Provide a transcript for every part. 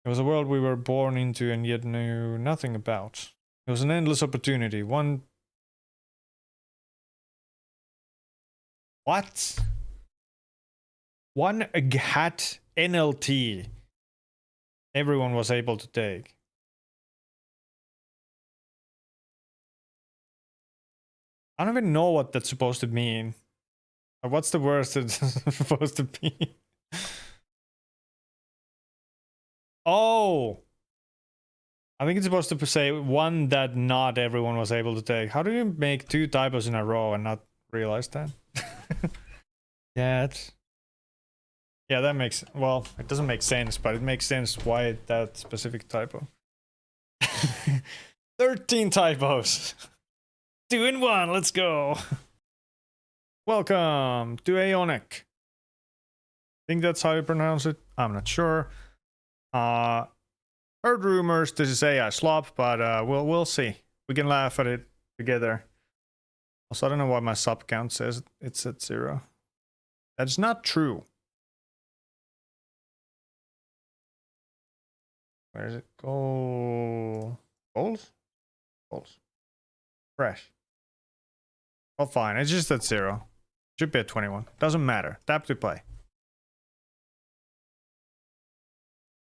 It was a world we were born into and yet knew nothing about. It was an endless opportunity. One... What? One OGaD NLT everyone was able to take. I don't even know what that's supposed to mean. What's the worst it's supposed to be? Oh! I think it's supposed to say one that not everyone was able to take. How do you make two typos in a row and not realize that? Yeah, yeah, that makes... Well, it doesn't make sense, but it makes sense why that specific typo. 13 typos! 2 in 1, let's go! Welcome to Aeonic. I think that's how you pronounce it. I'm not sure. Heard rumors this is AI Slop, but we'll see. We can laugh at it together. Also, I don't know why my sub count says it's at 0. That's not true. Where is it? Goals? Goals. Fresh. Oh, fine. It's just at 0. Should be at 21. Doesn't matter. Tap to play.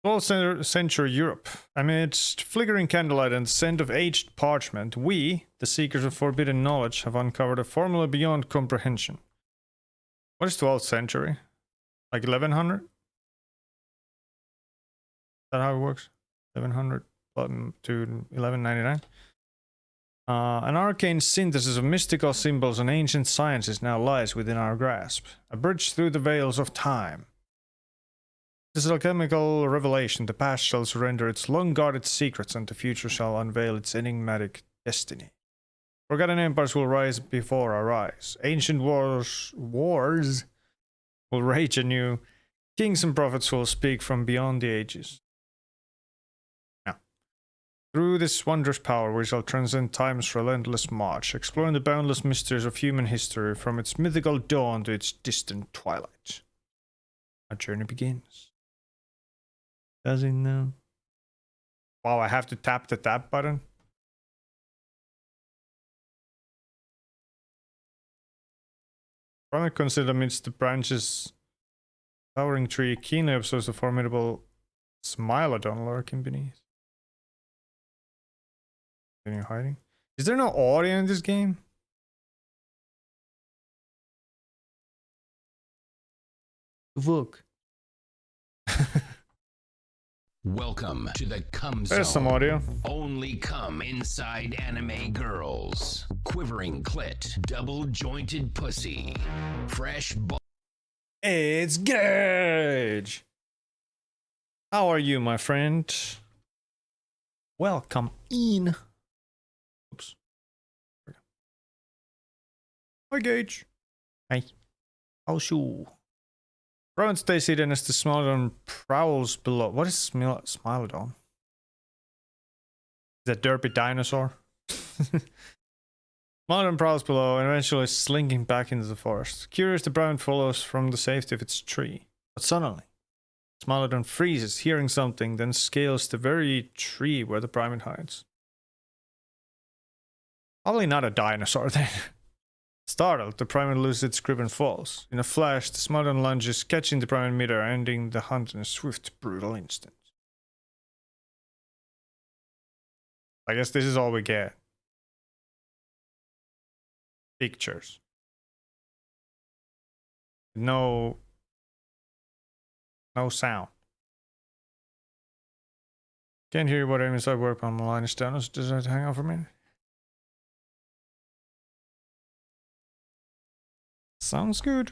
12th century Europe. Amidst flickering candlelight and scent of aged parchment, we, the seekers of forbidden knowledge, have uncovered a formula beyond comprehension. What is 12th century? Like 1100? Is that how it works? 1100 to 1199? An arcane synthesis of mystical symbols and ancient sciences now lies within our grasp. A bridge through the veils of time. This alchemical revelation, the past shall surrender its long-guarded secrets and the future shall unveil its enigmatic destiny. Forgotten empires will rise before our eyes. Ancient wars will rage anew. Kings and prophets will speak from beyond the ages. Now, through this wondrous power we shall transcend time's relentless march, exploring the boundless mysteries of human history from its mythical dawn to its distant twilight. Our journey begins. Does it now? Wow, I have to tap the tap button? Probably consider amidst the branches towering tree keenly observes the formidable Smilodon lurking beneath. Continue hiding. Is there no audio in this game? Look. Welcome to the Come Zone. There's some audio. Only come inside anime girls. Quivering clit, double-jointed pussy. Fresh It's Gage! How are you, my friend? Welcome in. Oops. Hi, Gage. Hi. How's you? Rowan stays hidden as the Smilodon prowls below. What is Smilodon? Is that derpy dinosaur? Smilodon prowls below and eventually slinking back into the forest. Curious, the Brown follows from the safety of its tree. But suddenly, Smilodon freezes, hearing something, then scales the very tree where the primate hides. Probably not a dinosaur then. Startled, the primate loses its grip and falls. In a flash, the Smilodon lunges, catching the primate midair, ending the hunt in a swift, brutal instant. I guess this is all we get. Pictures. No sound. Can't hear what aim I work on. The line is down. Does that hang out for a minute? Sounds good.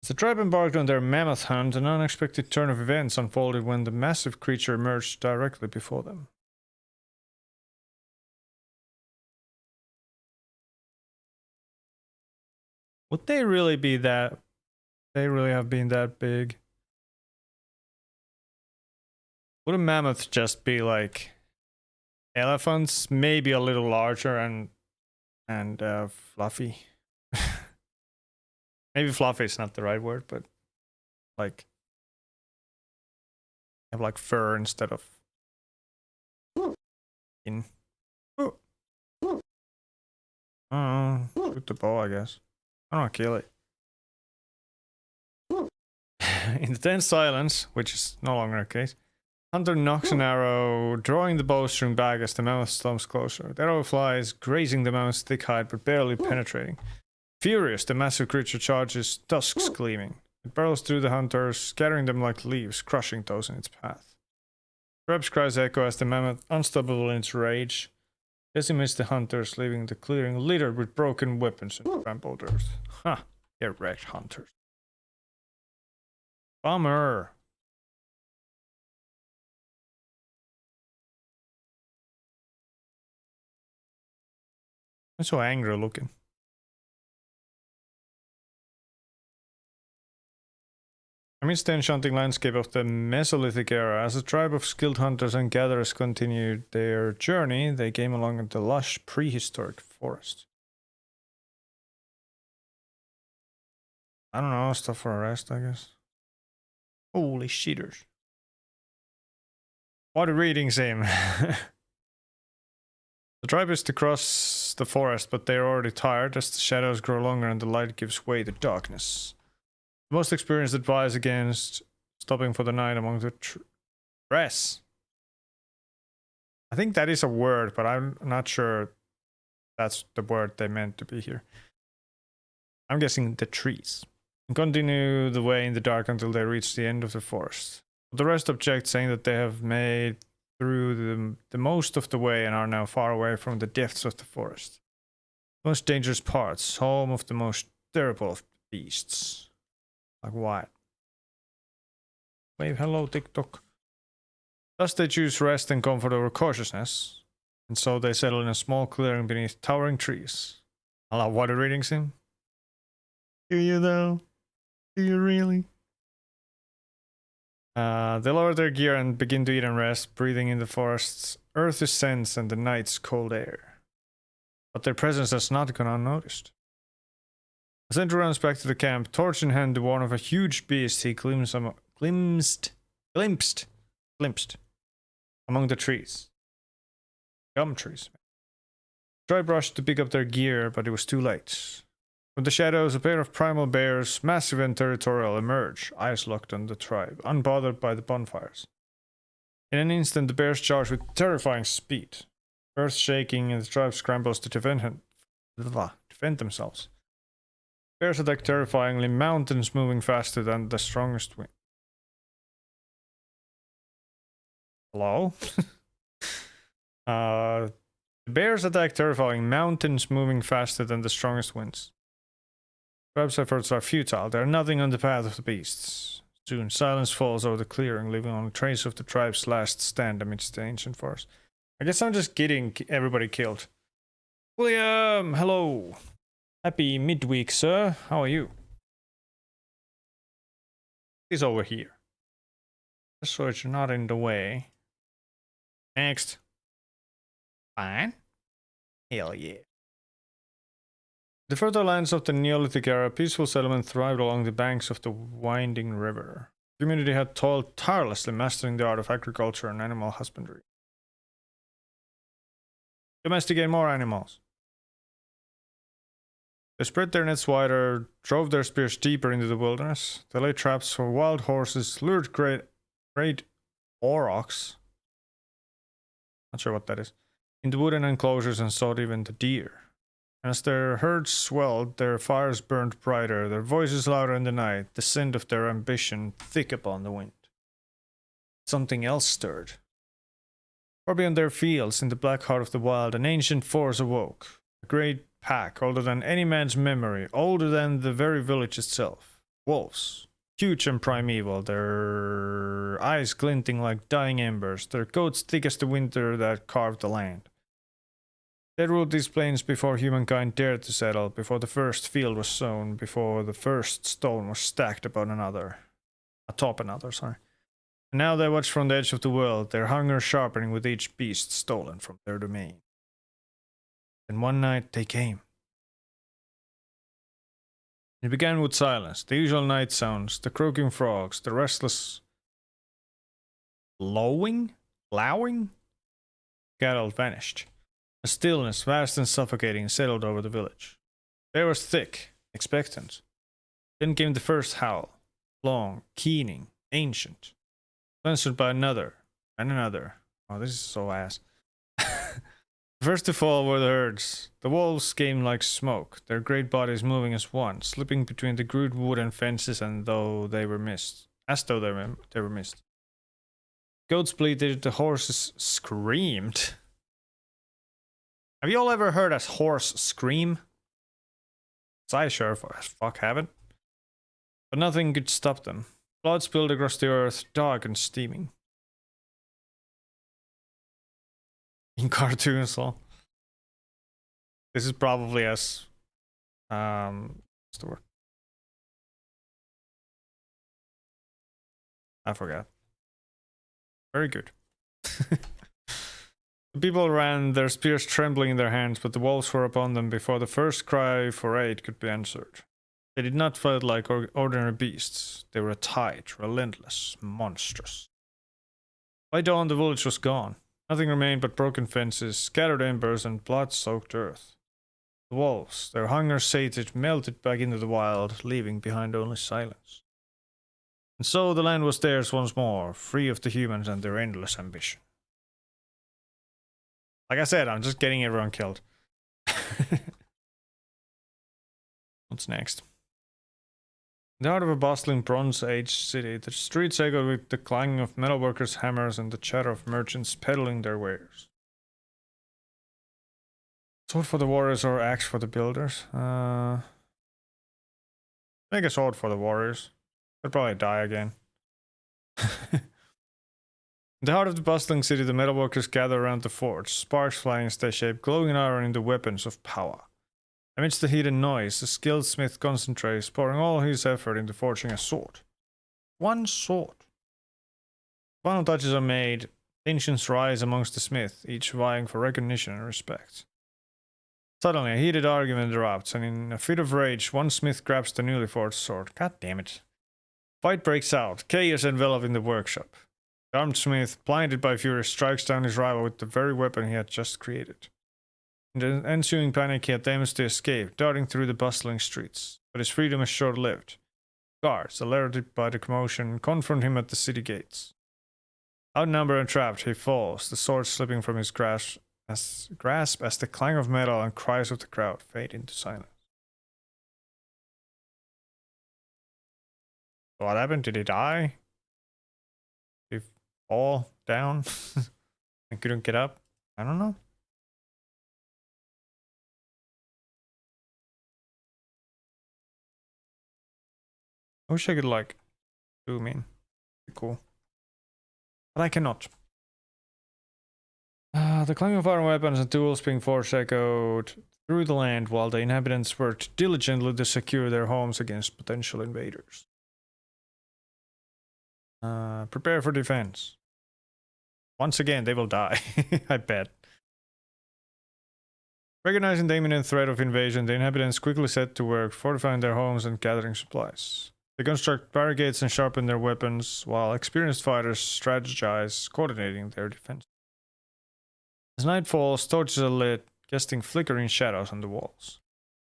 As the tribe embarked on their mammoth hunt, an unexpected turn of events unfolded when the massive creature emerged directly before them. Would they really be that... They really have been that big? Would a mammoth just be like elephants? Maybe a little larger and fluffy. Maybe fluffy is not the right word, but like Have like fur instead of skin. Oh, shoot the bow, I guess. I don't want to kill it. In the tense silence, which is no longer the case, Hunter knocks an arrow, drawing the bowstring back as the mammoth stumps closer. The arrow flies, grazing the mammoth's thick hide but barely penetrating. Furious, the massive creature charges, tusks gleaming. It barrels through the hunters, scattering them like leaves, crushing those in its path. Reb's cries echo as the mammoth, unstoppable in its rage, decimates the hunters, leaving the clearing littered with broken weapons and trampled earth. Ha! Get wrecked, hunters. Bummer. I'm so angry looking. I miss the enchanting landscape of the Mesolithic era. As a tribe of skilled hunters and gatherers continued their journey, they came along the lush prehistoric forest. I don't know, stuff for a rest, I guess. Holy shitters. What a reading sim. The tribe is to cross the forest, but they are already tired as the shadows grow longer and the light gives way to darkness. The most experienced advise against stopping for the night among the trees. I think that is a word, but I'm not sure that's the word they meant to be here. I'm guessing the trees. And continue the way in the dark until they reach the end of the forest. But the rest object, saying that they have made through the most of the way and are now far away from the depths of the forest. Most dangerous parts, home of the most terrible of beasts. Like what? Wave hello TikTok. Thus they choose rest and comfort over cautiousness, and so they settle in a small clearing beneath towering trees. I love water reading sim. Do you though? Do you really? They lower their gear and begin to eat and rest, breathing in the forest's earthy scents and the night's cold air. But their presence has not gone unnoticed. As Andrew runs back to the camp, torch in hand to warn of a huge beast he glimpsed among the trees. Gum trees. Tribe rushed to pick up their gear, but it was too late. From the shadows, a pair of primal bears, massive and territorial, emerge, eyes locked on the tribe, unbothered by the bonfires. In an instant, the bears charge with terrifying speed. Earth shaking, and the tribe scrambles to defend themselves. Bears attack terrifyingly, mountains moving faster than the strongest wind. Hello? Bears attack terrifying, mountains moving faster than the strongest winds. Tribe's efforts are futile. There are nothing on the path of the beasts. Soon, silence falls over the clearing, leaving only trace of the tribe's last stand amidst the ancient forest. I guess I'm just getting everybody killed. William, hello. Happy midweek, sir. How are you? He's over here. Just so it's not in the way. Next. Fine. Hell yeah. The fertile lands of the Neolithic era, peaceful settlement thrived along the banks of the winding river. The community had toiled tirelessly, mastering the art of agriculture and animal husbandry. Domesticate more animals. They spread their nets wider, drove their spears deeper into the wilderness. They laid traps for wild horses, lured great aurochs, not sure what that is, into wooden enclosures, and sought even the deer. And as their herds swelled, their fires burned brighter, their voices louder in the night, the scent of their ambition thick upon the wind. Something else stirred. Far beyond their fields, in the black heart of the wild, an ancient force awoke. A great pack, older than any man's memory, older than the very village itself. Wolves, huge and primeval, their eyes glinting like dying embers, their coats thick as the winter that carved the land. They ruled these plains before humankind dared to settle, before the first field was sown, before the first stone was stacked upon another. Atop another, sorry. And now they watch from the edge of the world, their hunger sharpening with each beast stolen from their domain. And one night they came. It began with silence, the usual night sounds, the croaking frogs, the restless Lowing? Cattle vanished. A stillness, vast and suffocating, settled over the village. The air was thick, expectant. Then came the first howl, long, keening, ancient, answered by another, and another. Oh, this is so ass. The first to fall were the herds. The wolves came like smoke, their great bodies moving as one, slipping between the crude wooden fences as though they were missed. Goats bleated, the horses screamed. Have you all ever heard a horse scream? I sure as fuck haven't. But nothing could stop them. Blood spilled across the earth, dark and steaming. In cartoons, so. This is probably as what's the word? I forgot. Very good. The people ran, their spears trembling in their hands, but the wolves were upon them before the first cry for aid could be answered. They did not fight like ordinary beasts. They were tight, relentless, monstrous. By dawn, the village was gone. Nothing remained but broken fences, scattered embers, and blood-soaked earth. The wolves, their hunger sated, melted back into the wild, leaving behind only silence. And so the land was theirs once more, free of the humans and their endless ambition. Like I said, I'm just getting everyone killed. What's next? In the heart of a bustling Bronze Age city, the streets echoed with the clanging of metalworkers' hammers and the chatter of merchants peddling their wares. Sword for the warriors or axe for the builders? Make a sword for the warriors. They'll probably die again. In the heart of the bustling city, the metalworkers gather around the forge, sparks flying as they shape glowing iron into weapons of power. Amidst the heat and noise, the skilled smith concentrates, pouring all his effort into forging a sword. One sword. Final touches are made, tensions rise amongst the smiths, each vying for recognition and respect. Suddenly, a heated argument erupts, and in a fit of rage, one smith grabs the newly forged sword. God damn it. Fight breaks out, chaos enveloping the workshop. The armed smith, blinded by fury, strikes down his rival with the very weapon he had just created. In the ensuing panic, he attempts to escape, darting through the bustling streets. But his freedom is short-lived. Guards, alerted by the commotion, confront him at the city gates. Outnumbered and trapped, he falls, the sword slipping from his grasp as the clang of metal and cries of the crowd fade into silence. What happened? Did he die? Did he fall down and couldn't get up? I don't know. I wish I could like zoom in. Be cool. But I cannot. The clang of iron weapons and tools being forged echoed through the land while the inhabitants worked diligently to secure their homes against potential invaders. Prepare for defense. Once again, they will die. I bet. Recognizing the imminent threat of invasion, the inhabitants quickly set to work fortifying their homes and gathering supplies. They construct barricades and sharpen their weapons, while experienced fighters strategize, coordinating their defense. As night falls, torches are lit, casting flickering shadows on the walls.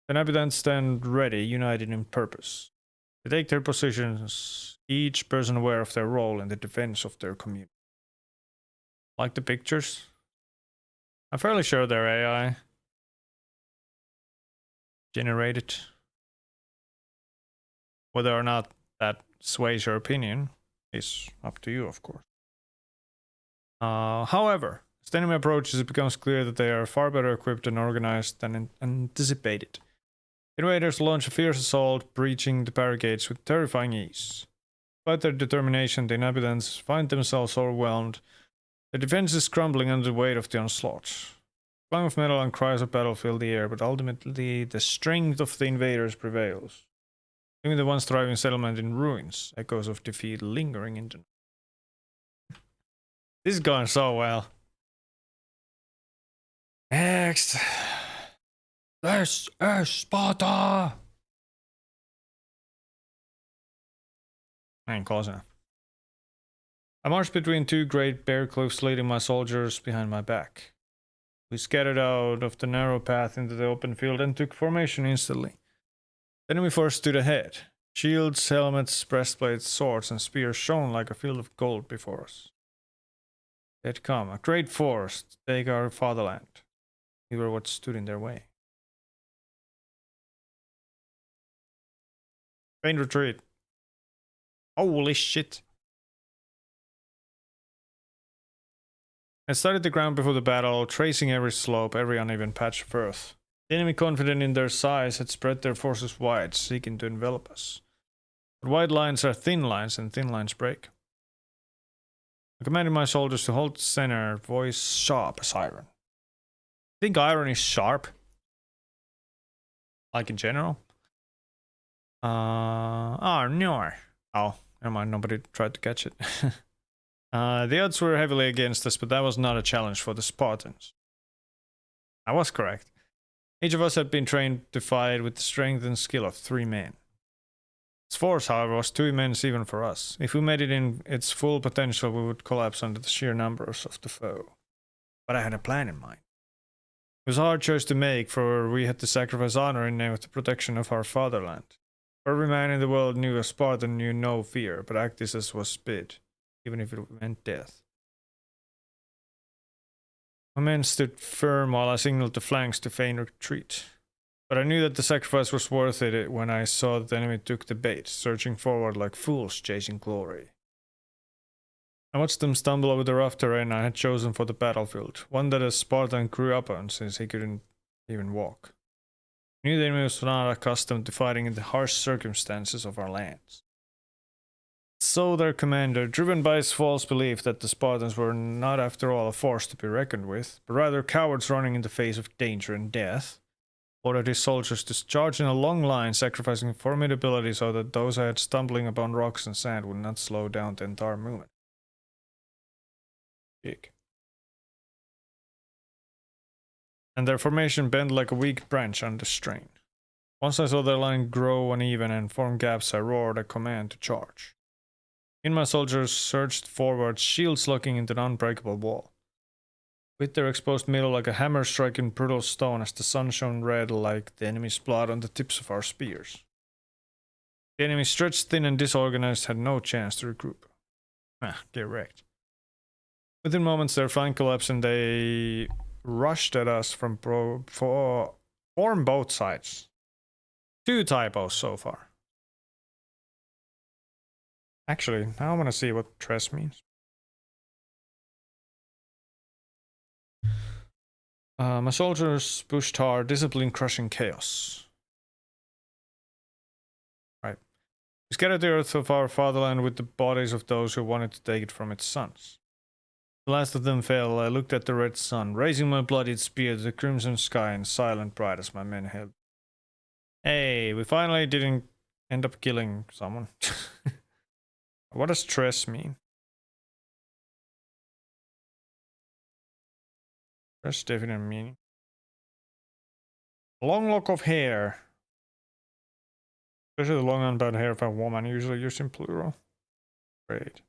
The inhabitants stand ready, united in purpose. They take their positions, each person aware of their role in the defense of their community. Like the pictures? I'm fairly sure they're AI generated. Whether or not that sways your opinion is up to you, of course. However, as the enemy approaches, it becomes clear that they are far better equipped and organized than anticipated. Invaders launch a fierce assault, breaching the barricades with terrifying ease. Despite their determination, the inhabitants find themselves overwhelmed. The defense is crumbling under the weight of the onslaught. Clang of metal and cries of battle fill the air, but ultimately the strength of the invaders prevails. Even the once thriving settlement in ruins, echoes of defeat lingering in the night. This is going so well. Next. This is Sparta! I ain't close enough. I marched between two great bear cliffs, leading my soldiers behind my back. We scattered out of the narrow path into the open field and took formation instantly. The enemy force stood ahead. Shields, helmets, breastplates, swords, and spears shone like a field of gold before us. They had come, a great force, to take our fatherland. We were what stood in their way. Faint retreat. Holy shit. I studied the ground before the battle, tracing every slope, every uneven patch of earth. The enemy, confident in their size, had spread their forces wide, seeking to envelop us. But wide lines are thin lines, and thin lines break. I commanded my soldiers to hold the center, voice sharp as iron. Think iron is sharp? Like in general? Oh no. Oh, never mind, nobody tried to catch it. The odds were heavily against us, but that was not a challenge for the Spartans. I was correct. Each of us had been trained to fight with the strength and skill of 3 men. Its force, however, was too immense even for us. If we made it in its full potential, we would collapse under the sheer numbers of the foe. But I had a plan in mind. It was a hard choice to make, for we had to sacrifice honor in name of the protection of our fatherland. Every man in the world knew a Spartan knew no fear, but act as was bid, even if it meant death. My men stood firm while I signaled the flanks to feign retreat. But I knew that the sacrifice was worth it when I saw that the enemy took the bait, surging forward like fools chasing glory. I watched them stumble over the rough terrain I had chosen for the battlefield, one that a Spartan grew up on since he couldn't even walk. I knew the enemy was not accustomed to fighting in the harsh circumstances of our lands. So their commander, driven by his false belief that the Spartans were not after all a force to be reckoned with, but rather cowards running in the face of danger and death, ordered his soldiers to charge in a long line, sacrificing formidability so that those I had stumbling upon rocks and sand would not slow down the entire movement. Big. And their formation bent like a weak branch under strain. Once I saw their line grow uneven and form gaps, I roared a command to charge. My soldiers surged forward, shields locking into an unbreakable wall. With their exposed middle like a hammer striking brutal stone as the sun shone red like the enemy's blood on the tips of our spears. The enemy, stretched thin and disorganized, had no chance to regroup. Get wrecked. Within moments their flank collapsed and they rushed at us from both sides. 2 typos so far. Actually, now I want to see what tres means. My soldiers pushed hard, discipline crushing chaos. Right. We scattered the earth of our fatherland with the bodies of those who wanted to take it from its sons. The last of them fell. I looked at the red sun, raising my bloodied spear to the crimson sky and silent bright as my men held. Hey, we finally didn't end up killing someone. What does stress mean? Stress definite meaning. Long lock of hair. Especially the long unbound hair of a woman, usually used in plural. Great.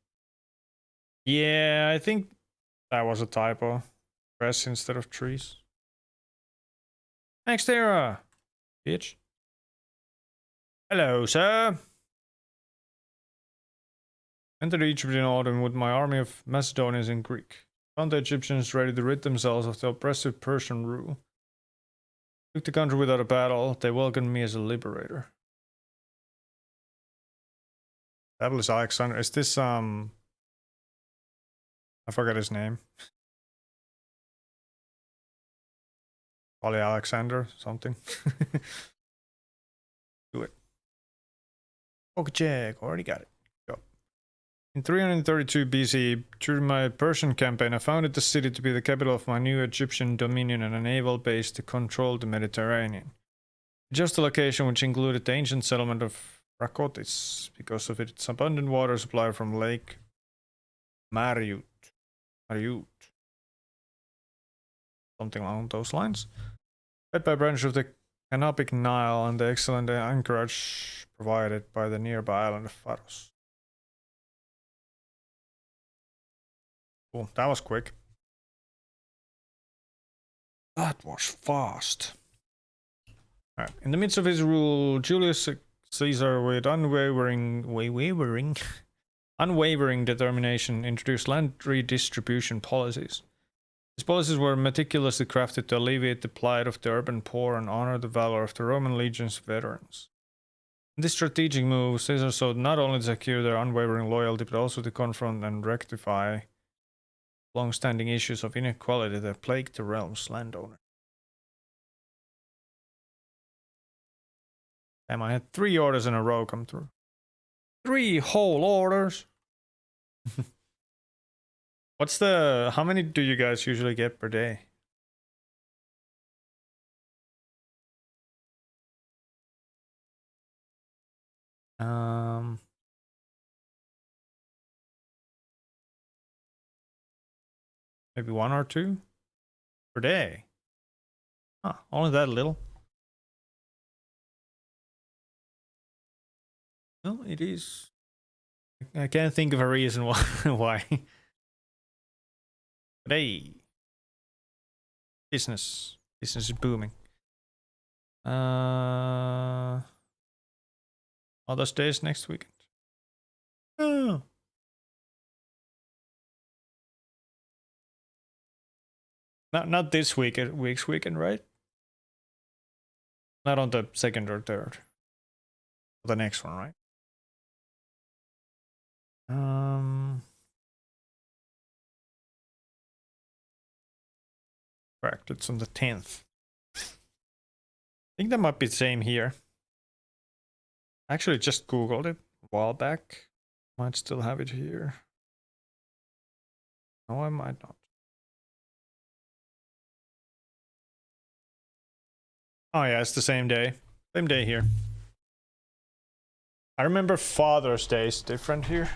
Yeah, I think that was a typo. Press instead of trees. Next era, bitch. Hello, sir. Entered Egypt in autumn with my army of Macedonians and Greek. Found the Egyptians ready to rid themselves of the oppressive Persian rule. Took the country without a battle. They welcomed me as a liberator. Fabulous Alexander. Is this I forgot his name. Probably Alexander something. Do it. OGaD, already got it. Go. In 332 BC, during my Persian campaign, I founded the city to be the capital of my new Egyptian dominion and a naval base to control the Mediterranean. Just a location which included the ancient settlement of Rakotis, because of its abundant water supply from Lake Mariut. Something along those lines. Fed by a branch of the Canopic Nile and the excellent anchorage provided by the nearby island of Pharos. Cool. That was quick. That was fast. All right. In the midst of his rule, Julius Caesar, with unwavering determination, introduced land redistribution policies. These policies were meticulously crafted to alleviate the plight of the urban poor and honor the valor of the Roman legion's veterans. In this strategic move, Caesar sought not only to secure their unwavering loyalty, but also to confront and rectify long-standing issues of inequality that plagued the realm's landowners. Damn, I had 3 orders in a row come through. 3 whole orders! How many do you guys usually get per day? Maybe 1 or 2 per day. Huh, only that little. Well, it is. I can't think of a reason why. why. But hey, business is booming. Mother's Day is next weekend. Oh. Not this week's weekend, right? Not on the 2nd or 3rd. The next one, right? Correct. It's on the 10th. I think that might be the same here. Actually, just Googled it a while back. Might still have it here. No, I might not. Oh yeah, it's the same day. Same day here. I remember Father's Day is different here.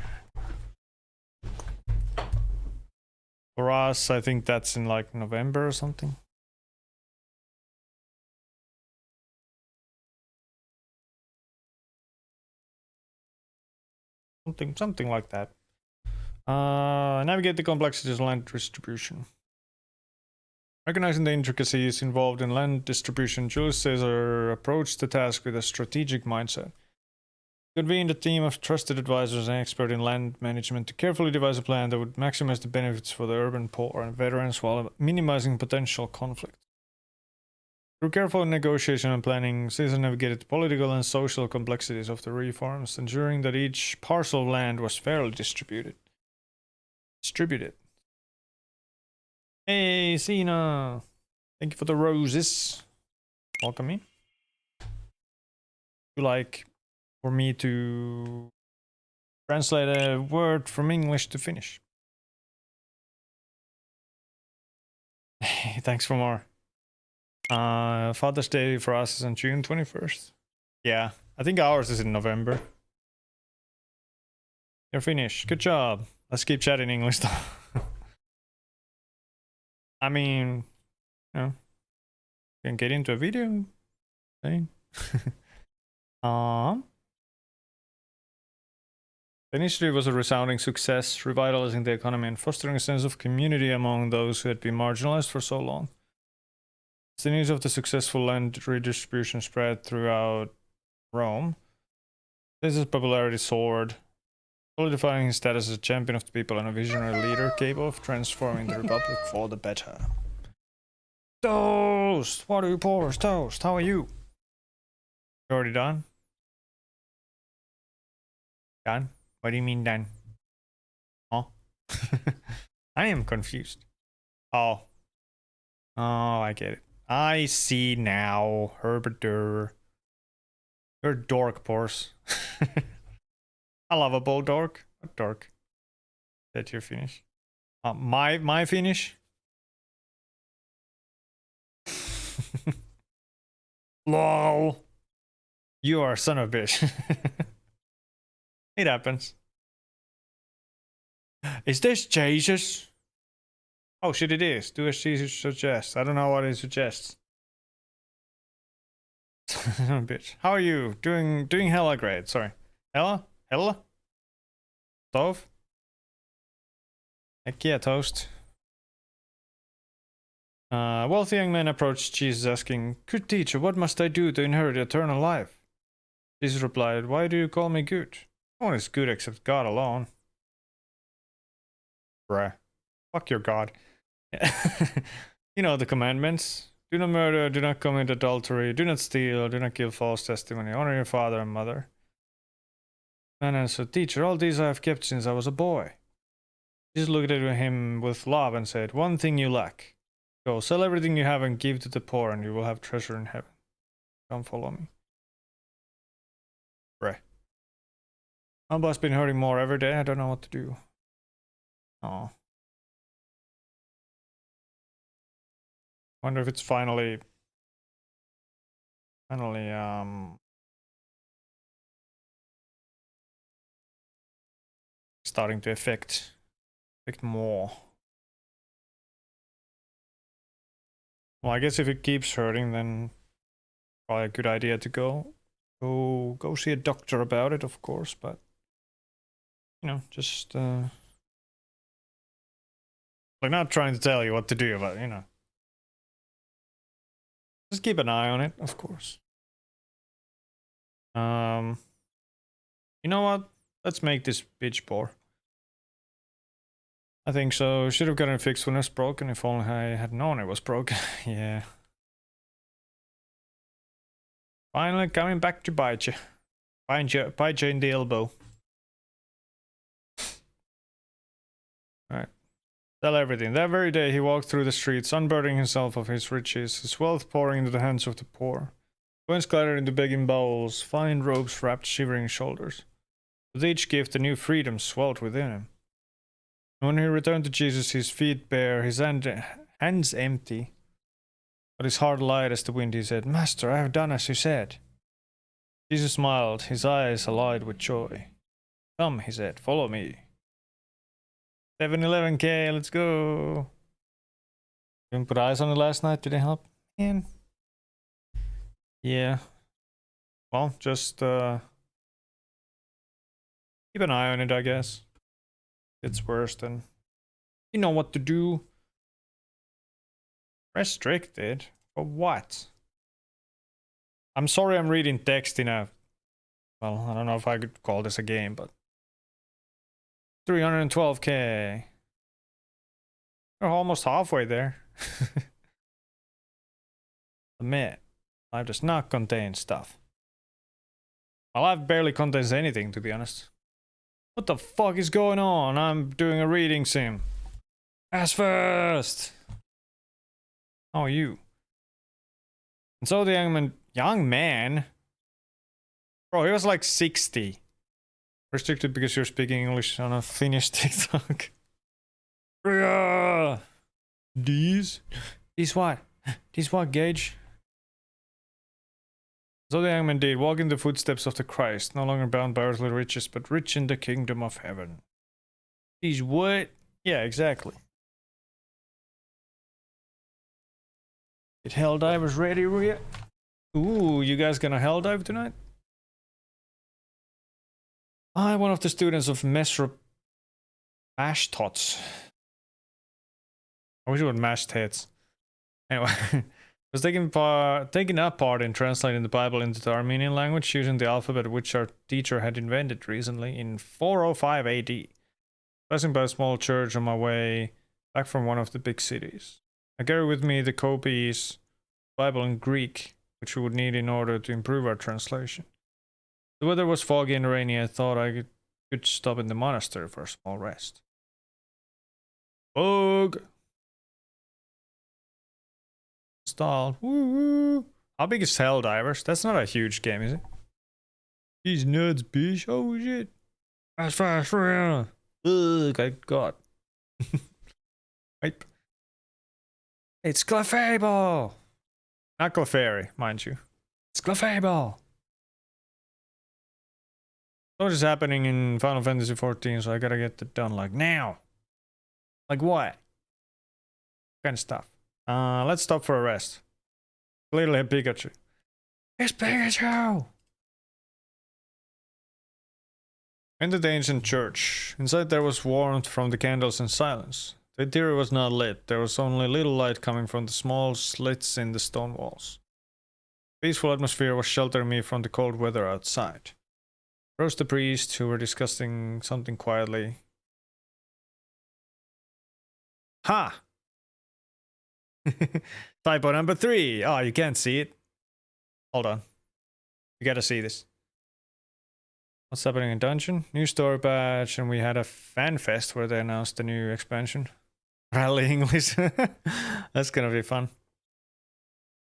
For us, I think that's in like November or something. Something like that. Navigate the complexities of land distribution. Recognizing the intricacies involved in land distribution, Julius Caesar approached the task with a strategic mindset. He convened a team of trusted advisors and experts in land management to carefully devise a plan that would maximize the benefits for the urban poor and veterans while minimizing potential conflict. Through careful negotiation and planning, Caesar navigated the political and social complexities of the reforms, ensuring that each parcel of land was fairly distributed. Hey, Cena! Thank you for the roses. Welcome in. You like for me to translate a word from English to Finnish? Thanks for more. Father's Day for us is on June 21st. Yeah, I think ours is in November. You're Finnish. Good job. Let's keep chatting English though. I mean, you know, can get into a video thing. The initiative was a resounding success, revitalizing the economy and fostering a sense of community among those who had been marginalized for so long. As the news of the successful land redistribution spread throughout Rome, Caesar's popularity soared, solidifying his status as a champion of the people and a visionary leader capable of transforming the Republic for the better. Toast! What do you pour? Toast! How are you? You already done? Done? What do you mean done? Huh? I am confused. Oh. Oh, I get it. I see now. Herberder. You're a dork, Pors. I love a bull dork. What dork? That's your finish. My finish? LOL. You are a son of a bitch. It happens. Is this Jesus? Oh shit, it is. Do as Jesus suggests. I don't know what he suggests. Bitch. How are you? Doing hella great. Sorry. Hella? Stove? Heck yeah, toast. Wealthy young man approached Jesus asking, "Good teacher, what must I do to inherit eternal life?" Jesus replied, "Why do you call me good? No one is good except God alone." Bruh. Fuck your God. You know the commandments. Do not murder, do not commit adultery, do not steal, do not give false testimony, honor your father and mother. Man answered, "Teacher, all these I have kept since I was a boy." Jesus looked at him with love and said, "One thing you lack. Go, sell everything you have and give to the poor, and you will have treasure in heaven. Come follow me." Bruh. My boss been hurting more every day. I don't know what to do. Oh. Wonder if it's finally starting to affect more. Well, I guess if it keeps hurting, then probably a good idea to go see a doctor about it, of course. But you know, just like not trying to tell you what to do, but you know, just keep an eye on it, of course. You know what? Let's make this bitch poor. I think so. Should have gotten it fixed when it was broken. If only I had known it was broken. Yeah. Finally coming back to bite you. Bite you in the elbow. Alright. Sell everything. That very day he walked through the streets, unburdening himself of his riches, his wealth pouring into the hands of the poor. Coins clattered into begging bowls, fine robes wrapped shivering shoulders. With each gift a new freedom swelled within him. And when he returned to Jesus, his feet bare, his hands empty, but his heart light as the wind, he said, "Master, I have done as you said." Jesus smiled, his eyes alight with joy. "Come," he said, "follow me." 711K, let's go. Didn't put eyes on it last night, didn't help. Man. Yeah. Well, just keep an eye on it, I guess. It's worse than you know what to do. Restricted? For what? I'm sorry I'm reading text in a... Well, I don't know if I could call this a game, but... 312K. We're almost halfway there. Admit, life does not contain stuff. My life barely contains anything, to be honest. What the fuck is going on? I'm doing a reading sim. Ass first! How are you? And so the young man? Bro, he was like 60. Restricted because you're speaking English on a Finnish TikTok. These what? These what, Gage? So the young man did walk in the footsteps of the Christ, no longer bound by earthly riches, but rich in the kingdom of heaven. These what? Yeah, exactly. Get hell divers ready, Rhea? Ooh, you guys gonna hell dive tonight? I'm one of the students of Mesro Ashtots. I wish it would mash tits. Anyway, was taking up part in translating the Bible into the Armenian language using the alphabet which our teacher had invented recently in 405 AD. Passing by a small church on my way back from one of the big cities. I carry with me the copies Bible in Greek, which we would need in order to improve our translation. The weather was foggy and rainy. I thought I could stop in the monastery for a small rest. Bug! Stall. Woo! How big is Helldivers? That's not a huge game, is it? These nuts, bitch. Oh shit. Fast, fast, fast. Ugh, I got. Wipe. It's Clefable! Not Clefairy, mind you. It's Clefable! So much is happening in Final Fantasy XIV, so I gotta get it done like now. Like what? Kind of stuff. Let's stop for a rest. Clearly a Pikachu. It's Pikachu! Entered the ancient church. Inside there was warmth from the candles and silence. The interior was not lit. There was only little light coming from the small slits in the stone walls. Peaceful atmosphere was sheltering me from the cold weather outside. Approached the priest, who were discussing something quietly. Ha! Typo number 3. Oh, you can't see it. Hold on. You gotta see this. What's happening in dungeon? New story patch, and we had a fan fest where they announced the new expansion. Rally English. That's gonna be fun.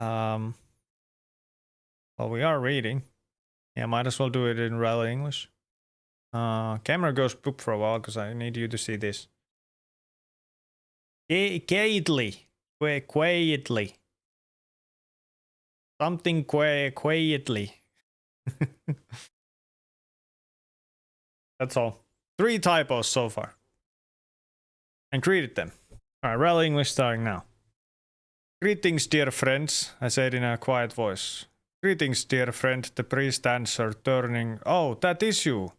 Well, we are reading. Yeah, might as well do it in Rally English. Camera goes poop for a while because I need you to see this. Quietly. Quietly. Something quietly. That's all. 3 typos so far. And greeted them. Alright, Rally English starting now. Greetings, dear friends, I said in a quiet voice. Greetings, dear friend, the priest answered, turning. Oh, that is you.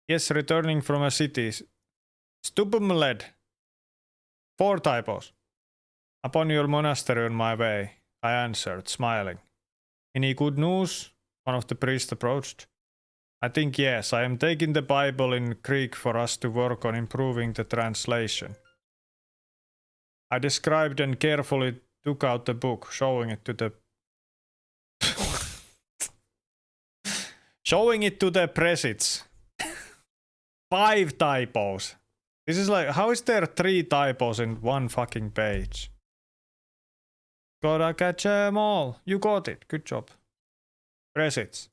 Yes, returning from a city. Stupumled. 4 typos. Upon your monastery on my way, I answered, smiling. Any good news? One of the priests approached. I think yes, I am taking the Bible in Greek for us to work on improving the translation. I described and carefully took out the book, showing it to the presits. 5 typos. This is like, how is there 3 typos in one fucking page? Gotta catch them all. You got it. Good job. Presits.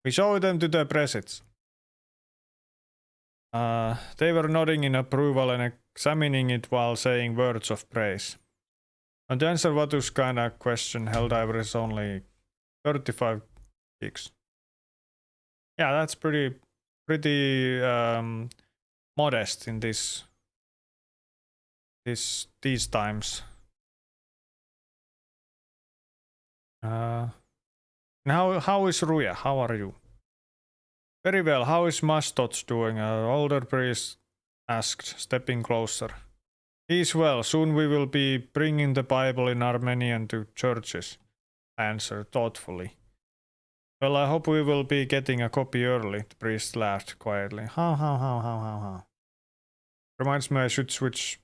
We show them to the presits. They were nodding in approval and examining it while saying words of praise. And to answer Vatu's kind of question, Helldiver is only 35 gigs. Yeah, that's pretty modest in these times. How is Ruya? How are you? Very well. How is Mastots doing? An older priest asked, stepping closer. He's well. Soon we will be bringing the Bible in Armenian to churches, I answered thoughtfully. Well, I hope we will be getting a copy early, the priest laughed quietly. How. Reminds me I should switch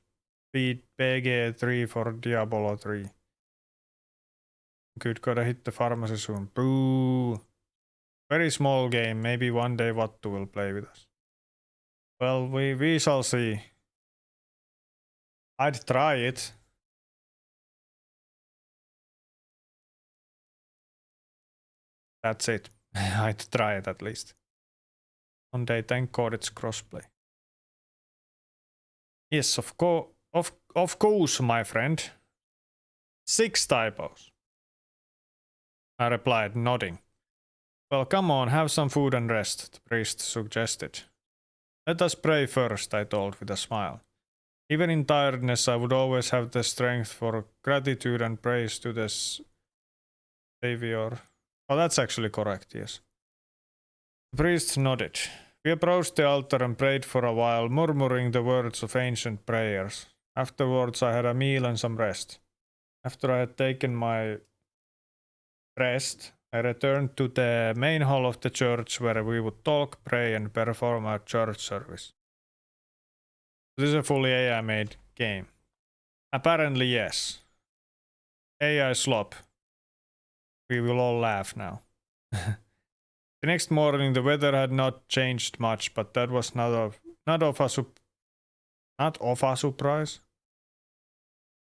speed PG3 for Diablo 3. Good, gotta hit the pharmacy soon. Boo! Very small game, maybe one day Vattu will play with us. Well, we shall see. I'd try it. That's it. I'd try it at least. One day, thank God it's crossplay. Yes, of course, my friend. 6 typos. I replied, nodding. Well, come on, have some food and rest, the priest suggested. Let us pray first, I told with a smile. Even in tiredness, I would always have the strength for gratitude and praise to the Savior. Oh, that's actually correct, yes. The priest nodded. We approached the altar and prayed for a while, murmuring the words of ancient prayers. Afterwards, I had a meal and some rest. After I had taken my rest, I returned to the main hall of the church where we would talk, pray, and perform our church service. This is a fully AI-made game. Apparently, yes. AI Slop. We will all laugh now. The next morning, the weather had not changed much, but that was not of a surprise,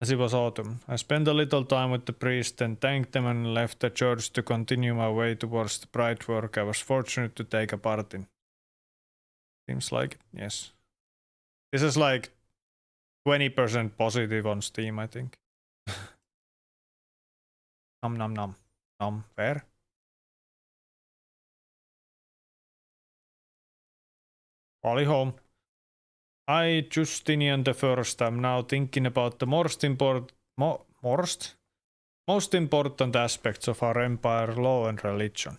as it was autumn. I spent a little time with the priest and thanked them and left the church to continue my way towards the bright work I was fortunate to take a part in. Seems like it, yes. This is like 20% positive on Steam, I think. Nom. Where? Probably home. I, Justinian I, am now thinking about the most important aspects of our empire, law and religion.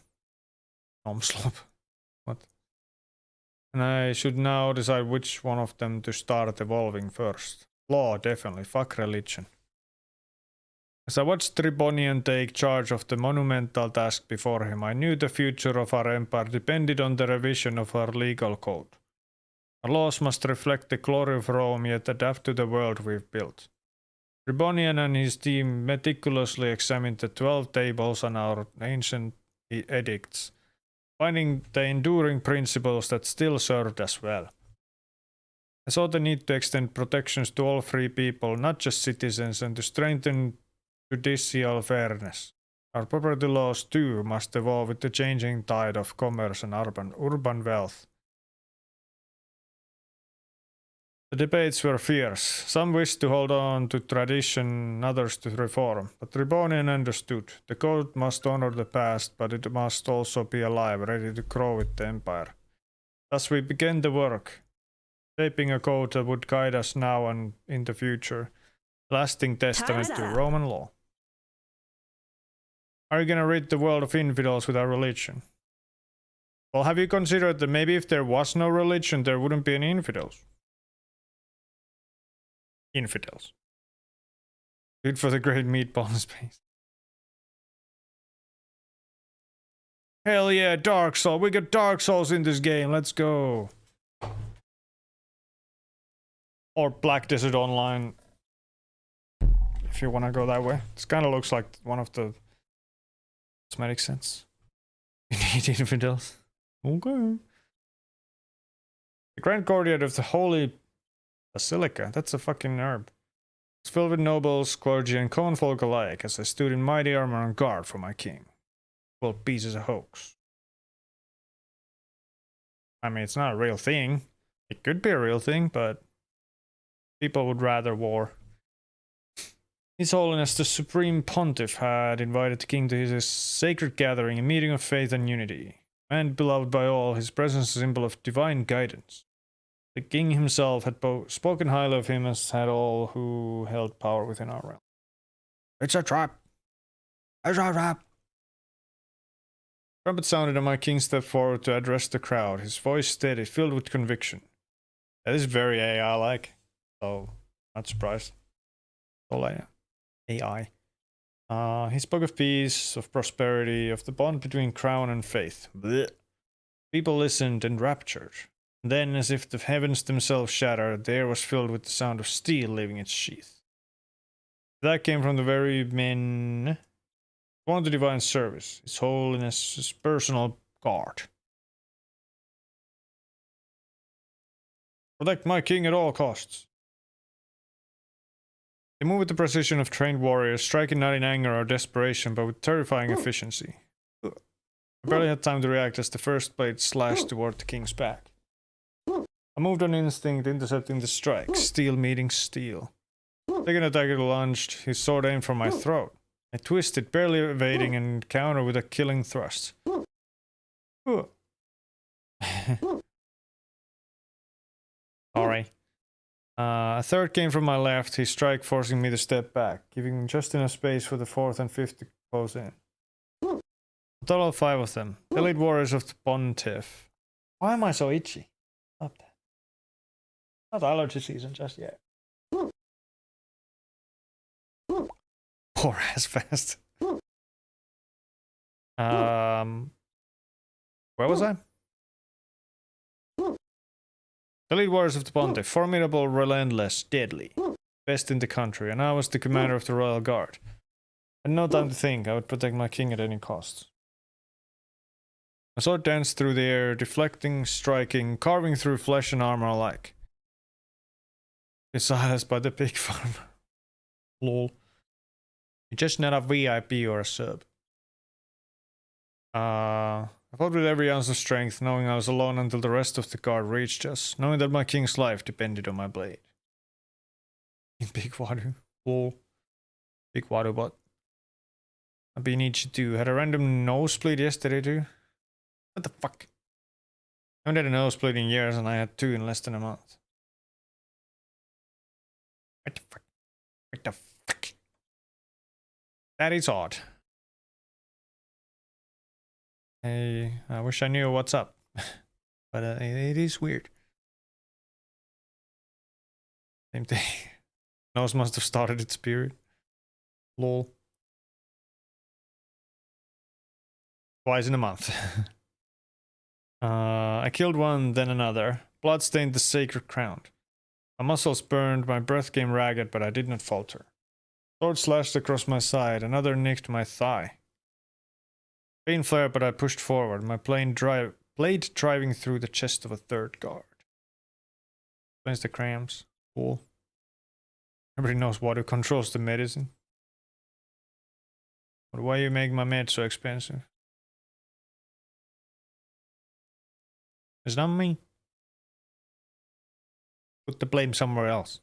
Slop. What? And I should now decide which one of them to start evolving first. Law, definitely. Fuck religion. As I watched Tribonian take charge of the monumental task before him, I knew the future of our empire depended on the revision of our legal code. Our laws must reflect the glory of Rome, yet adapt to the world we've built. Tribonian and his team meticulously examined the 12 tables and our ancient edicts, finding the enduring principles that still served us well. I saw the need to extend protections to all free people, not just citizens, and to strengthen judicial fairness. Our property laws, too, must evolve with the changing tide of commerce and urban wealth. The debates were fierce. Some wished to hold on to tradition, others to reform. But Tribonian understood. The code must honor the past, but it must also be alive, ready to grow with the empire. Thus we began the work, shaping a code that would guide us now and in the future, lasting testament to Roman law. Are you gonna rid the world of infidels with our religion? Well, have you considered that maybe if there was no religion, there wouldn't be any infidels? Infidels. Good for the great meatball in space. Hell yeah, Dark Souls. We got Dark Souls in this game. Let's go. Or Black Desert Online. If you want to go that way. This kind of looks like one of the cosmetic sense. You need infidels. Okay. The Grand Courtyard of the Holy Basilica. That's a fucking herb. It's filled with nobles, clergy, and common folk alike as I stood in mighty armor on guard for my king. Well, peace is a hoax. I mean, it's not a real thing. It could be a real thing, but people would rather war. His Holiness the Supreme Pontiff had invited the king to his sacred gathering, a meeting of faith and unity. Man beloved by all, his presence is a symbol of divine guidance. The king himself had spoken highly of him, as had all who held power within our realm. It's a trap! It's a trap! Trumpet sounded and my king stepped forward to address the crowd, his voice steady, filled with conviction. That is very AI-like, so not surprised. All AI. He spoke of peace, of prosperity, of the bond between crown and faith. Blech. People listened enraptured. Then, as if the heavens themselves shattered, the air was filled with the sound of steel leaving its sheath. That came from the very men who wanted the divine service, His Holiness's personal guard. Protect my king at all costs. They move with the precision of trained warriors, striking not in anger or desperation, but with terrifying efficiency. I barely had time to react as the first blade slashed toward the king's back. I moved on instinct, intercepting the strike, steel meeting steel. Taking a dagger lunged, his sword aimed for my throat. I twisted, barely evading, and countered with a killing thrust. Alright. A third came from my left, his strike forcing me to step back, giving just enough space for the fourth and fifth to close in. A total of 5 of them. Elite warriors of the Pontiff. Why am I so itchy? Stop that. Not allergy season just yet. Poor ass fast. Where was I? The lead warriors of the Pontiff, formidable, relentless, deadly. Best in the country, and I was the commander of the Royal Guard. I had no time to think, I would protect my king at any cost. My sword danced through the air, deflecting, striking, carving through flesh and armor alike. Silenced by the pig farmer. Lol. You're just not a VIP or a sub. I fought with every ounce of strength, knowing I was alone until the rest of the guard reached us, knowing that my king's life depended on my blade. In Big Water. Lol. Big Water bot. I've been itchy too. Had a random nosebleed yesterday too. What the fuck? I haven't had a nosebleed in years and I had 2 in less than a month. What the fuck? What the fuck? That is odd. Hey, I wish I knew what's up. But it is weird. Same thing. Nose must have started its period. Lol. Twice in a month. I killed one, then another. Blood stained the sacred ground. My muscles burned, my breath came ragged, but I did not falter. Sword slashed across my side, another nicked my thigh. Pain flared, but I pushed forward, my blade driving through the chest of a third guard. Explains the cramps. Cool. Everybody knows what controls the medicine. But why you make my meds so expensive? It's not me. Put the blame somewhere else.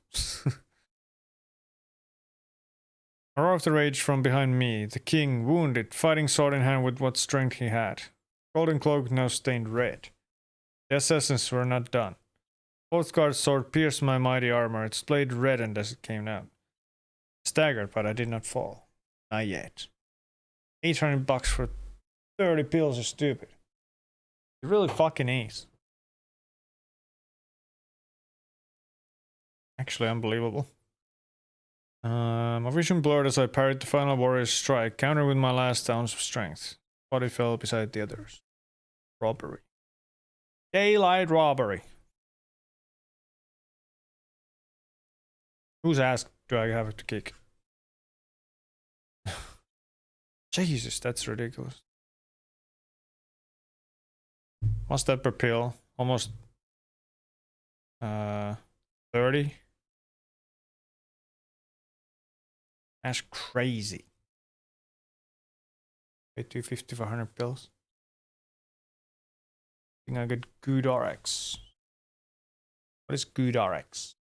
A roar of the rage from behind me. The king, wounded, fighting sword in hand with what strength he had. Golden cloak now stained red. The assassins were not done. Fourth guard's sword pierced my mighty armor. Its blade reddened as it came out. Staggered, but I did not fall. Not yet. $800 for 30 pills is stupid. It really fucking is. Actually unbelievable. My vision blurred as I parried the final warrior's strike, countered with my last ounce of strength. Body fell beside the others. Robbery. Daylight robbery. Whose ass do I have to kick? Jesus, that's ridiculous. What's that per pill? Almost 30. That's crazy. Pay $250 for 100 pills. I think I got OGaD. What is OGaD?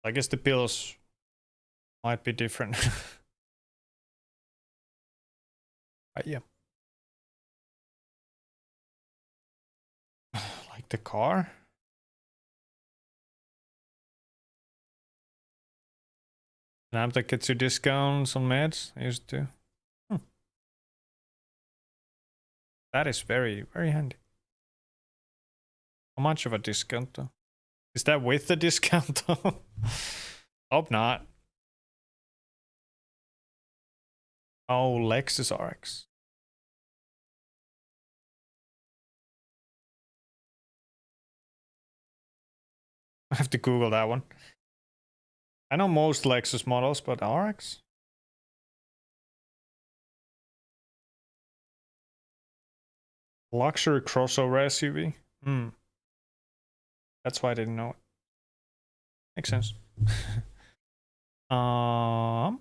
I guess the pills might be different. Yeah. Like the car? An app that gets you discounts on meds? I used to. That is very, very handy. How much of a discount though? Is that with the discount though? Hope not. Oh, Lexus RX. I have to Google that one. I know most Lexus models, but RX? Luxury crossover SUV? That's why I didn't know it. Makes sense. A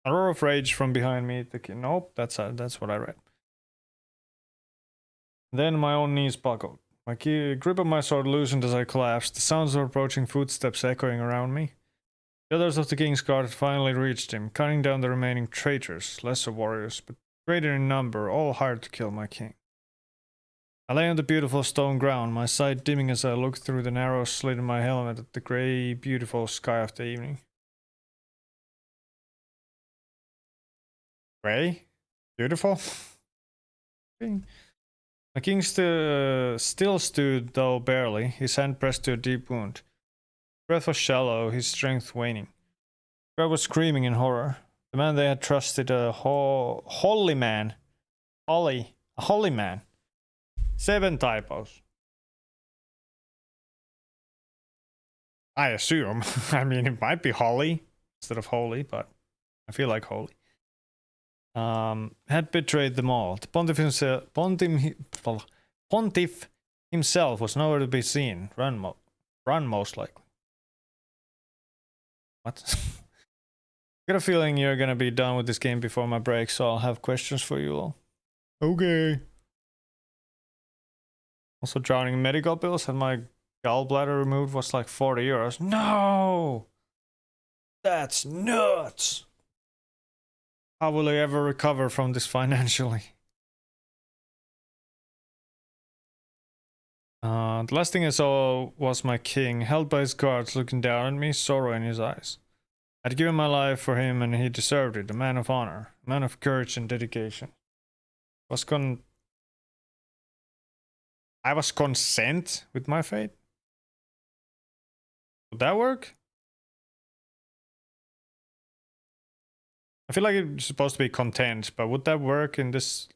roar of rage from behind me. Nope, that's what I read. Then my own knees buckled. My grip of my sword loosened as I collapsed. The sounds of approaching footsteps echoing around me. The others of the king's guard had finally reached him, cutting down the remaining traitors, lesser warriors, but greater in number, all hired to kill my king. I lay on the beautiful stone ground, my sight dimming as I looked through the narrow slit in my helmet at the grey, beautiful sky of the evening. Grey? Beautiful? My king still stood, though barely, his hand pressed to a deep wound. His breath was shallow, his strength waning. The crowd was screaming in horror. The man they had trusted, a holy man. A holy man. 7 typos. I assume. I mean, it might be Holly instead of holy, but I feel like holy. Had betrayed them all. The pontiff himself was nowhere to be seen. Run most likely. What? I got a feeling you're gonna be done with this game before my break, so I'll have questions for you all. Okay. Also drowning in medical bills. Had my gallbladder removed, was like 40 euros. No! That's nuts! How will I ever recover from this financially? The last thing I saw was my king, held by his guards, looking down at me, sorrow in his eyes. I'd given my life for him and he deserved it. A man of honor, a man of courage and dedication. I was content with my fate? Would that work? I feel like it's supposed to be content, but would that work in this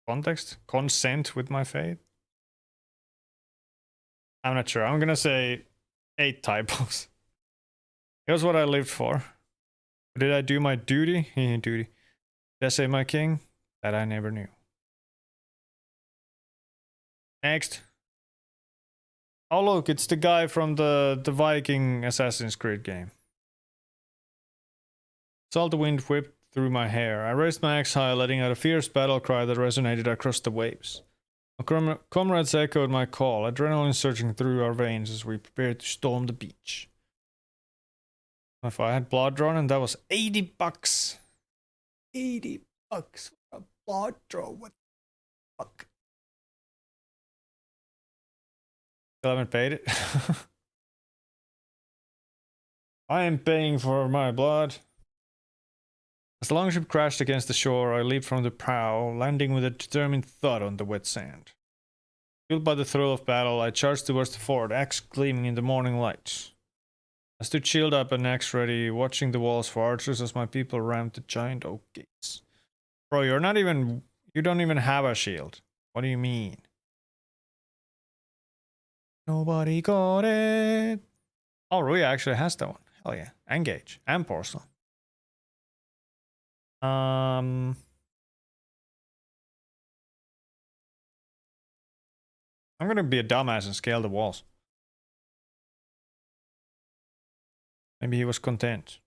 context? Consent with my fate? I'm not sure. I'm gonna say 8 typos. Here's what I lived for. Did I do my duty? Duty. Did I save my king? That I never knew. Next. Oh look, it's the guy from the Viking Assassin's Creed game. Saw the wind whipped through my hair. I raised my axe high, letting out a fierce battle cry that resonated across the waves. My comrades echoed my call, adrenaline surging through our veins as we prepared to storm the beach. If I had blood drawn, and that was $80. $80 for a blood draw. What the fuck? Still haven't paid it. I am paying for my blood. As the longship crashed against the shore, I leaped from the prow, landing with a determined thud on the wet sand. Fueled by the thrill of battle, I charged towards the fort, axe gleaming in the morning light. I stood shield up and axe ready, watching the walls for archers as my people rammed the giant oak gates. Bro, you don't even have a shield. What do you mean? Nobody got it. Oh, Rui actually has that one. Hell yeah. Engage. And porcelain. I'm gonna be a dumbass and scale the walls. Maybe he was content.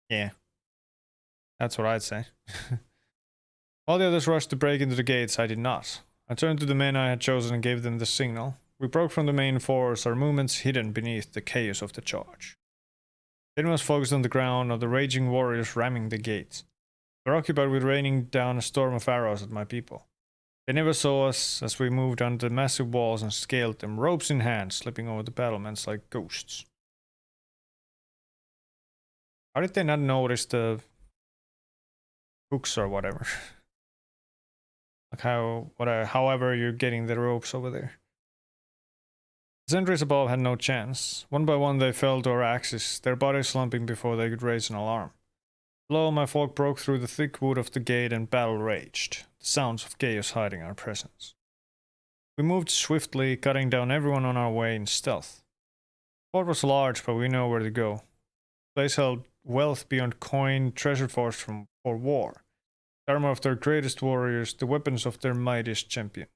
Yeah. That's what I'd say. All the others rushed to break into the gates. I did not. I turned to the men I had chosen and gave them the signal. We broke from the main force, our movements hidden beneath the chaos of the charge. Then was focused on the ground of the raging warriors ramming the gates. We were occupied with raining down a storm of arrows at my people. They never saw us as we moved under the massive walls and scaled them, ropes in hand, slipping over the battlements like ghosts. How did they not notice the hooks or whatever? Like however you're getting the ropes over there. The sentries above had no chance. One by one they fell to our axes, their bodies slumping before they could raise an alarm. Below, my folk broke through the thick wood of the gate and battle raged, the sounds of chaos hiding our presence. We moved swiftly, cutting down everyone on our way in stealth. The fort was large, but we know where to go. The place held wealth beyond coin, treasure forged for war. The armor of their greatest warriors, the weapons of their mightiest champion.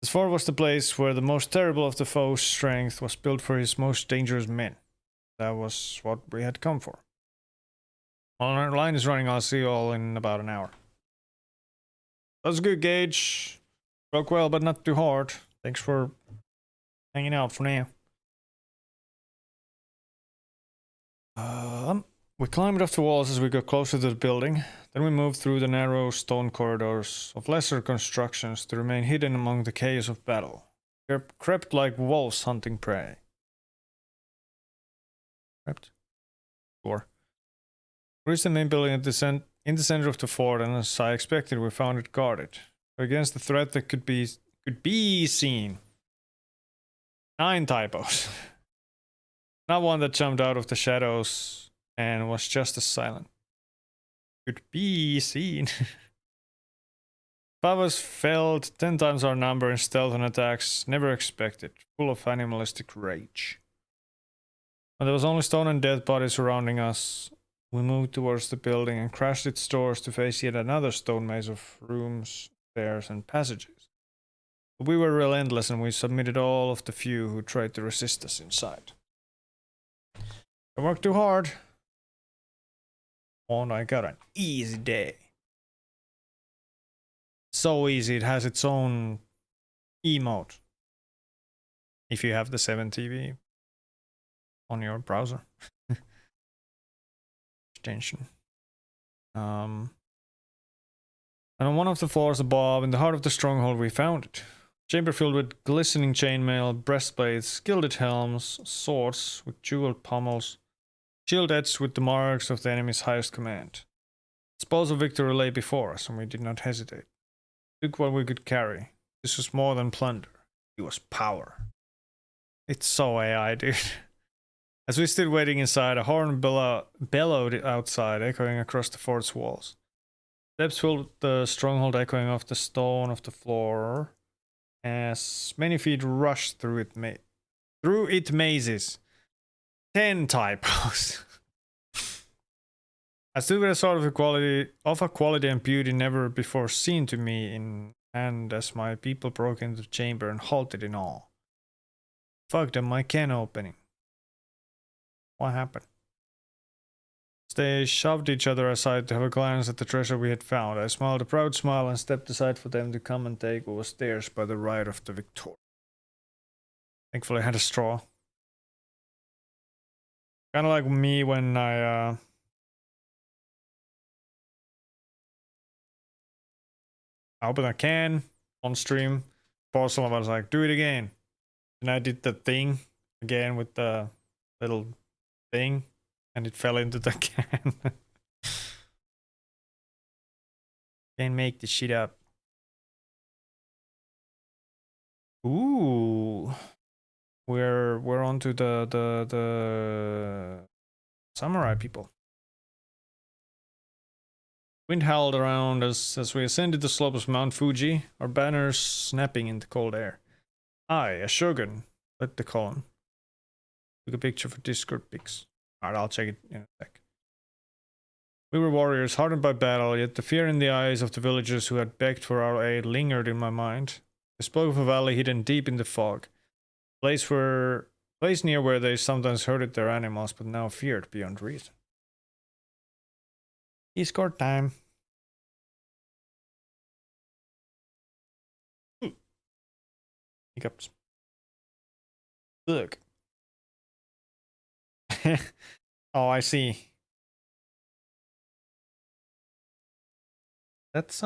This fort was the place where the most terrible of the foe's strength was built for his most dangerous men. That was what we had come for. Well, our line is running. I'll see you all in about an hour. That's good, Gage. Broke well, but not too hard. Thanks for hanging out for now. We climbed up the walls as we got closer to the building. Then we moved through the narrow stone corridors of lesser constructions to remain hidden among the chaos of battle. We crept like wolves hunting prey. Crept? Sure. We reached the main building in the center of the fort, and as I expected, we found it guarded. Against the threat that could be seen. 9 typos. Not one that jumped out of the shadows and was just as silent. Could be seen. 5 of us failed 10 times our number in stealth and attacks, never expected, full of animalistic rage. When there was only stone and dead bodies surrounding us, we moved towards the building and crashed its doors to face yet another stone maze of rooms, stairs, and passages. But we were relentless and we submitted all of the few who tried to resist us inside. I worked too hard. And I got an easy day. So easy, it has its own emote. If you have the 7TV on your browser. Extension. And on one of the floors above, in the heart of the stronghold, we found it. Chamber filled with glistening chainmail, breastplates, gilded helms, swords with jeweled pommels, shield edged with the marks of the enemy's highest command. Spoils of victory lay before us, and we did not hesitate. Took what we could carry. This was more than plunder. It was power. It's so AI, dude. As we stood waiting inside, a horn bellowed outside, echoing across the fort's walls. Steps filled the stronghold, echoing off the stone of the floor, as many feet rushed through it mazes. 10 typos. I stood with a sort of a quality and beauty never before seen to me in hand as my people broke into the chamber and halted in awe. Fuck them, my can opening. What happened? They shoved each other aside to have a glance at the treasure we had found. I smiled a proud smile and stepped aside for them to come and take what was theirs by the right of the victor. Thankfully I had a straw. Kinda like me when I opened a can on stream. Parcel, I was like, do it again. And I did the thing again with the little thing, and it fell into the can. Can't make the shit up. Ooh, we're on to the samurai people. Wind howled around us as we ascended the slopes of Mount Fuji, our banners snapping in the cold air. I, a shogun, led the column. Took a picture for Discord pics. Alright, I'll check it in a sec. We were warriors, hardened by battle, yet the fear in the eyes of the villagers who had begged for our aid lingered in my mind. I spoke of a valley hidden deep in the fog. Place near where they sometimes herded their animals, but now feared beyond reason. Discord time. Hiccups. Look. Oh, I see. That's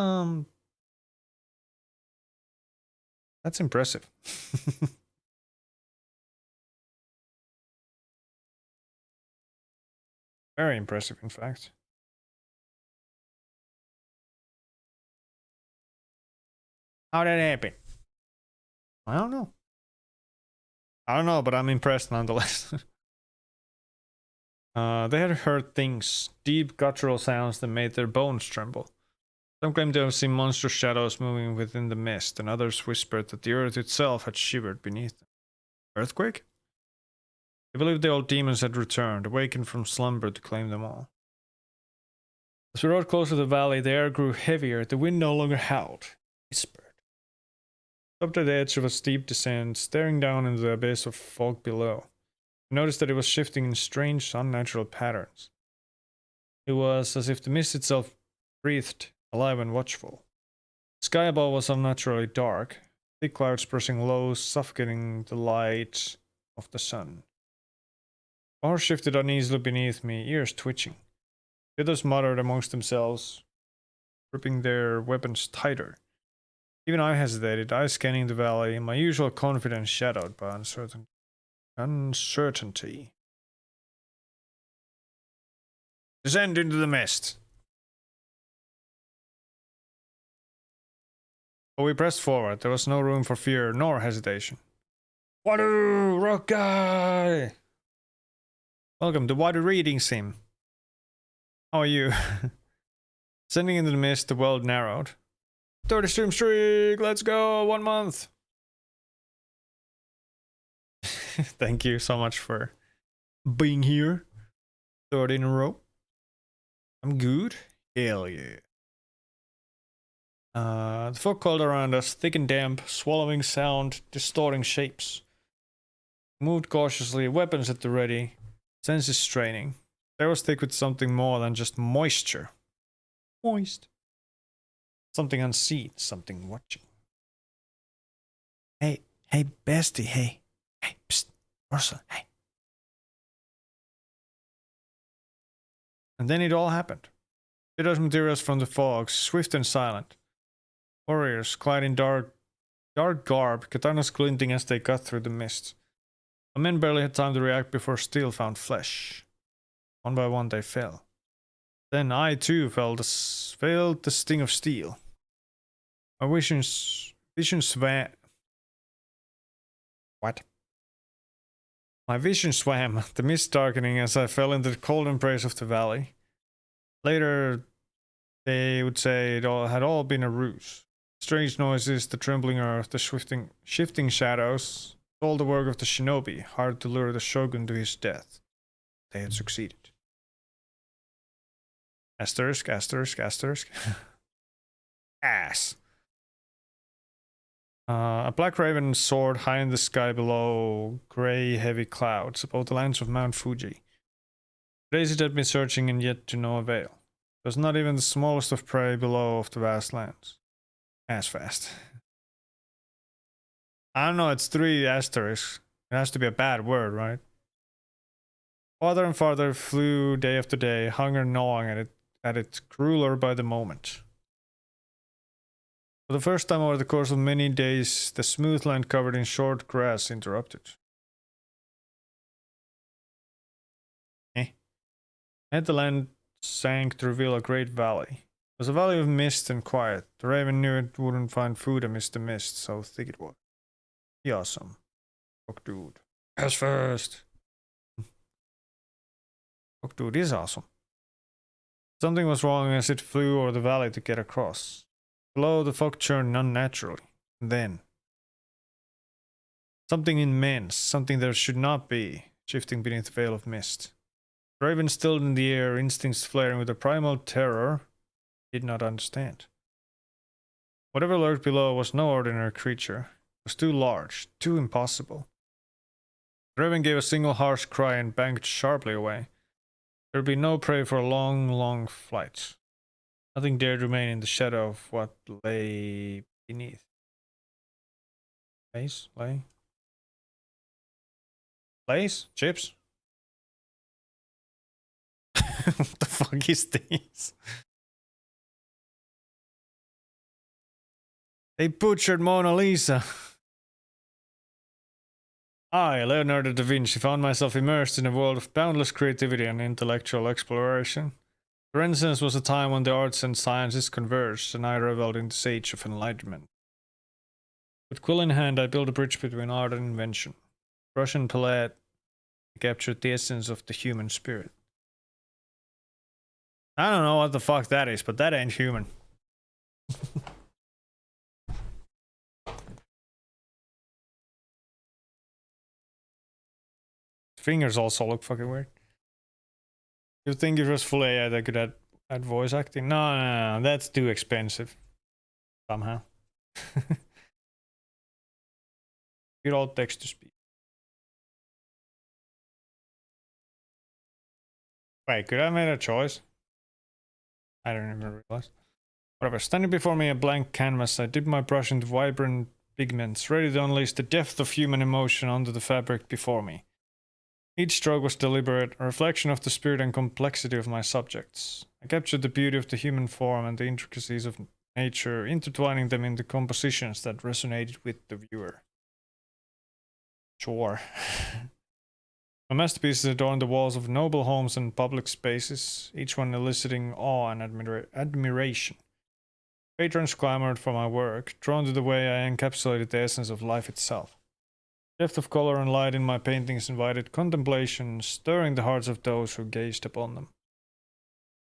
impressive. Very impressive, in fact. How did it happen? I don't know. I don't know, but I'm impressed nonetheless. They had heard things, deep guttural sounds that made their bones tremble. Some claimed to have seen monstrous shadows moving within the mist, and others whispered that the earth itself had shivered beneath them. Earthquake? They believed the old demons had returned, awakened from slumber to claim them all. As we rode closer to the valley, the air grew heavier, the wind no longer howled, whispered. Stopped at the edge of a steep descent, staring down into the abyss of fog below. I noticed that it was shifting in strange, unnatural patterns. It was as if the mist itself breathed, alive and watchful. The sky above was unnaturally dark, thick clouds pressing low, suffocating the light of the sun. The horse shifted uneasily beneath me, ears twitching. The others muttered amongst themselves, gripping their weapons tighter. Even I hesitated, eyes scanning the valley, my usual confidence shadowed by uncertainty. Descend into the mist. But we pressed forward. There was no room for fear nor hesitation. Water, rock guy! Welcome to Water Reading Sim. How are you? Descending into the mist, the world narrowed. 30 stream streak, let's go, 1 month. Thank you so much for being here. 30 in a row. I'm good. Hell yeah. The fog coiled around us, thick and damp, swallowing sound, distorting shapes. Moved cautiously, weapons at the ready, senses straining. There was thick with something more than just moisture. Moist. Something unseen, something watching. Hey, bestie, hey, psst, Ursula, hey. And then it all happened. Shadows materials from the fog, swift and silent. Warriors, clad in dark Dark garb, katanas glinting as they cut through the mist. The men barely had time to react before steel found flesh. One by one they fell. Then I too felt the sting of steel. My vision swam. What? My vision swam, the mist darkening as I fell into the cold embrace of the valley. Later, they would say it had all been a ruse. Strange noises, the trembling earth, the shifting shadows, all the work of the shinobi, hard to lure the shogun to his death. They had succeeded. Asterisk, asterisk, asterisk. Ass. A black raven soared high in the sky below grey, heavy clouds above the lands of Mount Fuji. For days it had been searching and yet to no avail. There was not even the smallest of prey below of the vast lands. Ass fast. I don't know, it's 3 asterisks. It has to be a bad word, right? Farther and farther flew day after day, hunger gnawing at it crueler by the moment. For the first time over the course of many days, the smooth land covered in short grass interrupted. And the land sank to reveal a great valley. It was a valley of mist and quiet. The raven knew it wouldn't find food amidst the mist, so thick it was. Be awesome. OGaD. As first. OGaD is awesome. Something was wrong as it flew over the valley to get across. Below, the fog churned unnaturally. Then, something immense, something there should not be, shifting beneath the veil of mist. The raven stilled in the air, instincts flaring with a primal terror he did not understand. Whatever lurked below was no ordinary creature. It was too large, too impossible. The raven gave a single harsh cry and banked sharply away. There would be no prey for a long, long flight. Nothing dared remain in the shadow of what lay beneath. Lays? Lay? Lays? Chips? What the fuck is this? They butchered Mona Lisa. I, Leonardo da Vinci, found myself immersed in a world of boundless creativity and intellectual exploration. The Renaissance was a time when the arts and sciences converged, and I reveled in this age of enlightenment. With quill in hand, I built a bridge between art and invention. Brush and palette captured the essence of the human spirit. I don't know what the fuck that is, but that ain't human. Fingers also look fucking weird. You think if it was full AI they could add voice acting? No, that's too expensive. Somehow. Good old text to speech. Wait, could I have made a choice? I don't even realize. Whatever, standing before me a blank canvas, I dipped my brush into vibrant pigments, ready to unleash the depth of human emotion onto the fabric before me. Each stroke was deliberate, a reflection of the spirit and complexity of my subjects. I captured the beauty of the human form and the intricacies of nature, intertwining them into compositions that resonated with the viewer. Sure. My masterpieces adorn the walls of noble homes and public spaces, each one eliciting awe and admiration. Patrons clamored for my work, drawn to the way I encapsulated the essence of life itself. Depth of color and light in my paintings invited contemplation, stirring the hearts of those who gazed upon them.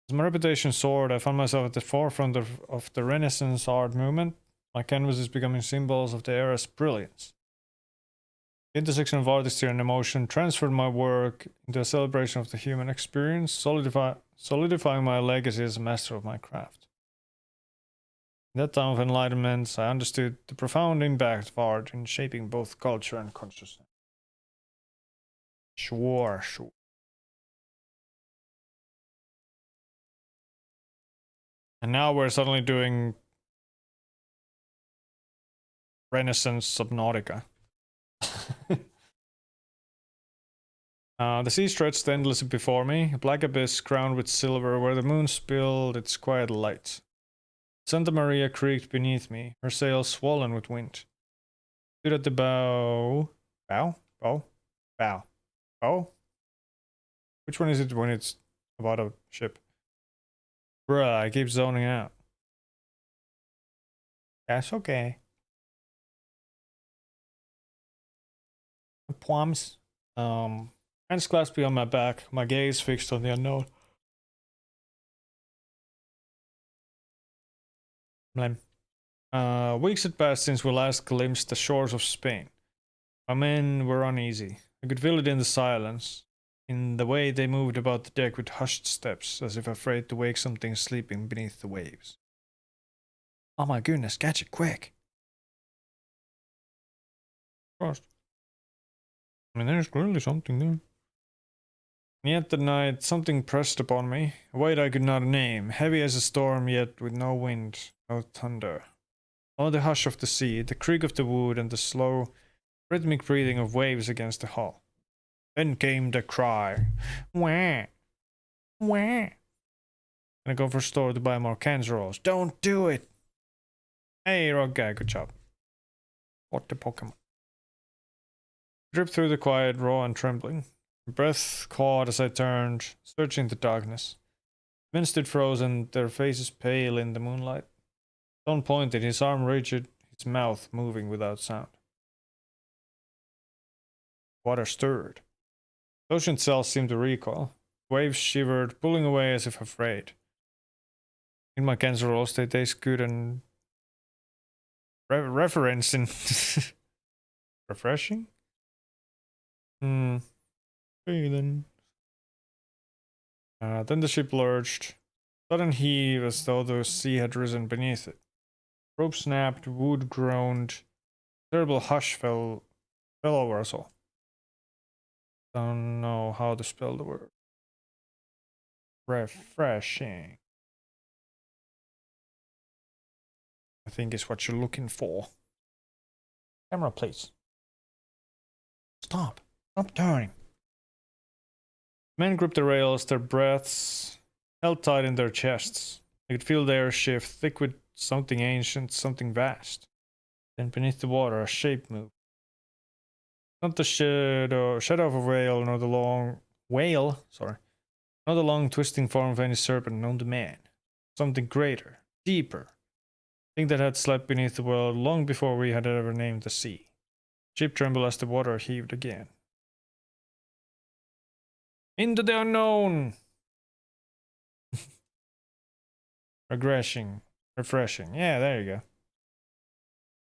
As my reputation soared, I found myself at the forefront of the Renaissance art movement, my canvases becoming symbols of the era's brilliance. The intersection of artistry and emotion transferred my work into a celebration of the human experience, solidifying my legacy as a master of my craft. In that time of enlightenment, I understood the profound impact of art in shaping both culture and consciousness. Sure. And now we're suddenly doing Renaissance Subnautica. The sea stretched endlessly before me, a black abyss crowned with silver where the moon spilled its quiet light. Santa Maria creaked beneath me, her sails swollen with wind. Shoot at the bow. Bow? Bow? Bow. Bow? Which one is it when it's about a ship? Bruh, I keep zoning out. That's okay. Palms. Hands clasped behind my back, my gaze fixed on the unknown. Blame. Weeks had passed since we last glimpsed the shores of Spain. My men were uneasy. I could feel it in the silence, in the way they moved about the deck with hushed steps, as if afraid to wake something sleeping beneath the waves. Oh my goodness, catch it quick! Frost. I mean, there's clearly something there. And yet that night, something pressed upon me, a weight I could not name, heavy as a storm, yet with no wind, no thunder. Only the hush of the sea, the creak of the wood, and the slow, rhythmic breathing of waves against the hull. Then came the cry. Wah! Wah! And I go for a store to buy more cans rolls. Don't do it! Hey, rock guy, good job. What the Pokemon? Dripped through the quiet, raw and trembling. Breath caught as I turned, searching the darkness. Men stood frozen, their faces pale in the moonlight. Don pointed, his arm rigid, his mouth moving without sound. Water stirred. The ocean itself seemed to recoil. Waves shivered, pulling away as if afraid. In my cancer rolls, they taste good and referencing. Refreshing? Okay then. Then the ship lurched. Sudden heave as though the sea had risen beneath it. Rope snapped, wood groaned. Terrible hush fell over us all. Don't know how to spell the word. Refreshing, I think is what you're looking for. Camera, please. Stop turning. Men gripped the rails, their breaths held tight in their chests. I could feel the air shift, thick with something ancient, something vast. Then beneath the water, a shape moved. Not the shadow of a whale, nor the long not the long twisting form of any serpent known to man. Something greater, deeper. Thing that had slept beneath the world long before we had ever named the sea. Ship trembled as the water heaved again. Into the unknown! Refreshing. Yeah, there you go.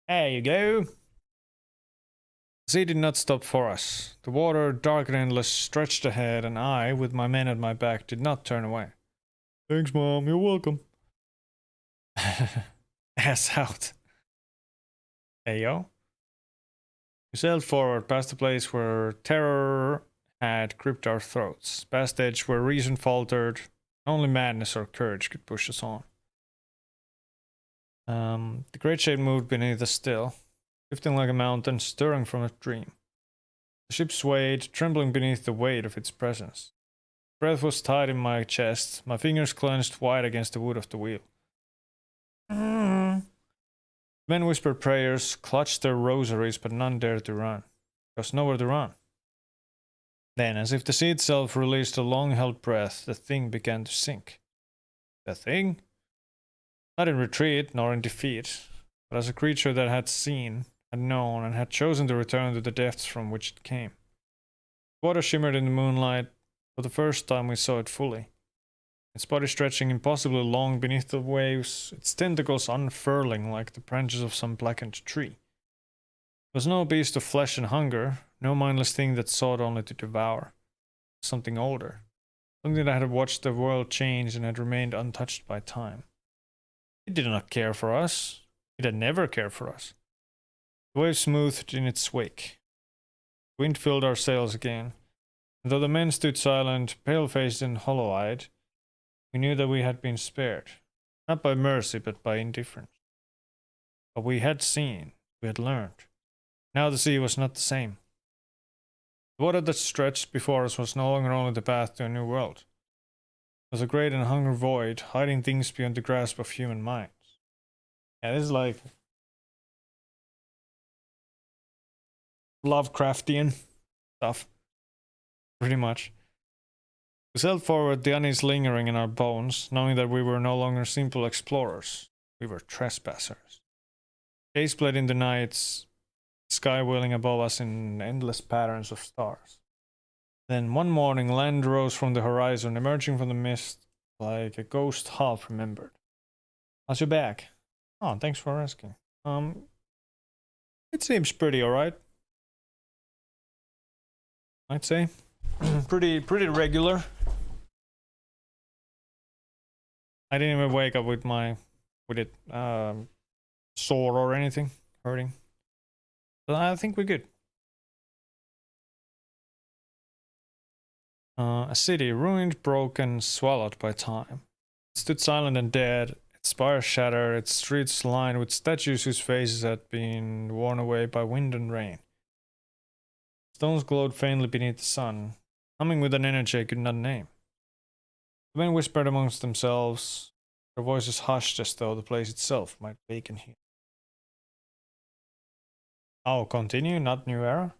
There you go. The sea did not stop for us. The water, dark and endless, stretched ahead, and I, with my men at my back, did not turn away. Thanks, Mom. You're welcome. Ass out. Hey, yo. We sailed forward past the place where terror had gripped our throats, past the edge where reason faltered. Only madness or courage could push us on. The great shape moved beneath us still, drifting like a mountain, stirring from a dream. The ship swayed, trembling beneath the weight of its presence. Breath was tight in my chest, my fingers clenched wide against the wood of the wheel. Men whispered prayers, clutched their rosaries, but none dared to run. There was nowhere to run. Then, as if the sea itself released a long-held breath, the thing began to sink. The thing? Not in retreat, nor in defeat, but as a creature that had seen, had known, and had chosen to return to the depths from which it came. The water shimmered in the moonlight. For the first time we saw it fully. Its body stretching impossibly long beneath the waves, its tentacles unfurling like the branches of some blackened tree. It was no beast of flesh and hunger, no mindless thing that sought only to devour. Something older. Something that had watched the world change and had remained untouched by time. It did not care for us. It had never cared for us. The wave smoothed in its wake. The wind filled our sails again. And though the men stood silent, pale-faced and hollow-eyed, we knew that we had been spared. Not by mercy, but by indifference. But we had seen, we had learned. Now the sea was not the same. The water that stretched before us was no longer only the path to a new world. It was a great and hungry void, hiding things beyond the grasp of human minds. Yeah, this is like Lovecraftian stuff, pretty much. We sailed forward, the unease lingering in our bones, knowing that we were no longer simple explorers. We were trespassers. Day split in the nights, sky wheeling above us in endless patterns of stars. Then one morning, land rose from the horizon, emerging from the mist like a ghost half remembered. How's your back? Oh, thanks for asking. It seems pretty alright. I'd say. pretty regular. I didn't even wake up with it sore or anything hurting. But I think we're good. A city ruined, broken, swallowed by time. It stood silent and dead, its spires shattered, its streets lined with statues whose faces had been worn away by wind and rain. Stones glowed faintly beneath the sun, humming with an energy I could not name. The men whispered amongst themselves, their voices hushed as though the place itself might wake and hear. Oh, continue, not new era?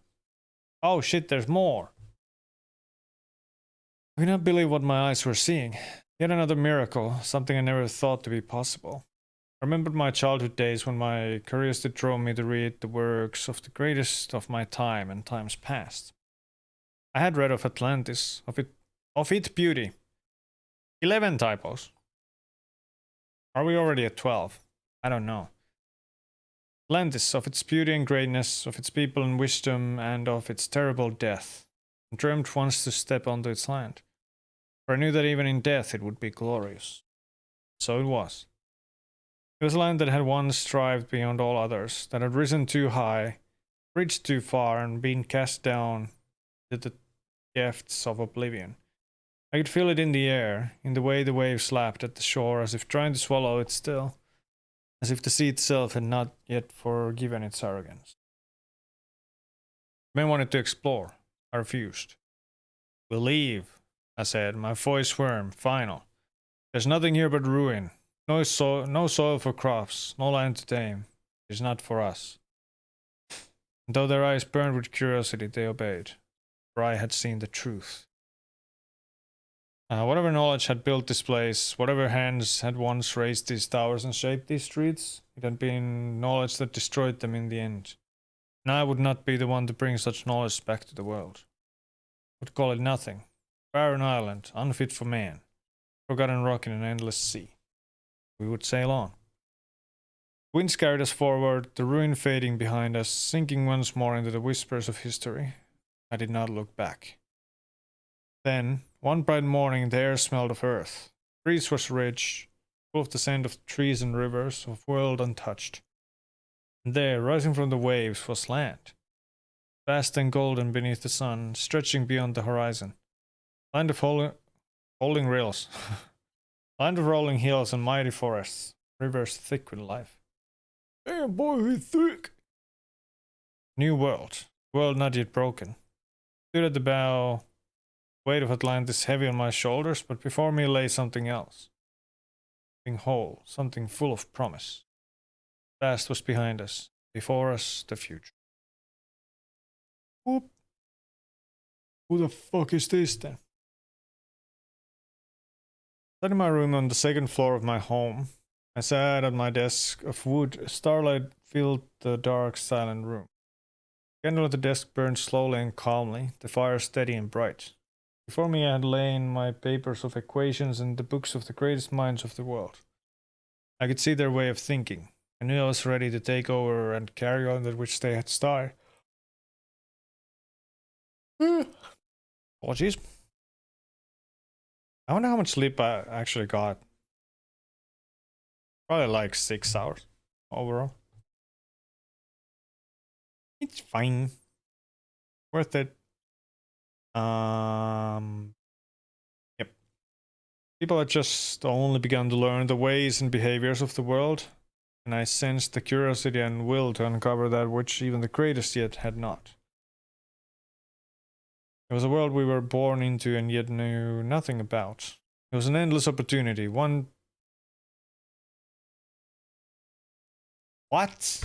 Oh shit, there's more! I could not believe what my eyes were seeing. Yet another miracle, something I never thought to be possible. I remembered my childhood days when my curiosity drove me to read the works of the greatest of my time and times past. I had read of Atlantis, of its beauty. 11 typos. Are we already at 12? I don't know. Atlantis, of its beauty and greatness, of its people and wisdom, and of its terrible death. I dreamed once to step onto its land. For I knew that even in death it would be glorious. So it was. It was a land that had once strived beyond all others, that had risen too high, reached too far, and been cast down to the depths of oblivion. I could feel it in the air, in the way the waves lapped at the shore, as if trying to swallow it still, as if the sea itself had not yet forgiven its arrogance. Men wanted to explore. I refused. We'll leave, I said, my voice firm, final. There's nothing here but ruin. No soil for crops, no land to tame. It is not for us. And though their eyes burned with curiosity, they obeyed, for I had seen the truth. Whatever knowledge had built this place, whatever hands had once raised these towers and shaped these streets, it had been knowledge that destroyed them in the end. And I would not be the one to bring such knowledge back to the world. I would call it nothing. Barren island, unfit for man. Forgotten rock in an endless sea. We would sail on. Winds carried us forward, the ruin fading behind us, sinking once more into the whispers of history. I did not look back. Then, one bright morning, the air smelled of earth. The breeze was rich, full of the scent of trees and rivers, of world untouched. And there, rising from the waves, was land. Vast and golden beneath the sun, stretching beyond the horizon. Land of holding rills. Land of rolling hills and mighty forests. Rivers thick with life. Damn boy, he's thick! New world. World not yet broken. Stood at the bow. Weight of Atlantis heavy on my shoulders, but before me lay something else. Something whole, something full of promise. Past was behind us. Before us, the future. Whoop. Who the fuck is this then? Sat in my room on the second floor of my home. I sat at my desk of wood. Starlight filled the dark, silent room. The candle at the desk burned slowly and calmly, the fire steady and bright. Before me I had lain my papers of equations and the books of the greatest minds of the world. I could see their way of thinking. I knew I was ready to take over and carry on that which they had started. Apologies. I wonder how much sleep I actually got. Probably like 6 hours overall. It's fine. Worth it. Yep. People had just only begun to learn the ways and behaviors of the world, and I sensed the curiosity and will to uncover that which even the greatest yet had not. It was a world we were born into and yet knew nothing about. It was an endless opportunity, one... What?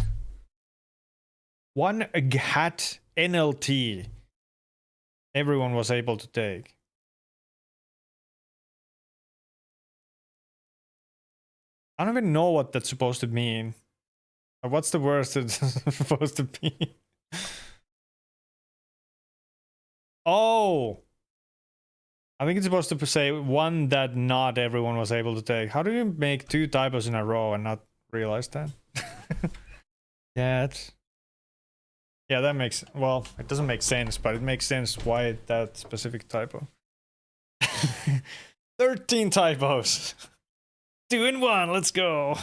One OGaD NLT. Everyone was able to take. I don't even know what that's supposed to mean. What's the worst it's supposed to be? Oh! I think it's supposed to say one that not everyone was able to take. How do you make 2 typos in a row and not realize that? Yeah, that makes... Well, it doesn't make sense, but it makes sense why that specific typo. 13 typos! 2 in 1, let's go!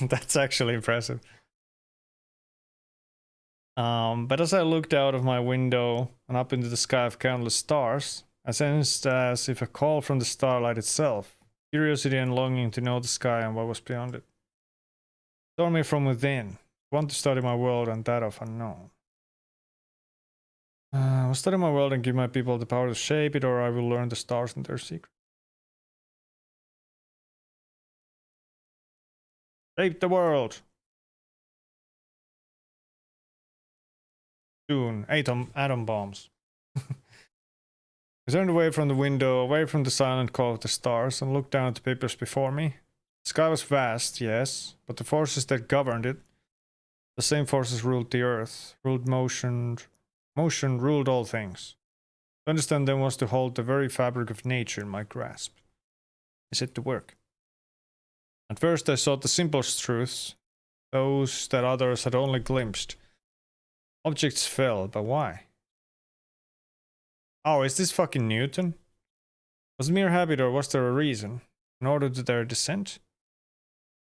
That's actually impressive. But as I looked out of my window and up into the sky of countless stars, I sensed as if a call from the starlight itself, curiosity and longing to know the sky and what was beyond it. Tore me from within, want to study my world and that of unknown. I will study my world and give my people the power to shape it, or I will learn the stars and their secret. Shape the world! Soon, atom bombs. I turned away from the window, away from the silent call of the stars, and looked down at the papers before me. The sky was vast, yes, but the forces that governed it, the same forces ruled the earth, ruled motion ruled all things. To understand them was to hold the very fabric of nature in my grasp. I set to work. At first I sought the simplest truths, those that others had only glimpsed. Objects fell, but why? Oh, is this fucking Newton? Was it mere habit or was there a reason? In order to their descent?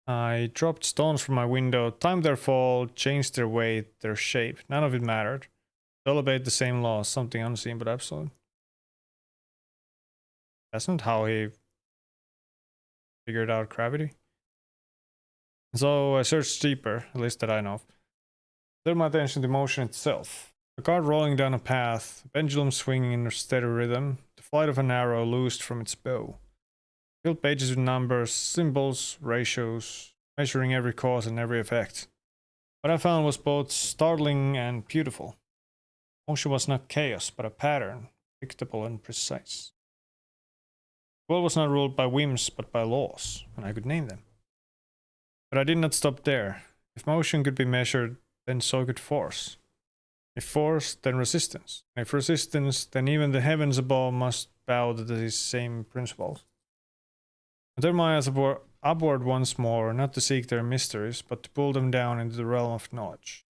I dropped stones from my window, timed their fall, changed their weight, their shape. None of it mattered. They all obeyed the same laws, something unseen but absolute. That's not how he figured out gravity. So I searched deeper, at least that I know of. Turned my attention to motion itself. A car rolling down a path, a pendulum swinging in a steady rhythm, the flight of an arrow loosed from its bow. Filled pages with numbers, symbols, ratios, measuring every cause and every effect. What I found was both startling and beautiful. Motion was not chaos, but a pattern, predictable and precise. The world was not ruled by whims, but by laws, and I could name them. But I did not stop there. If motion could be measured, then so could force. If force, then resistance. If resistance, then even the heavens above must bow to these same principles. I turned my eyes upward once more, not to seek their mysteries, but to pull them down into the realm of knowledge.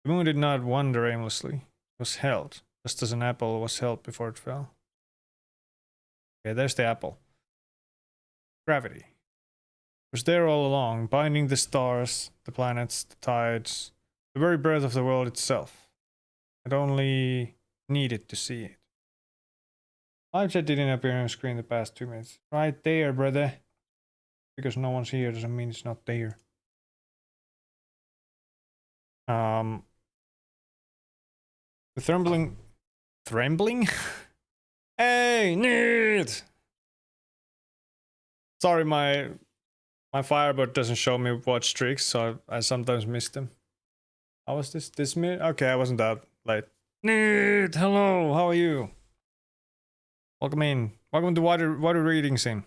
The moon did not wander aimlessly. It was held, just as an apple was held before it fell. Okay, there's the apple. Gravity. It was there all along, binding the stars, the planets, the tides, the very breath of the world itself. I'd only needed to see it. Live chat didn't appear on the screen the past 2 minutes. Right there, brother. Because no one's here doesn't mean it's not there. The trembling? Hey, nerd! Sorry, my Firebird doesn't show me watch tricks, so I sometimes miss them. How was this? This minute? Okay, I wasn't that late. Nerd, hello, how are you? Welcome in. Welcome to Water Reading Sim.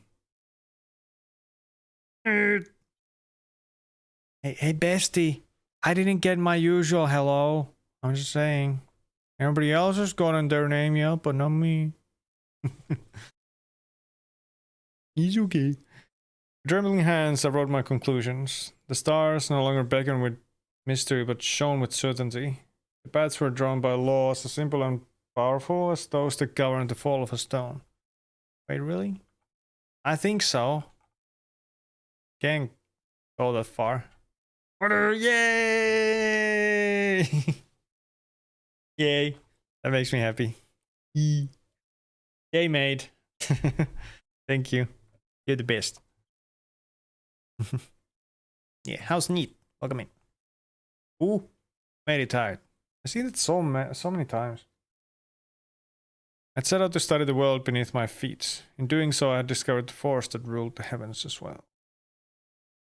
Nerd. Hey, bestie. I didn't get my usual hello. I'm just saying. Everybody else has gotten their name yet, but not me. He's okay. With trembling hands, I wrote my conclusions. The stars no longer beckon with mystery, but shone with certainty. The paths were drawn by laws as simple and powerful as those that govern the fall of a stone. Wait, really? I think so. Can't go that far. Yay! Yay. That makes me happy. Yay, mate. Thank you. You're the best. Yeah, how's neat? Welcome in. Ooh, made it tired. I've seen it so many times. I'd set out to study the world beneath my feet. In doing so, I had discovered the force that ruled the heavens as well.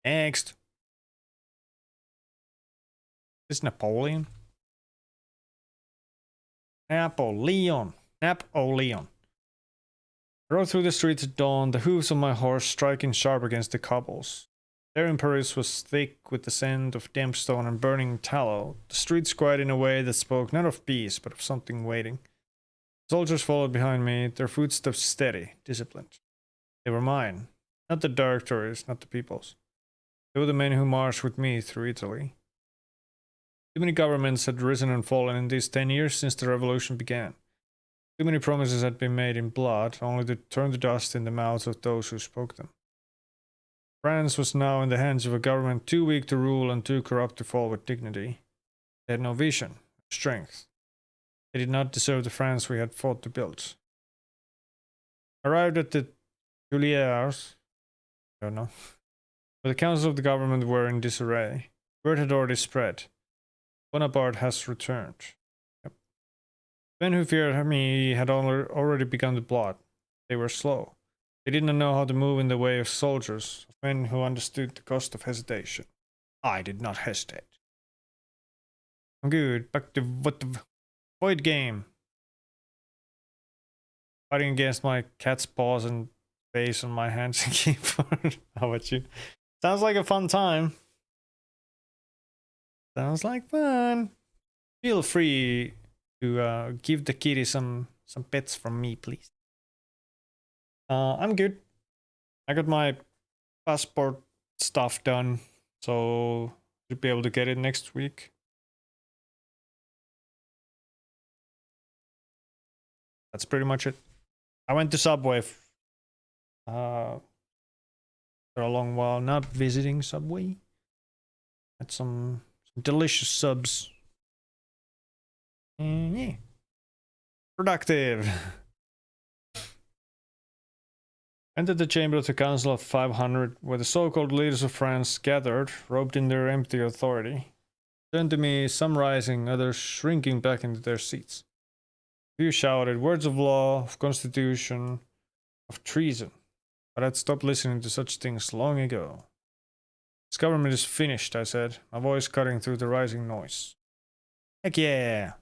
Next. This Napoleon? Napoleon. Napoleon. I rode through the streets at dawn, the hooves of my horse striking sharp against the cobbles. The air in Paris was thick with the scent of damp stone and burning tallow. The streets quiet in a way that spoke not of peace, but of something waiting. Soldiers followed behind me, their footsteps steady, disciplined. They were mine, not the dark tourists, not the people's. They were the men who marched with me through Italy. Too many governments had risen and fallen in these 10 years since the revolution began. Too many promises had been made in blood, only to turn to dust in the mouths of those who spoke them. France was now in the hands of a government too weak to rule and too corrupt to fall with dignity. They had no vision, no strength. They did not deserve the France we had fought to build. Arrived at the Tuileries, I don't know, but the councils of the government were in disarray. Word had already spread. Bonaparte has returned. Yep. Men who feared me had already begun to plot. They were slow. They did not know how to move in the way of soldiers, of men who understood the cost of hesitation. I did not hesitate. I'm good. Back to what the void game. Fighting against my cat's paws and face on my hands and keyboard. How about you? Sounds like a fun time. Sounds like fun. Feel free to give the kitty some pets from me, please. I'm good. I got my passport stuff done, so should be able to get it next week. That's pretty much it. I went to Subway for a long while, not visiting Subway. Had some delicious subs. And yeah. Productive. Entered the chamber of the Council of 500, where the so-called leaders of France gathered, robed in their empty authority. Turned to me, some rising, others shrinking back into their seats. Few shouted words of law, of constitution, of treason, but I'd stopped listening to such things long ago. This government is finished, I said, my voice cutting through the rising noise. Heck yeah!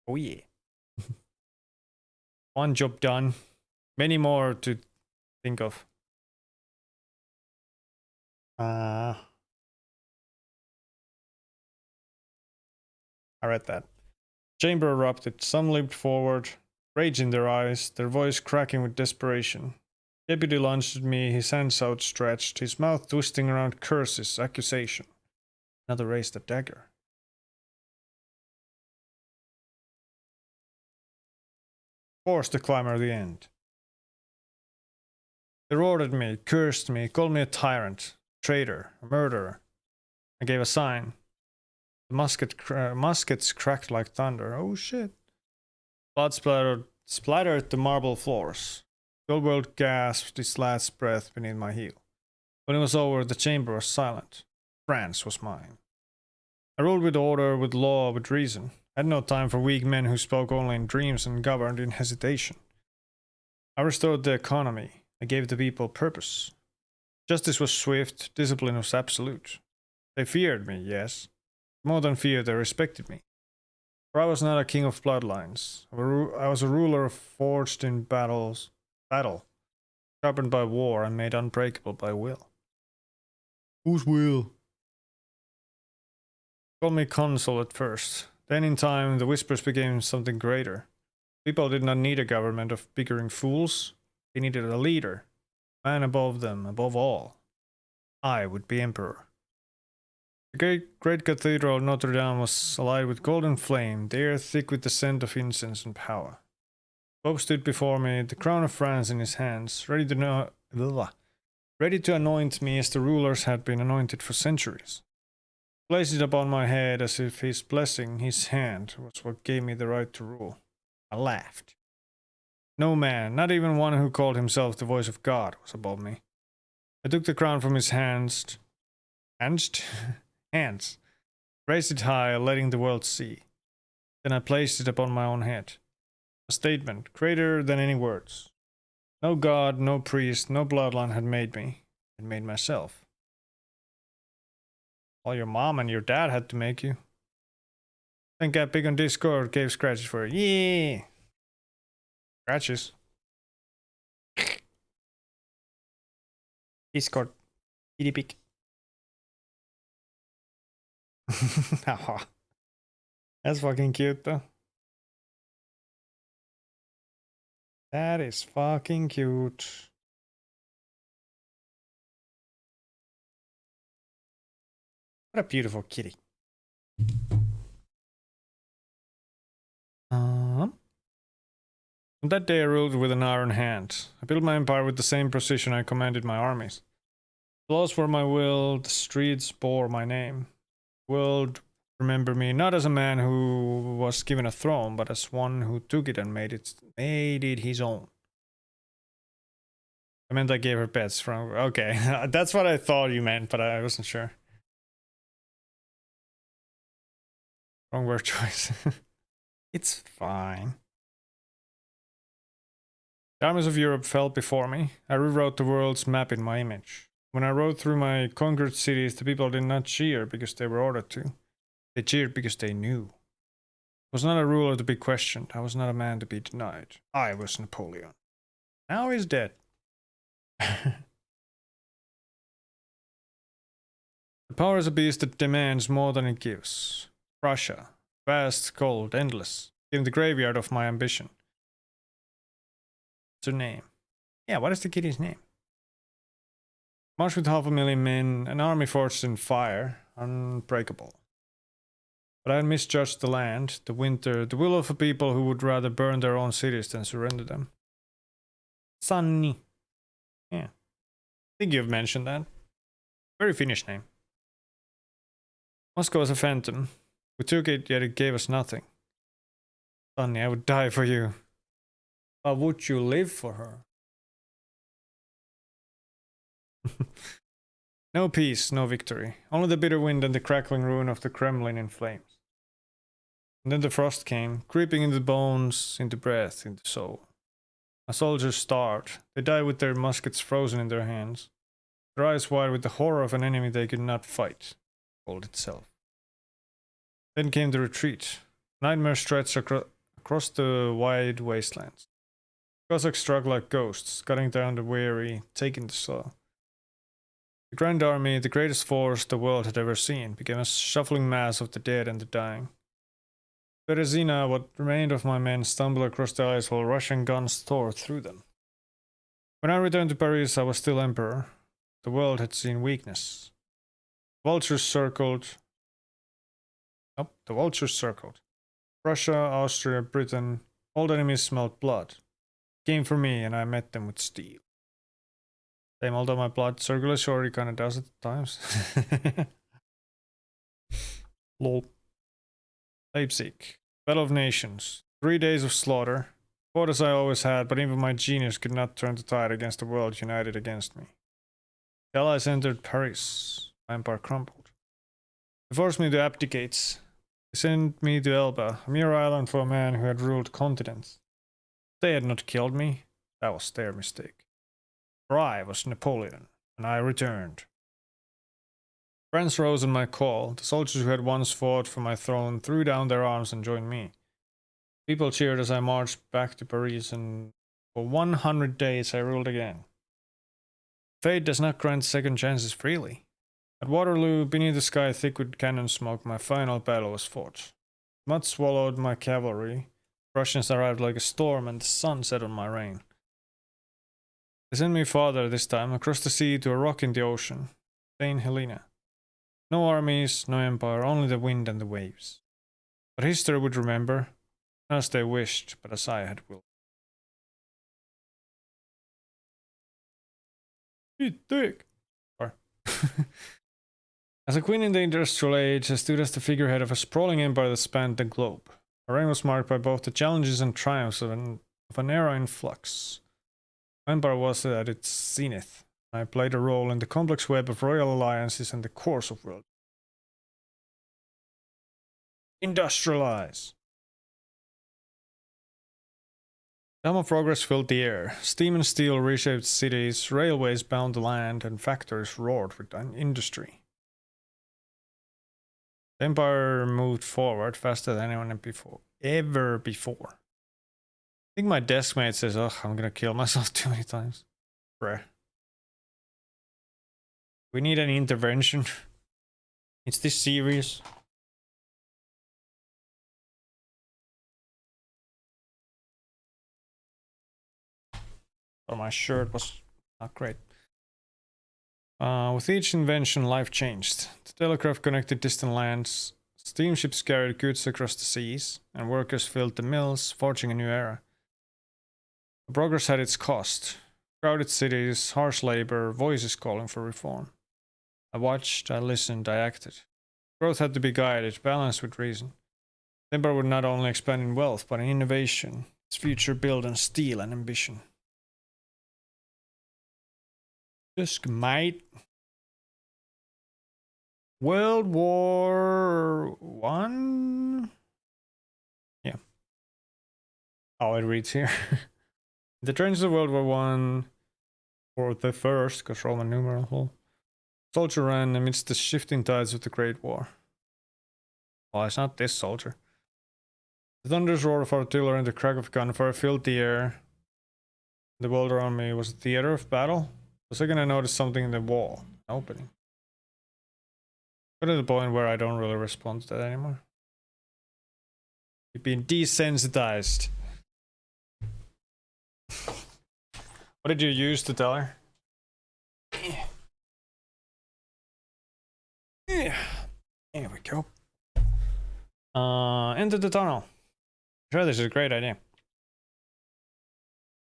Oh yeah. One job done. Many more to think of. I read that. Chamber erupted. Some leaped forward, rage in their eyes, their voice cracking with desperation. Deputy lunged at me, his hands outstretched, his mouth twisting around curses, accusation. Another raised a dagger. Forced to climber the end. They roared at me, cursed me, called me a tyrant, traitor, a murderer. I gave a sign. The muskets cracked like thunder. Oh shit. Blood splattered the marble floors. The old world gasped its last breath beneath my heel. When it was over, the chamber was silent. France was mine. I ruled with order, with law, with reason. I had no time for weak men who spoke only in dreams and governed in hesitation. I restored the economy. I gave the people purpose. Justice was swift, discipline was absolute. They feared me, yes. More than fear, they respected me. For I was not a king of bloodlines. I was a ruler forged in battle, sharpened by war and made unbreakable by will. Whose will? Called me consul at first. Then in time, the whispers became something greater. People did not need a government of bickering fools. They needed a leader, a man above them, above all. I would be emperor. The great cathedral of Notre Dame was alight with golden flame, the air thick with the scent of incense and power. Pope stood before me, the crown of France in his hands, ready to anoint me as the rulers had been anointed for centuries. He placed it upon my head as if his blessing, his hand, was what gave me the right to rule. I laughed. No man, not even one who called himself the voice of God, was above me. I took the crown from his hands, raised it high, letting the world see. Then I placed it upon my own head. A statement, greater than any words. No god, no priest, no bloodline had made me. I had made myself. Well, your mom and your dad had to make you. Then get big on Discord, gave scratches for it. Yeah! Scratches. Discord. Kitty pig. That's fucking cute though. That is fucking cute. What a beautiful kitty. On that day I ruled with an iron hand. I built my empire with the same precision I commanded my armies. The laws were my will, the streets bore my name. The world remember me not as a man who was given a throne, but as one who took it and made it his own. I meant I gave her pets from... Okay, that's what I thought you meant, but I wasn't sure. Wrong word choice. It's fine. The armies of Europe fell before me. I rewrote the world's map in my image. When I rode through my conquered cities, the people did not cheer because they were ordered to. They cheered because they knew. I was not a ruler to be questioned. I was not a man to be denied. I was Napoleon. Now he's dead. The power is a beast that demands more than it gives. Russia. Vast, cold, endless. In the graveyard of my ambition. What's her name? Yeah, what is the kitty's name? Marched with 500,000 men, an army forged in fire, unbreakable. But I had misjudged the land, the winter, the will of a people who would rather burn their own cities than surrender them. Sunny. Yeah. I think you've mentioned that. Very Finnish name. Moscow was a phantom. We took it, yet it gave us nothing. Sunny, I would die for you. But would you live for her? No peace, no victory. Only the bitter wind and the crackling ruin of the Kremlin in flames. And then the frost came, creeping into bones, into breath, into soul. My soldiers starved. They died with their muskets frozen in their hands. Their eyes wide with the horror of an enemy they could not fight. Cold itself. Then came the retreat. Nightmare stretched across the wide wastelands. Cossacks struck like ghosts, cutting down the weary, taking the slow. The Grand Army, the greatest force the world had ever seen, became a shuffling mass of the dead and the dying. Berezina, what remained of my men, stumbled across the ice while Russian guns tore through them. When I returned to Paris, I was still emperor. The world had seen weakness. Vultures circled. Nope, the vultures circled. Russia, Austria, Britain, old enemies smelled blood. Came for me, and I met them with steel. Same, although my blood circulation already kind of does it at times. Lol. Leipzig. Battle of Nations. 3 days of slaughter. Fought as I always had, but even my genius could not turn the tide against a world united against me. The Allies entered Paris. My empire crumbled. They forced me to abdicate. They sent me to Elba, a mere island for a man who had ruled continents. They had not killed me. That was their mistake. For I was Napoleon, and I returned. Friends rose on my call. The soldiers who had once fought for my throne threw down their arms and joined me. People cheered as I marched back to Paris, and for 100 days I ruled again. Fate does not grant second chances freely. At Waterloo, beneath the sky thick with cannon smoke, my final battle was fought. Mud swallowed my cavalry. Russians arrived like a storm, and the sun set on my reign. They sent me farther this time, across the sea to a rock in the ocean, Saint Helena. No armies, no empire, only the wind and the waves. But history would remember, not as they wished, but as I had willed. Eat dick! Sorry. As a queen in the industrial age, I stood as the figurehead of a sprawling empire that spanned the globe. My reign was marked by both the challenges and triumphs of an era in flux. My empire was at its zenith. I played a role in the complex web of royal alliances and the course of world. Industrialize! The hum of progress filled the air. Steam and steel reshaped cities, railways bound the land, and factories roared with industry. The Empire moved forward faster than anyone before. Ever before. I think my desk mate says, "Oh, I'm gonna kill myself too many times." Bruh. We need an intervention. It's this serious. Oh, my shirt was not great. With each invention, life changed. The telegraph connected distant lands, steamships carried goods across the seas, and workers filled the mills, forging a new era. The progress had its cost. Crowded cities, harsh labor, voices calling for reform. I watched, I listened, I acted. Growth had to be guided, balanced with reason. The Empire would not only expand in wealth, but in innovation, its future built on steel and ambition. Just mate. World War One? Yeah. Oh, it reads here. The trenches of World War One, or the first, because Roman numeral, soldier ran amidst the shifting tides of the Great War. Well, it's not this soldier. The thunderous roar of artillery and the crack of gunfire filled the air. The world around me was a theater of battle. The second I noticed something in the wall, an opening. Got to the point where I don't really respond to that anymore. You've been desensitized. What did you use to tell her? Yeah. There we go. Into the tunnel. Sure, this is a great idea.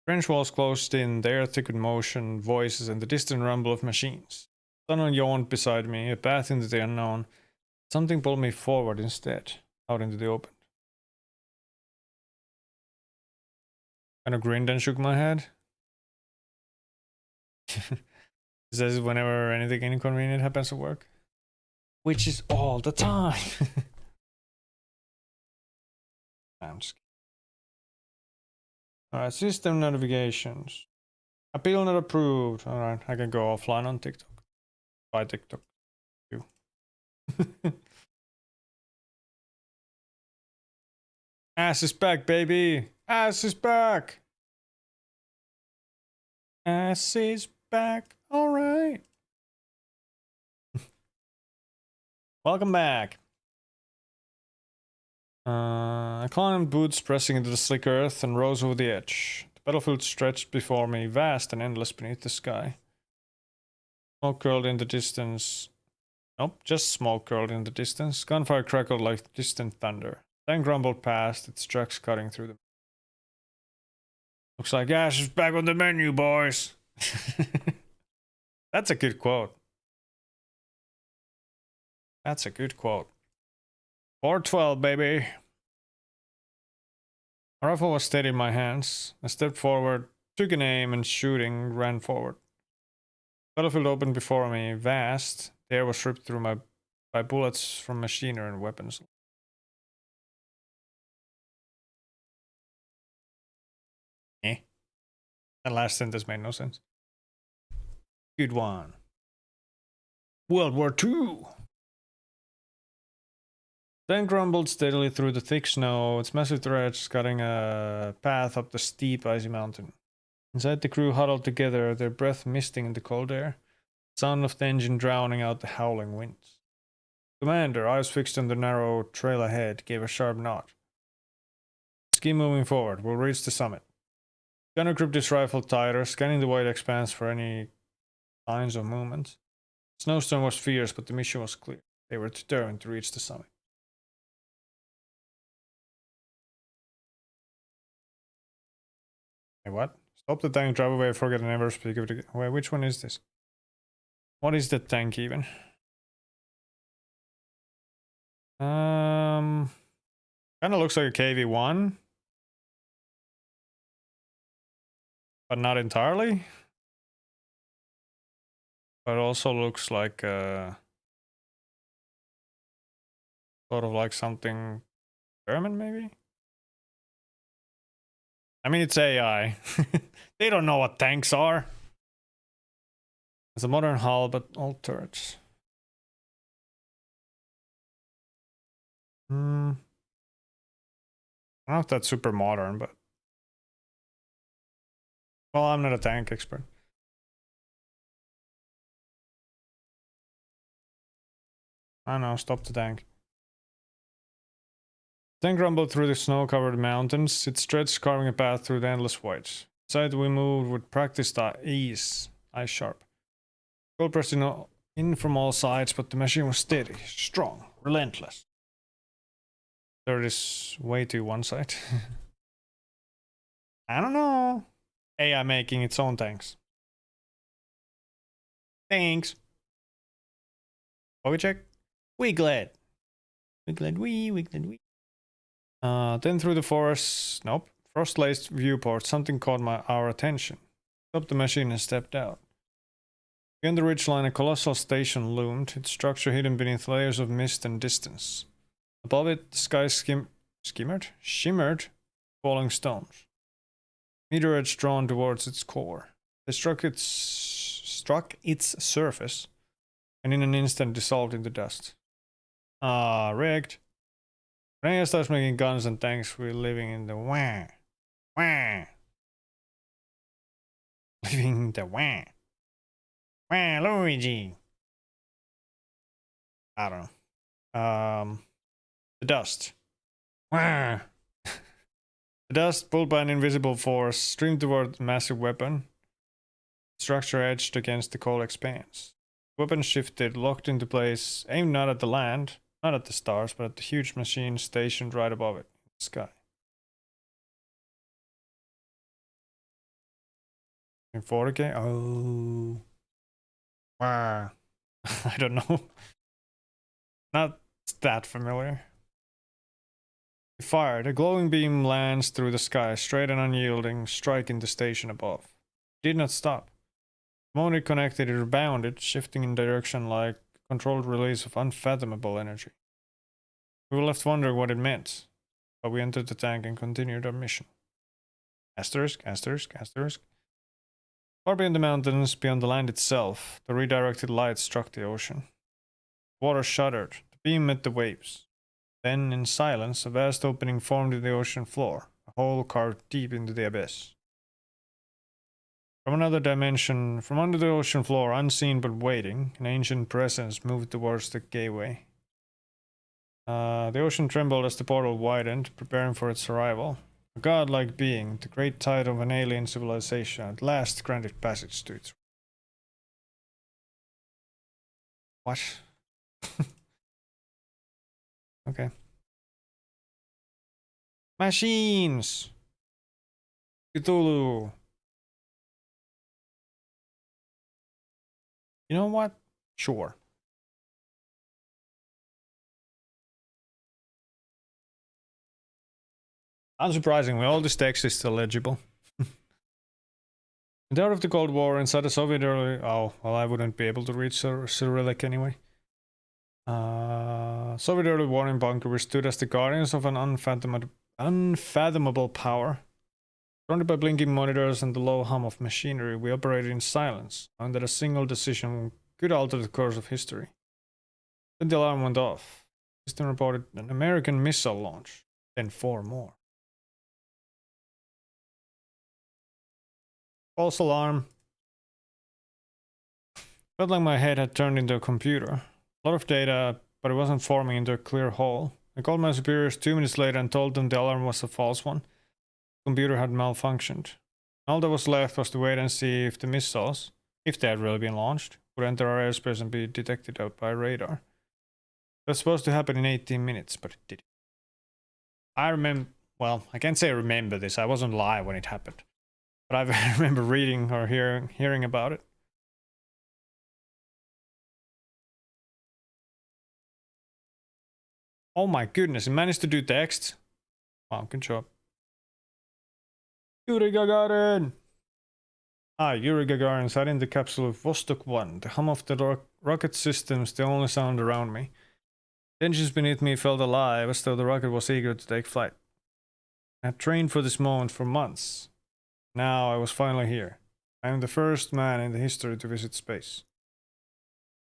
Trench walls closed in, the air thick with motion, voices, and the distant rumble of machines. The tunnel yawned beside me, a path into the unknown. Something pulled me forward instead, out into the open. Kind of grinned and shook my head. Says whenever anything inconvenient happens at work. Which is all the time. I'm just kidding. Alright, system notifications. Appeal not approved. Alright, I can go offline on TikTok. Bye TikTok. You. Ass is back, baby. Ass is back. Ass is back. Alright. Welcome back. I climbed boots pressing into the slick earth and rose over the edge. The battlefield stretched before me, vast and endless beneath the sky. Smoke curled in the distance. Nope, just smoke curled in the distance. Gunfire crackled like distant thunder. Then grumbled past, its tracks cutting through the... Looks like Ash is back on the menu, boys. That's a good quote. That's a good quote. 412, baby. My rifle was steady in my hands. I stepped forward, took an aim, and shooting, ran forward. The battlefield opened before me, vast. The air was ripped through by bullets from machinery and weapons. Eh? That last sentence made no sense. Good one. World War II. Tank rumbled steadily through the thick snow, its massive treads cutting a path up the steep, icy mountain. Inside the crew huddled together, their breath misting in the cold air, the sound of the engine drowning out the howling winds. Commander, eyes fixed on the narrow trail ahead, gave a sharp nod. Let's keep moving forward. We'll reach the summit. Gunner gripped his rifle tighter, scanning the wide expanse for any signs of movement. The snowstorm was fierce, but the mission was clear. They were determined to reach the summit. Hey, what? Stop the tank, drive away, forget and never speak of it again. Wait, which one is this? What is the tank even? Kind of looks like a KV-1. But not entirely. But it also looks like sort of like something German, maybe? I mean, it's AI. They don't know what tanks are. It's a modern hull, but old turrets. I don't know if that's super modern, but well, I'm not a tank expert. I know, stop the tank. Tank rumbled through the snow-covered mountains. It stretched, carving a path through the endless voids. Inside, we moved with practiced ease, eyes sharp. Gold pressed in from all sides, but the machine was steady, strong, relentless. There is way too one side. I don't know. AI making its own tanks. Thanks. Check. We glad. We glad we glad we. Then through the forest, nope, frost-laced viewport, something caught our attention. Stopped the machine and stepped out. Beyond the ridgeline, a colossal station loomed, its structure hidden beneath layers of mist and distance. Above it, the sky shimmered, falling stones. Meteorites drawn towards its core. They struck its surface, and in an instant dissolved into dust. Rigged. When AI starts making guns and tanks, we're living in the wah. Living in the wah. Luigi. I don't know. The dust. The dust, pulled by an invisible force, streamed toward the massive weapon. Structure edged against the cold expanse. The weapon shifted, locked into place, aimed not at the land, not at the stars, but at the huge machine stationed right above it, in the sky. In 40K? Oh. Wow. I don't know. Not that familiar. He fired. A glowing beam lands through the sky, straight and unyielding, striking the station above. It did not stop. The moment it connected, it rebounded, shifting in direction like a controlled release of unfathomable energy. We were left wondering what it meant, but we entered the tank and continued our mission. Asterisk. Far beyond the mountains, beyond the land itself, the redirected light struck the ocean. The water shuddered. The beam met the waves. Then, in silence, a vast opening formed in the ocean floor, a hole carved deep into the abyss. From another dimension, from under the ocean floor, unseen but waiting, an ancient presence moved towards the gateway. The ocean trembled as the portal widened, preparing for its arrival. A godlike being, the great tide of an alien civilization, at last granted passage to its... What? Okay. Machines! Cthulhu! You know what? Sure. Unsurprisingly, all this text is still legible. In the heart of the Cold War, inside the Soviet early... Oh, well, I wouldn't be able to read Cyrillic anyway. Soviet early warning bunker, we stood as the guardians of an unfathomable power. Surrounded by blinking monitors and the low hum of machinery, we operated in silence, knowing that a single decision could alter the course of history. Then the alarm went off. The system reported an American missile launch, then 4 more. False alarm. Felt like my head had turned into a computer. A lot of data, but it wasn't forming into a clear whole. I called my superiors 2 minutes later and told them the alarm was a false one. The computer had malfunctioned. All that was left was to wait and see if the missiles, if they had really been launched, would enter our airspace and be detected out by radar. It was supposed to happen in 18 minutes, but it didn't. I remember, well, I can't say I remember this, I wasn't live when it happened. But I remember reading or hearing about it. Oh my goodness, it managed to do text. Wow, good job. Yuri Gagarin! Yuri Gagarin sat in the capsule of Vostok 1, the hum of the rocket systems, the only sound around me. The engines beneath me felt alive, as though the rocket was eager to take flight. I had trained for this moment for months. Now I was finally here. I am the first man in the history to visit space.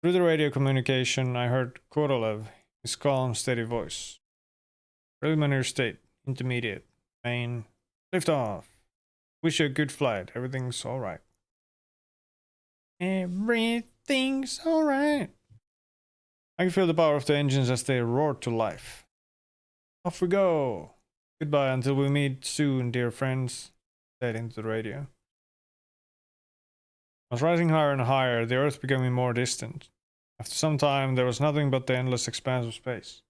Through the radio communication, I heard Korolev, his calm, steady voice. Preliminary state, intermediate. Main. Lift off. Wish you a good flight. Everything's alright. Everything's alright. I can feel the power of the engines as they roar to life. Off we go. Goodbye until we meet soon, dear friends. Said into the radio. I was rising higher and higher, the earth becoming more distant. After some time, there was nothing but the endless expanse of space.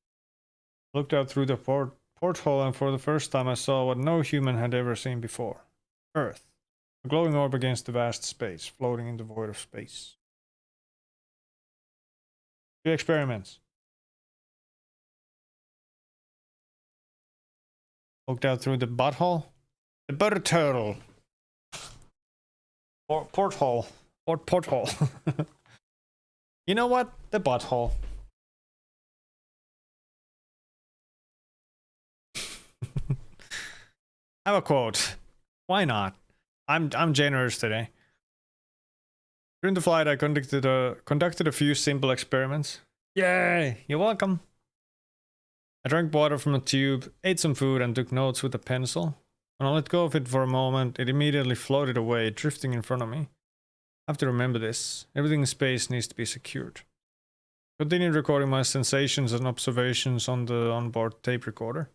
I looked out through the porthole, and for the first time I saw what no human had ever seen before. Earth. A glowing orb against the vast space, floating in the void of space. 2 experiments. Looked out through the butthole. The butter turtle. Porthole. Or porthole. You know what? The butthole. I have a quote. Why not? I'm generous today. During the flight, I conducted a few simple experiments. Yay! You're welcome. I drank water from a tube, ate some food, and took notes with a pencil. When I let go of it for a moment, it immediately floated away, drifting in front of me. I have to remember this. Everything in space needs to be secured. I continued recording my sensations and observations on the onboard tape recorder.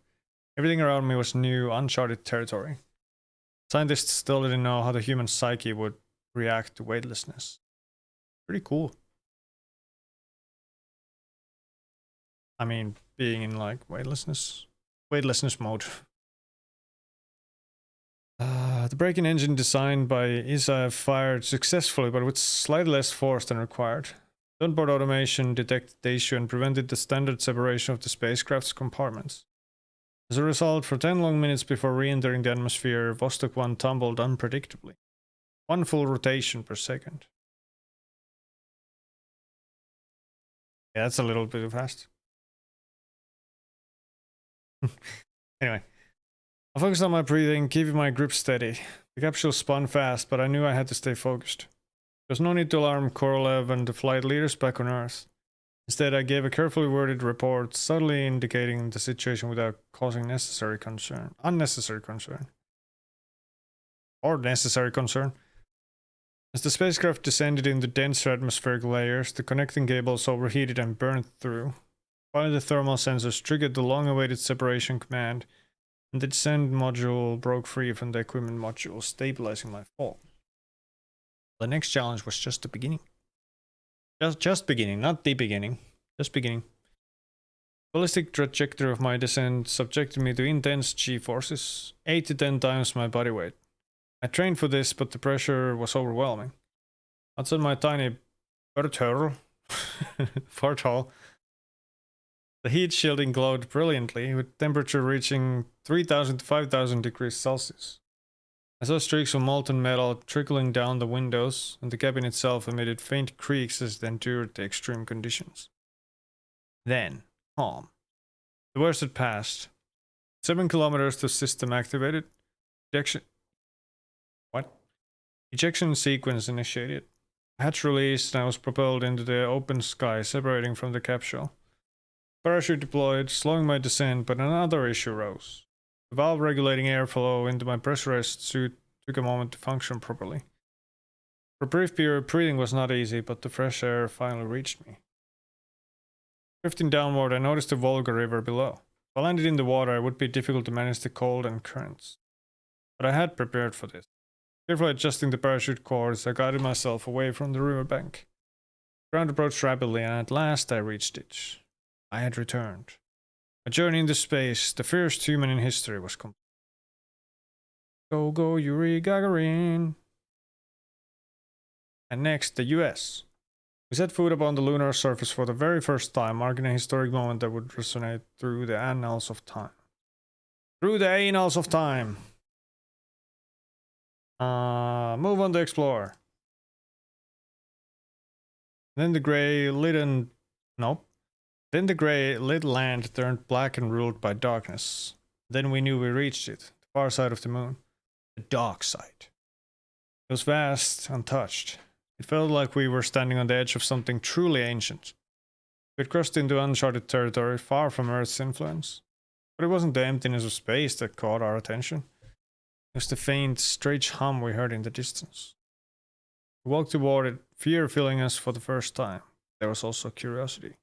Everything around me was new, uncharted territory. Scientists still didn't know how the human psyche would react to weightlessness. Pretty cool. I mean, being in like weightlessness mode. The braking engine designed by ESA fired successfully, but with slightly less force than required. The onboard automation detected the issue and prevented the standard separation of the spacecraft's compartments. As a result, for 10 long minutes before re-entering the atmosphere, Vostok 1 tumbled unpredictably. 1 full rotation per second. Yeah, that's a little bit fast. Anyway, I focused on my breathing, keeping my grip steady. The capsule spun fast, but I knew I had to stay focused. There was no need to alarm Korolev and the flight leaders back on Earth. Instead, I gave a carefully worded report, subtly indicating the situation without causing unnecessary concern. Or necessary concern. As the spacecraft descended into denser atmospheric layers, the connecting cables overheated and burned through. Finally, the thermal sensors triggered the long-awaited separation command, and the descent module broke free from the equipment module, stabilizing my fall. The next challenge was just the beginning. Just beginning, not the beginning. Just beginning. The ballistic trajectory of my descent subjected me to intense G-forces, 8 to 10 times my body weight. I trained for this, but the pressure was overwhelming. Outside my tiny porthole, the heat shielding glowed brilliantly, with temperature reaching 3000 to 5000 degrees Celsius. I saw streaks of molten metal trickling down the windows, and the cabin itself emitted faint creaks as it endured the extreme conditions. Then, calm. The worst had passed. 7 kilometers to system activated. Ejection sequence initiated. Hatch released, and I was propelled into the open sky, separating from the capsule. Parachute deployed, slowing my descent, but another issue rose. The valve regulating airflow into my pressurized suit took a moment to function properly. For a brief period, breathing was not easy, but the fresh air finally reached me. Drifting downward, I noticed the Volga River below. If I landed in the water, it would be difficult to manage the cold and currents. But I had prepared for this. Carefully adjusting the parachute cords, I guided myself away from the riverbank. The ground approached rapidly, and at last I reached it. I had returned. A journey into space, the first human in history, was complete. Go, go, Yuri Gagarin! And next, the US. We set foot upon the lunar surface for the very first time, marking a historic moment that would resonate through the annals of time. Through the annals of time! Move on to explore. Then the gray lit land turned black and ruled by darkness. Then we knew we reached it, the far side of the moon. The dark side. It was vast, untouched. It felt like we were standing on the edge of something truly ancient. We had crossed into uncharted territory, far from Earth's influence. But it wasn't the emptiness of space that caught our attention. It was the faint, strange hum we heard in the distance. We walked toward it, fear filling us for the first time. There was also curiosity.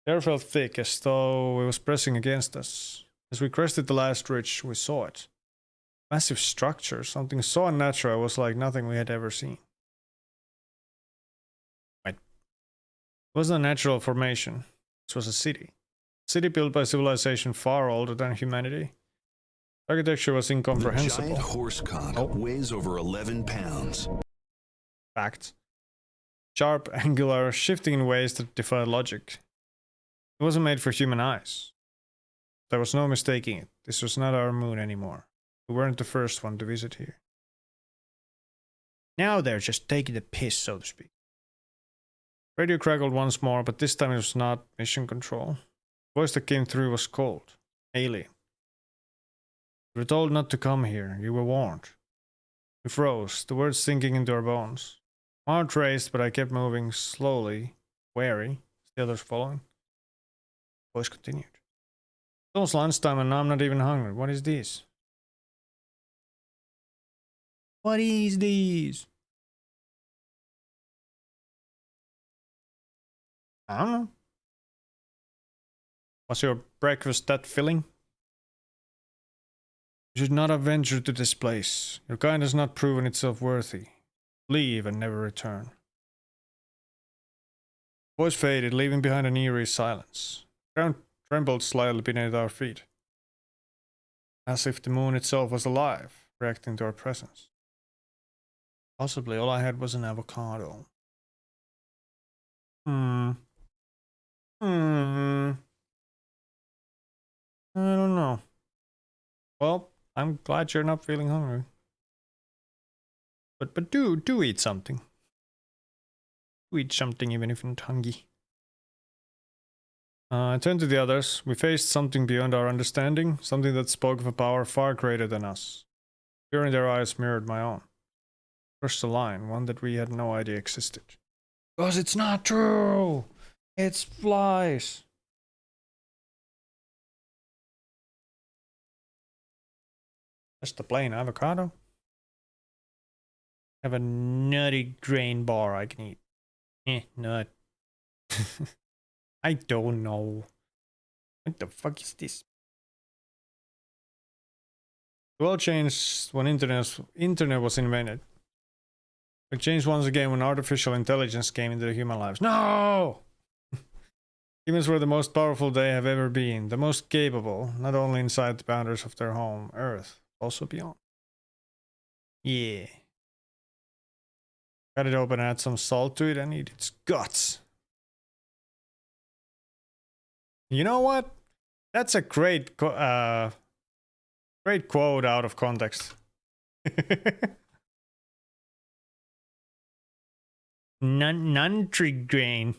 The air felt thick, as though it was pressing against us. As we crested the last ridge, we saw it. Massive structure, something so unnatural it was like nothing we had ever seen. Wait. It wasn't a natural formation. This was a city. A city built by civilization far older than humanity. Architecture was incomprehensible. The giant horse cock weighs over 11 pounds. Fact. Sharp, angular, shifting in ways that defied logic. It wasn't made for human eyes. There was no mistaking it. This was not our moon anymore. We weren't the first one to visit here. Now they're just taking the piss, so to speak. Radio crackled once more, but this time it was not mission control. The voice that came through was cold. Alien. You were told not to come here. You were warned. We froze, the words sinking into our bones. My heart raced, but I kept moving slowly, wary, the others following. The voice continued. It's almost lunchtime and I'm not even hungry. What is this? What is this? I don't know. Was your breakfast that filling? You should not have ventured to this place. Your kind has not proven itself worthy. Leave and never return. The voice faded, leaving behind an eerie silence. The ground trembled slightly beneath our feet, as if the moon itself was alive, reacting to our presence. Possibly all I had was an avocado. I don't know. Well, I'm glad you're not feeling hungry. But do eat something. Do eat something even if you're not hungry. I turned to the others. We faced something beyond our understanding, something that spoke of a power far greater than us. Fear in their eyes mirrored my own. First a line, one that we had no idea existed. Because it's not true! It's flies! Just a plain avocado? Have a nutty grain bar I can eat. Nut. I don't know. What the fuck is this? The world changed when internet was invented. It changed once again when artificial intelligence came into human lives. No! Humans were the most powerful they have ever been, the most capable, not only inside the boundaries of their home, Earth, also beyond. Yeah. Cut it open, add some salt to it, and eat its guts. You know what? That's a great quote out of context. Nutrigrain.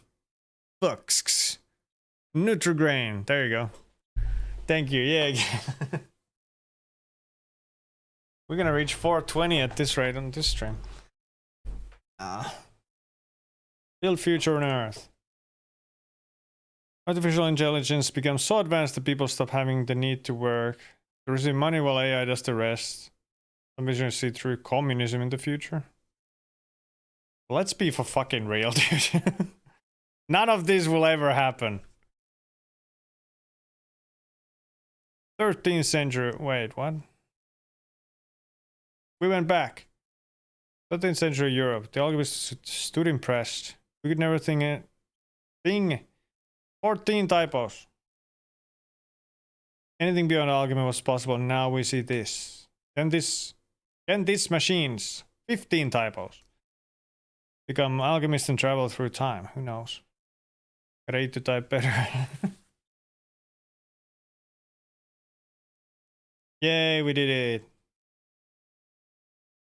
Books. Nutrigrain. There you go. Thank you. Yeah. We're gonna reach 420 at this rate on this stream. Build future on Earth. Artificial intelligence becomes so advanced that people stop having the need to work to receive money while AI does the rest. Some vision see through communism in the future. Let's be for fucking real, dude. None of this will ever happen. 13th century. Wait, what? We went back. 13th century Europe. The alchemists stood impressed. We could never think it. 14 typos. Anything beyond alchemy was possible. Now we see this. Then these machines. 15 typos. Become alchemists and travel through time. Who knows? Gotta eat to type better. Yay, we did it.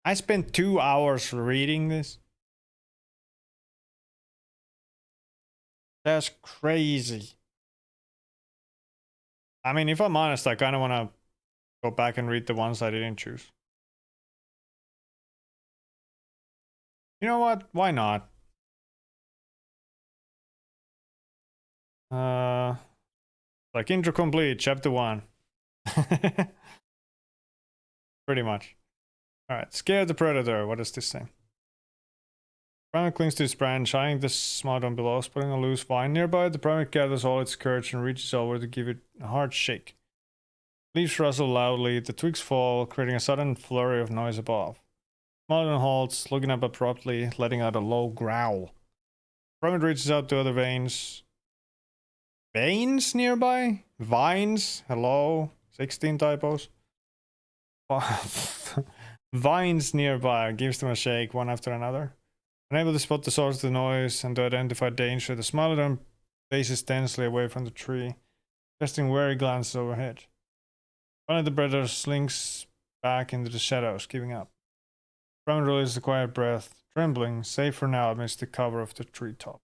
I spent 2 hours reading this. That's crazy. I mean, if I'm honest, I kind of want to go back and read the ones I didn't choose. You know what? Why not? Like intro complete, chapter 1. Pretty much. Alright, scare the predator. What does this say? Primate clings to his branch, eyeing the Smilodon below, spotting a loose vine nearby. The primate gathers all its courage and reaches over to give it a hard shake. Leaves rustle loudly, the twigs fall, creating a sudden flurry of noise above. Smilodon halts, looking up abruptly, letting out a low growl. Primate reaches out to other veins. Veins nearby? Vines? Hello? 16 typos. Vines nearby, gives them a shake, one after another. Unable to spot the source of the noise and to identify danger, the Smilodon faces tensely away from the tree, casting wary glances overhead. Finally, the predator slinks back into the shadows, giving up. Primate releases a quiet breath, trembling, safe for now amidst the cover of the treetop.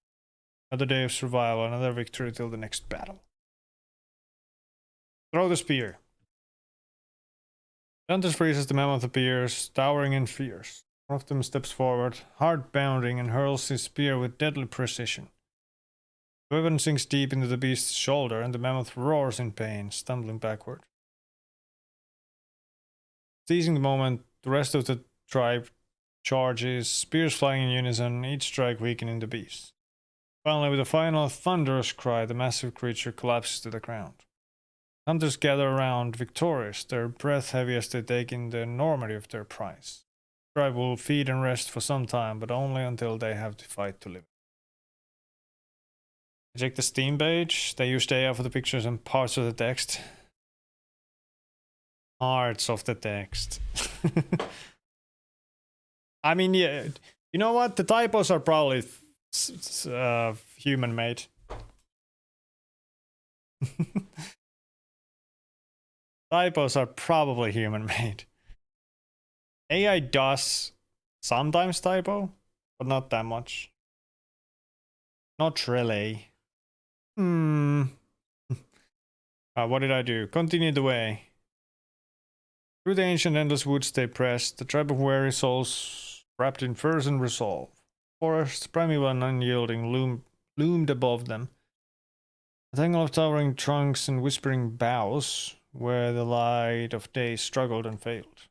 Another day of survival, another victory till the next battle. Throw the spear. The hunter freezes, the mammoth appears, towering and fierce. One of them steps forward, heart bounding, and hurls his spear with deadly precision. The weapon sinks deep into the beast's shoulder, and the mammoth roars in pain, stumbling backward. Seizing the moment, the rest of the tribe charges, spears flying in unison, each strike weakening the beast. Finally, with a final thunderous cry, the massive creature collapses to the ground. Hunters gather around, victorious, their breath heavy as they take in the enormity of their prize. The tribe will feed and rest for some time, but only until they have to fight to live. Check the Steam page. They used AI for the pictures and parts of the text. Parts of the text. I mean, yeah, you know what? The typos are probably human made. Typos are probably human made. AI does sometimes typo, but not that much. Not really. What did I do? Continue the way. Through the ancient endless woods they pressed, the tribe of weary souls wrapped in furs and resolve. Forests, primeval and unyielding, loomed above them. A tangle of towering trunks and whispering boughs, where the light of day struggled and failed.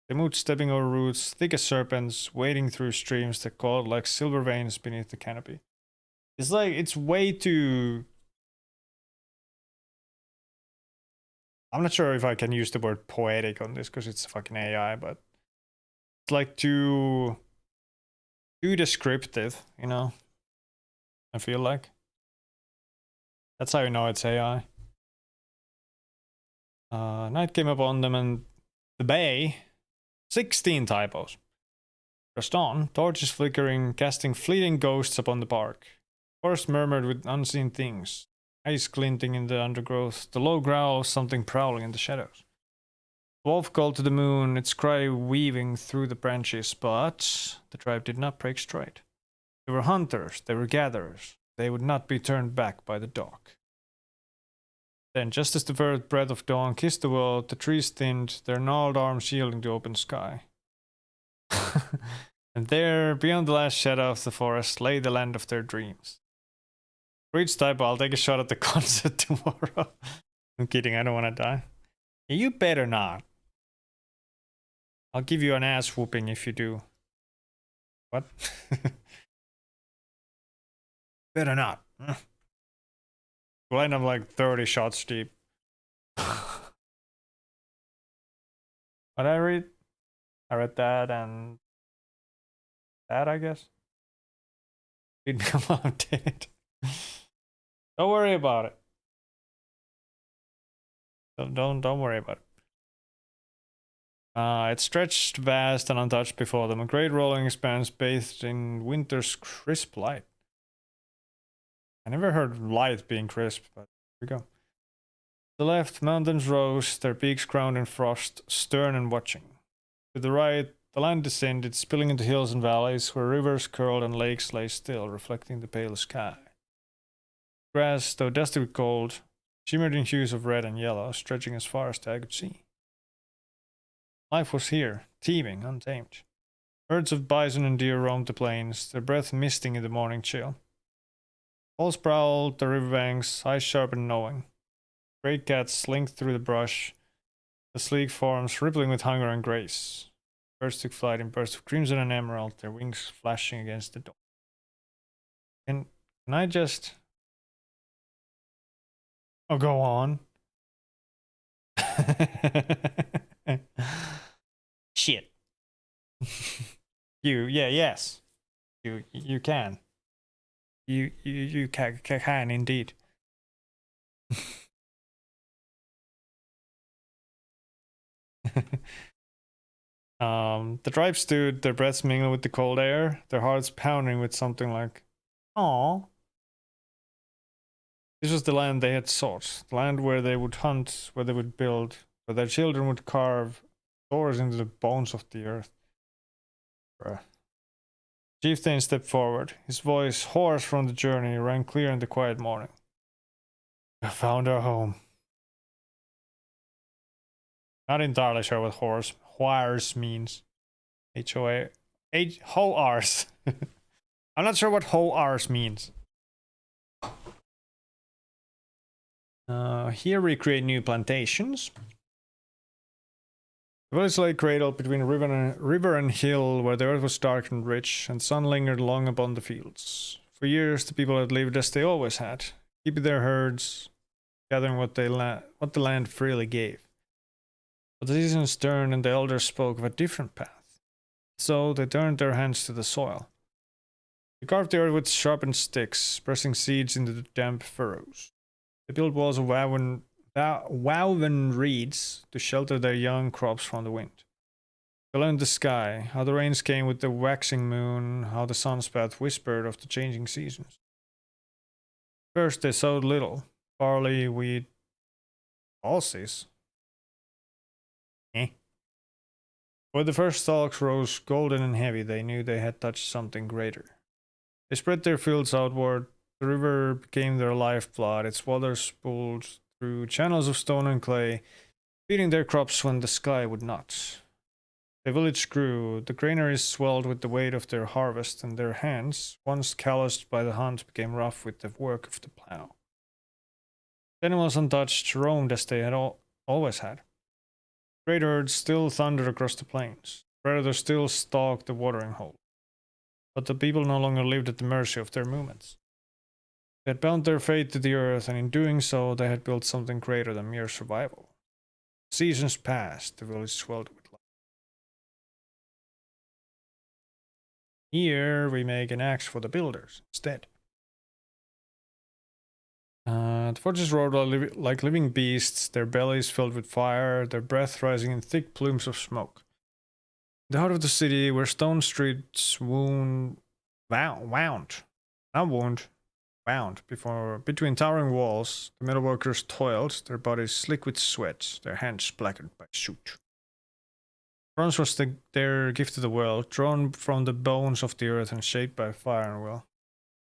They moved, stepping over roots, thick as serpents, wading through streams that caught like silver veins beneath the canopy. It's like, it's way too... I'm not sure if I can use the word poetic on this because it's fucking AI, but it's like too descriptive, you know? I feel like. That's how you know it's AI. Night came upon them and the bay. 16 typos. Pressed on, torches flickering, casting fleeting ghosts upon the park. Forest murmured with unseen things. Eyes glinting in the undergrowth, the low growl of something prowling in the shadows. The wolf called to the moon, its cry weaving through the branches, but the tribe did not break stride. They were hunters, they were gatherers. They would not be turned back by the dog. Then, just as the first breath of dawn kissed the world, the trees thinned, their gnarled arms yielding to open sky. And there, beyond the last shadow of the forest, lay the land of their dreams. For each typo, I'll take a shot at the concert tomorrow. I'm kidding, I don't want to die. You better not. I'll give you an ass whooping if you do. What? Better not. We'll end up like 30 shots deep. What I read? I read that and that, I guess. Read me about it. Don't worry about it. Don't worry about it. It stretched vast and untouched before them, a great rolling expanse bathed in winter's crisp light. I never heard light being crisp, but here we go. To the left, mountains rose, their peaks crowned in frost, stern and watching. To the right, the land descended, spilling into hills and valleys, where rivers curled and lakes lay still, reflecting the pale sky. Grass, though dusty with cold, shimmered in hues of red and yellow, stretching as far as the eye could see. Life was here, teeming, untamed. Herds of bison and deer roamed the plains, their breath misting in the morning chill. Bulls prowled the riverbanks, eyes sharp and knowing. Great cats slink through the brush, the sleek forms rippling with hunger and grace. Birds took flight in bursts of crimson and emerald, their wings flashing against the dawn. Can I just... Oh, go on. Shit. Yes. You can. You can indeed. The tribe stood, their breaths mingling with the cold air, their hearts pounding with something like, "Aw." This was the land they had sought, the land where they would hunt, where they would build, where their children would carve doors into the bones of the earth. Bruh. Chieftain stepped forward, his voice hoarse from the journey, rang clear in the quiet morning. "I found our home." Not entirely sure what hoars means. H-O-A... Ho-ars. I'm not sure what ho-ars means. Here we create new plantations. The village lay cradled between river and hill, where the earth was dark and rich, and the sun lingered long upon the fields. For years, the people had lived as they always had, keeping their herds, gathering what the land freely gave. But the seasons turned, and the elders spoke of a different path. So they turned their hands to the soil. They carved the earth with sharpened sticks, pressing seeds into the damp furrows. They built walls of woven reeds to shelter their young crops from the wind. They learned the sky, how the rains came with the waxing moon, how the sun's path whispered of the changing seasons. First they sowed little, barley, wheat, pulses. When the first stalks rose golden and heavy, they knew they had touched something greater. They spread their fields outward. The river became their lifeblood, its waters spooled through channels of stone and clay, feeding their crops when the sky would not. The village grew, the granaries swelled with the weight of their harvest, and their hands, once calloused by the hunt, became rough with the work of the plow. The animals untouched roamed as they had always had. Great herds still thundered across the plains. Predators still stalked the watering hole. But the people no longer lived at the mercy of their movements. They had bound their fate to the earth, and in doing so, they had built something greater than mere survival. Seasons passed, the village swelled with life. Here, we make an axe for the builders instead. The forges roared like living beasts, their bellies filled with fire, their breath rising in thick plumes of smoke. In the heart of the city, where stone streets wound between towering walls, the metal workers toiled, their bodies slick with sweat, their hands blackened by soot. Bronze was their gift to the world, drawn from the bones of the earth and shaped by fire and will.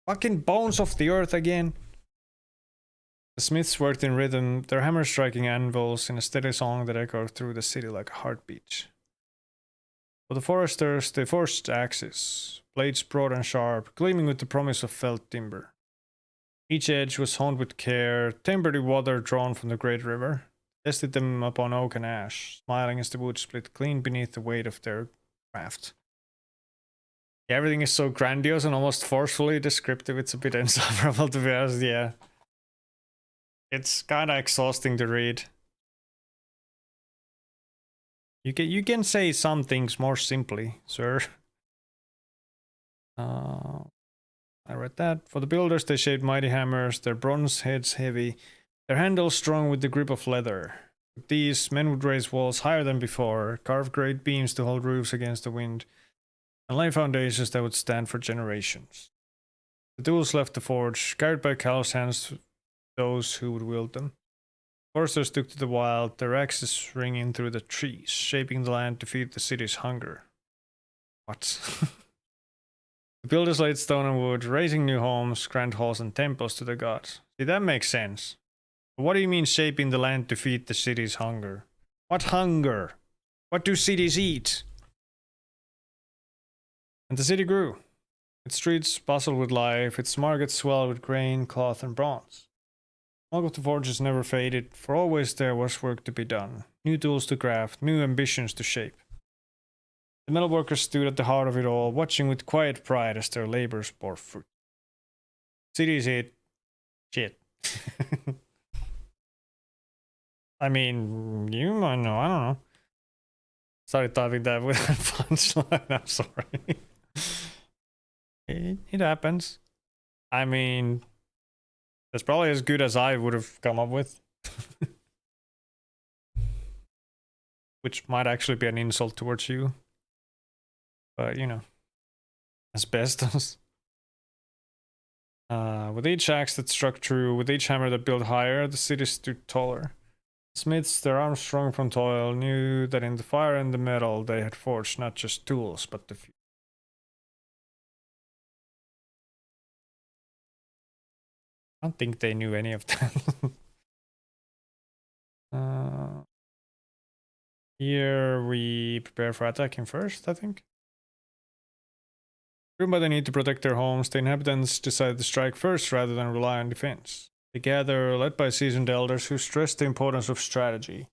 Fucking bones of the earth again! The smiths worked in rhythm, their hammers striking anvils in a steady song that echoed through the city like a heartbeat. For the foresters, they forged axes, blades broad and sharp, gleaming with the promise of felled timber. Each edge was honed with care, tempered with water drawn from the great river, tested them upon oak and ash, smiling as the wood split clean beneath the weight of their craft. Yeah, everything is so grandiose and almost forcefully descriptive, it's a bit insufferable to be honest, yeah. It's kinda exhausting to read. You can say some things more simply, sir. I read that. For the builders, they shaped mighty hammers, their bronze heads heavy, their handles strong with the grip of leather. With these, men would raise walls higher than before, carve great beams to hold roofs against the wind, and lay foundations that would stand for generations. The tools left the forge, carried by callous hands those who would wield them. Foresters took to the wild, their axes ringing through the trees, shaping the land to feed the city's hunger. What? The builders laid stone and wood, raising new homes, grand halls, and temples to the gods. See, that makes sense. But what do you mean shaping the land to feed the city's hunger? What hunger? What do cities eat? And the city grew. Its streets bustled with life, its markets swelled with grain, cloth, and bronze. Smoke of the forges never faded, for always there was work to be done, new tools to craft, new ambitions to shape. The metalworkers stood at the heart of it all, watching with quiet pride as their labors bore fruit. Cities hit shit. I mean, you might know, I don't know. Started typing that with a punchline, I'm sorry. It happens. I mean, that's probably as good as I would have come up with. Which might actually be an insult towards you. But, you know, asbestos. With each axe that struck true, with each hammer that built higher, the city stood taller. Smiths, their arms strong from toil, knew that in the fire and the metal they had forged not just tools, but the future. I don't think they knew any of that. Here we prepare for attacking first, I think. Driven by the need to protect their homes, the inhabitants decide to strike first rather than rely on defense. They gather, led by seasoned elders who stress the importance of strategy.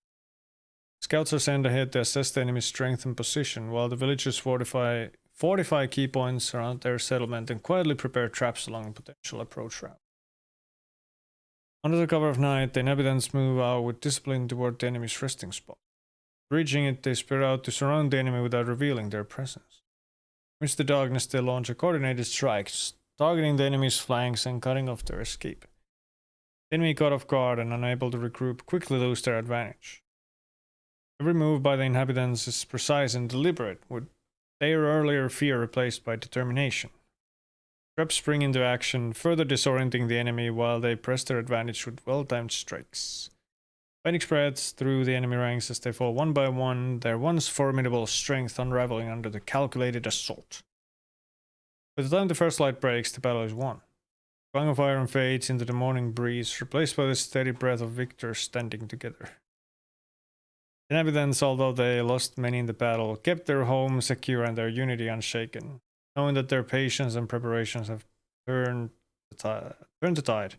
Scouts are sent ahead to assess the enemy's strength and position, while the villagers fortify key points around their settlement and quietly prepare traps along a potential approach route. Under the cover of night, the inhabitants move out with discipline toward the enemy's resting spot. Reaching it, they spread out to surround the enemy without revealing their presence. Amidst the darkness, they launch a coordinated strike, targeting the enemy's flanks and cutting off their escape. The enemy, caught off guard and unable to regroup, quickly lose their advantage. Every move by the inhabitants is precise and deliberate, with their earlier fear replaced by determination. Traps spring into action, further disorienting the enemy while they press their advantage with well-timed strikes. Panic spreads through the enemy ranks as they fall one by one, their once formidable strength unraveling under the calculated assault. By the time the first light breaks, the battle is won. The clang of iron fades into the morning breeze, replaced by the steady breath of victors standing together. The inhabitants, although they lost many in the battle, kept their home secure and their unity unshaken, knowing that their patience and preparations have turned the tide,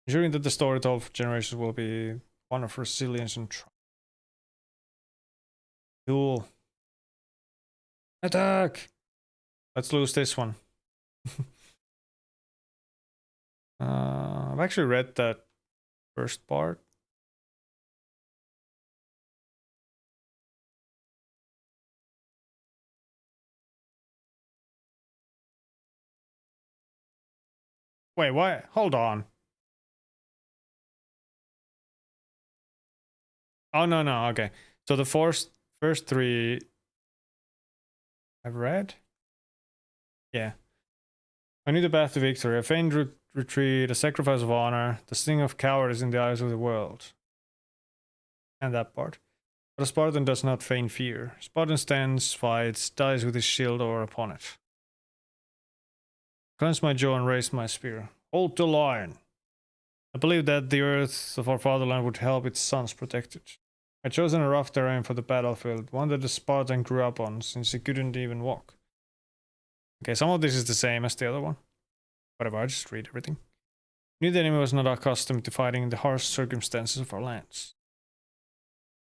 ensuring that the story told for generations will be one of resilience and triumph. Cool. Attack! Let's lose this one. I've actually read that first part. Wait, what? Hold on. Oh, no, okay. So the first three I've read? Yeah. I knew the path to victory, a feigned retreat, a sacrifice of honor, the sting of cowardice in the eyes of the world. And that part. But a Spartan does not feign fear. Spartan stands, fights, dies with his shield or upon it. Cleanse my jaw and raise my spear. Hold the line. I believed that the earth of our fatherland would help its sons protect it. I had chosen a rough terrain for the battlefield, one that the Spartan grew up on, since he couldn't even walk. Okay, some of this is the same as the other one. Whatever, I just read everything. I knew the enemy was not accustomed to fighting in the harsh circumstances of our lands.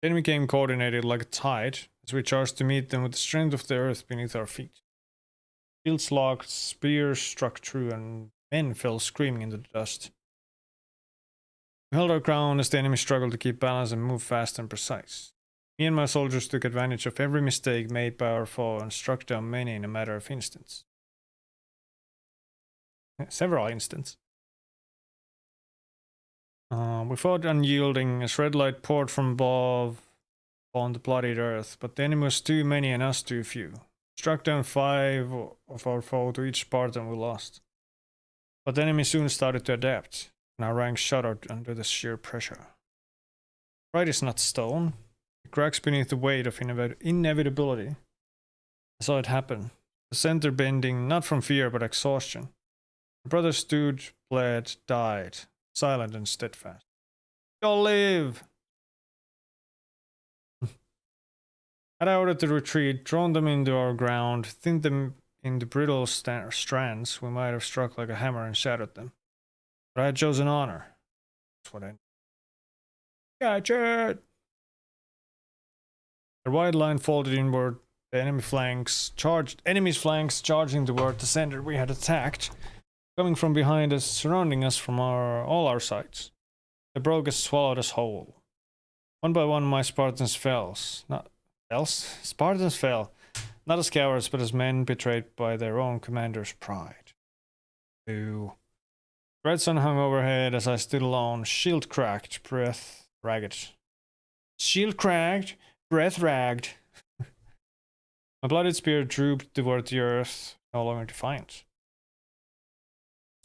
The enemy came coordinated like a tide, as we charged to meet them with the strength of the earth beneath our feet. Shields locked, spears struck true, and men fell screaming into the dust. We held our ground as the enemy struggled to keep balance and move fast and precise. Me and my soldiers took advantage of every mistake made by our foe and struck down many in a matter of instants. Several instants. We fought unyielding as red light poured from above on the bloodied earth, but the enemy was too many and us too few. Struck down 5 of our foe to each Spartan we lost. But the enemy soon started to adapt, and our ranks shuddered under the sheer pressure. Pride is not stone. It cracks beneath the weight of inevitability. I saw it happen, the center bending not from fear but exhaustion. My brother stood, bled, died, silent and steadfast. You'll live! Had I ordered the retreat, drawn them into our ground, thinned them into brittle strands, we might have struck like a hammer and shattered them. But I had chosen honor. That's what I... Gotcha! A wide line folded inward. The enemy's flanks charging toward the center we had attacked, coming from behind us, surrounding us from all our sides. They broke us, swallowed us whole. One by one, my Spartans fell. Spartans fell, not as cowards, but as men betrayed by their own commander's pride. Ooh. Red sun hung overhead as I stood alone, shield cracked, breath ragged. Shield cracked, breath ragged. My blooded spear drooped toward the earth, no longer defiant.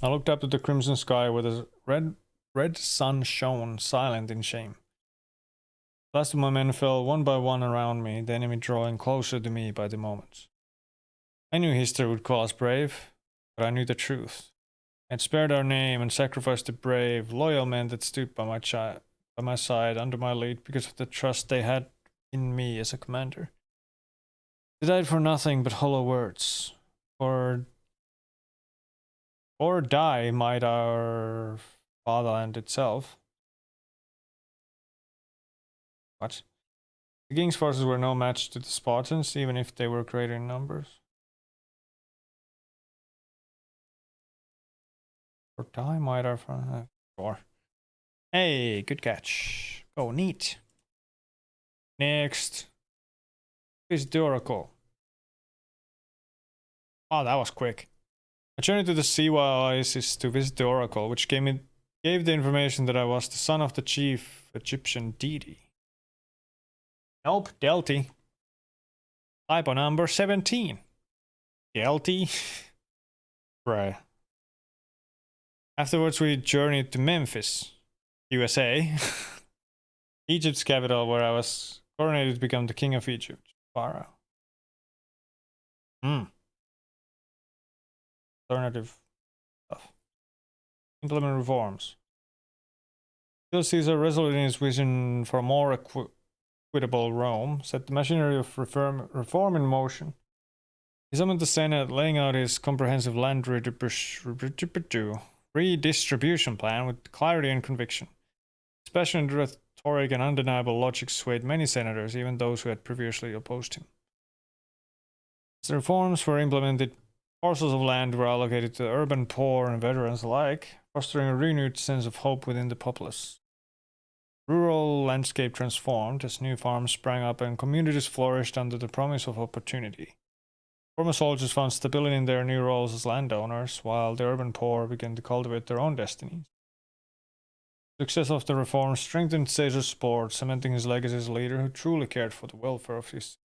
I looked up to the crimson sky where the red sun shone, silent in shame. The last of my men fell one by one around me, the enemy drawing closer to me by the moment. I knew history would call us brave, but I knew the truth. I had spared our name and sacrificed the brave, loyal men that stood by my side, under my lead, because of the trust they had in me as a commander. They died for nothing but hollow words. Or die might our fatherland itself. What? The king's forces were no match to the Spartans, even if they were greater in numbers. Or die might our fatherland. Sure. Hey, good catch. Oh, neat. Next. Visit the Oracle. Oh, that was quick. I journeyed to the sea oasis to visit the Oracle, which gave the information that I was the son of the chief Egyptian deity. Nope, Delty. Typo number 17. Delty. Right. Afterwards, we journeyed to Memphis, USA, Egypt's capital, where I was coronated to become the king of Egypt, Pharaoh. Alternative stuff. Implement reforms. Still Caesar, resolute in his vision for a more equitable Rome, set the machinery of reform in motion. He summoned the Senate, laying out his comprehensive land redistribution plan with clarity and conviction. His passionate rhetoric and undeniable logic swayed many senators, even those who had previously opposed him. As the reforms were implemented, parcels of land were allocated to the urban poor and veterans alike, fostering a renewed sense of hope within the populace. Rural landscape transformed as new farms sprang up and communities flourished under the promise of opportunity. Former soldiers found stability in their new roles as landowners, while the urban poor began to cultivate their own destinies. The success of the reforms strengthened Caesar's support, cementing his legacy as a leader who truly cared for the welfare of his.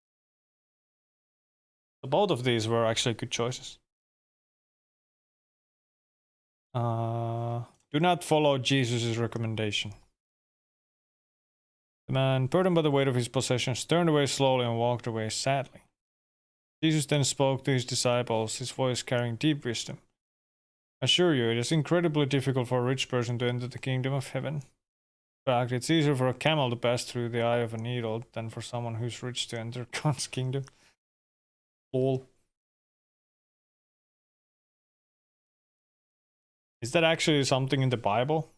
So both of these were actually good choices. Do not follow Jesus' recommendation. The man, burdened by the weight of his possessions, turned away slowly and walked away sadly. Jesus then spoke to his disciples, his voice carrying deep wisdom. I assure you, it is incredibly difficult for a rich person to enter the kingdom of heaven. In fact, it's easier for a camel to pass through the eye of a needle than for someone who's rich to enter God's kingdom. Lol. Is that actually something in the Bible?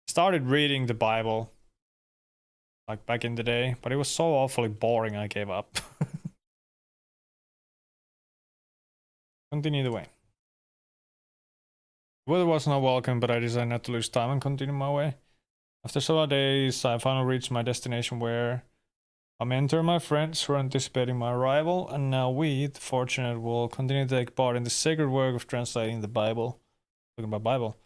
I started reading the Bible like back in the day, but it was so awfully boring I gave up. Continue the way. The weather was not welcome, but I decided not to lose time and continue my way. After several days, I finally reached my destination where my mentor and my friends were anticipating my arrival, and now we, the fortunate, will continue to take part in the sacred work of translating the Bible. Talking about Bible.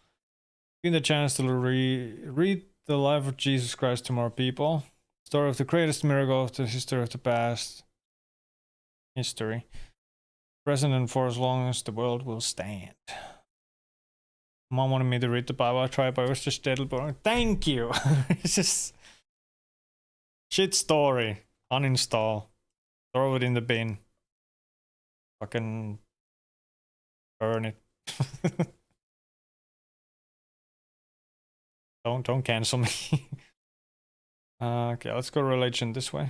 Given the chance to read the life of Jesus Christ to more people, story of the greatest miracle of the history of the past. History. Present and for as long as the world will stand. Mom wanted me to read the Bible. I tried, but it was just deadly boring. Thank you! It's just... shit story. Uninstall. Throw it in the bin. Fucking... burn it. Don't cancel me. Okay, let's go religion this way.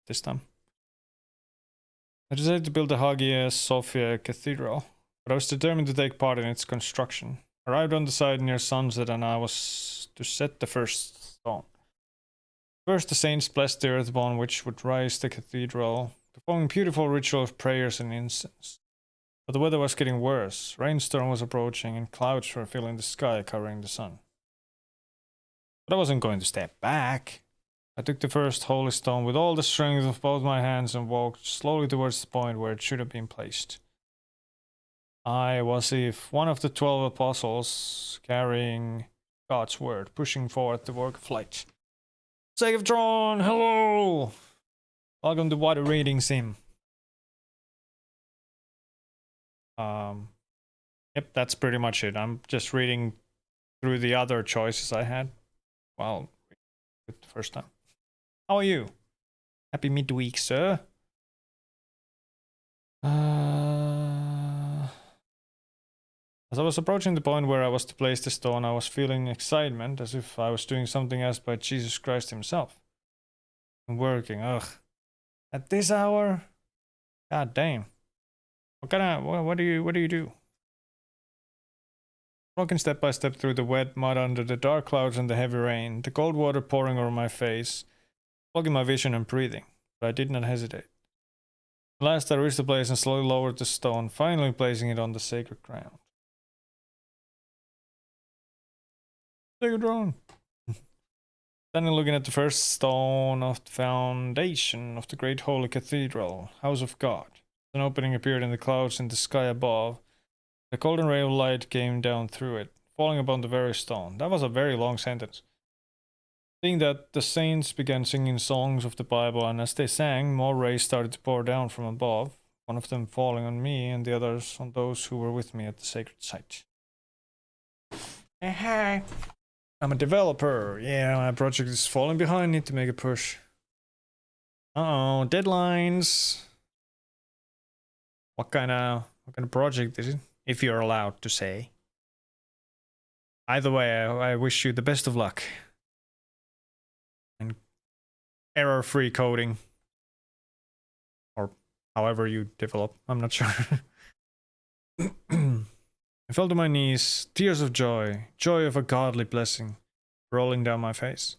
This time. I decided to build the Hagia Sophia Cathedral, but I was determined to take part in its construction. Arrived on the site near sunset, and I was to set the first stone. First, the saints blessed the earth upon which would rise the cathedral, performing beautiful ritual of prayers and incense. But the weather was getting worse. Rainstorm was approaching, and clouds were filling the sky, covering the sun. But I wasn't going to step back. I took the first holy stone with all the strength of both my hands and walked slowly towards the point where it should have been placed. I was if one of the 12 apostles carrying God's word, pushing forward the work of light. Sagatron, hello! Welcome to Water Reading Sim. Yep, that's pretty much it. I'm just reading through the other choices I had. Well, the first time. How are you? Happy midweek, sir. As I was approaching the point where I was to place the stone, I was feeling excitement, as if I was doing something asked by Jesus Christ himself. I'm working, ugh. At this hour? God damn. What do you do? Walking step by step through the wet mud under the dark clouds and the heavy rain, the cold water pouring over my face, blocking my vision and breathing, but I did not hesitate. At last I reached the place and slowly lowered the stone, finally placing it on the sacred ground. Sacred ground. Standing looking at the first stone of the foundation of the great holy cathedral, house of God. An opening appeared in the clouds in the sky above. The golden ray of light came down through it, falling upon the very stone. That was a very long sentence. Seeing that, the saints began singing songs of the Bible, and as they sang, more rays started to pour down from above, one of them falling on me and the others on those who were with me at the sacred site. Hey, I'm a developer. Yeah, my project is falling behind. Need to make a push. Uh-oh, deadlines. What kind of project is it? If you're allowed to say. Either way, I wish you the best of luck. And error-free coding. Or however you develop. I'm not sure. I fell to my knees, tears of joy, joy of a godly blessing, rolling down my face.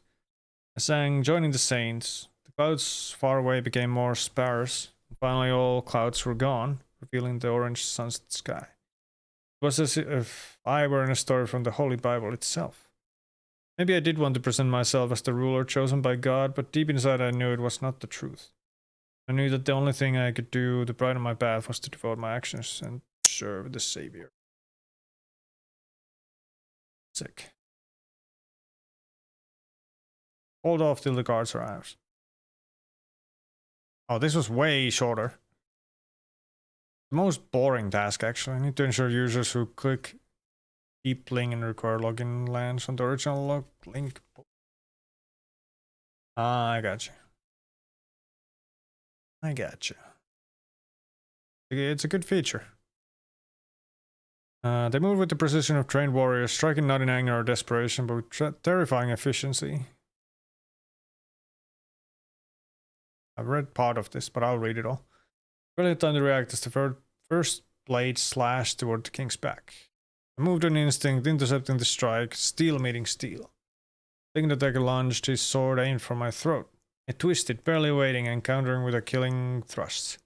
I sang, joining the saints. The clouds far away became more sparse, and finally all clouds were gone, revealing the orange sunset sky. It was as if I were in a story from the Holy Bible itself. Maybe I did want to present myself as the ruler chosen by God, but deep inside I knew it was not the truth. I knew that the only thing I could do to brighten my path was to devote my actions and serve the Savior. Sick. Hold off till the guards are out. Oh, this was way shorter. The most boring task, actually. I need to ensure users who click deep link and require login lands on the original link. Ah, I got you. I got you. It's a good feature. They move with the precision of trained warriors, striking not in anger or desperation, but with terrifying efficiency. I've read part of this, but I'll read it all. Really time to react as the first blade slashed toward the king's back. I moved on instinct, intercepting the strike, steel meeting steel. Taking the dagger lunged, his sword aimed for my throat. It twisted, barely waiting and countering with a killing thrust.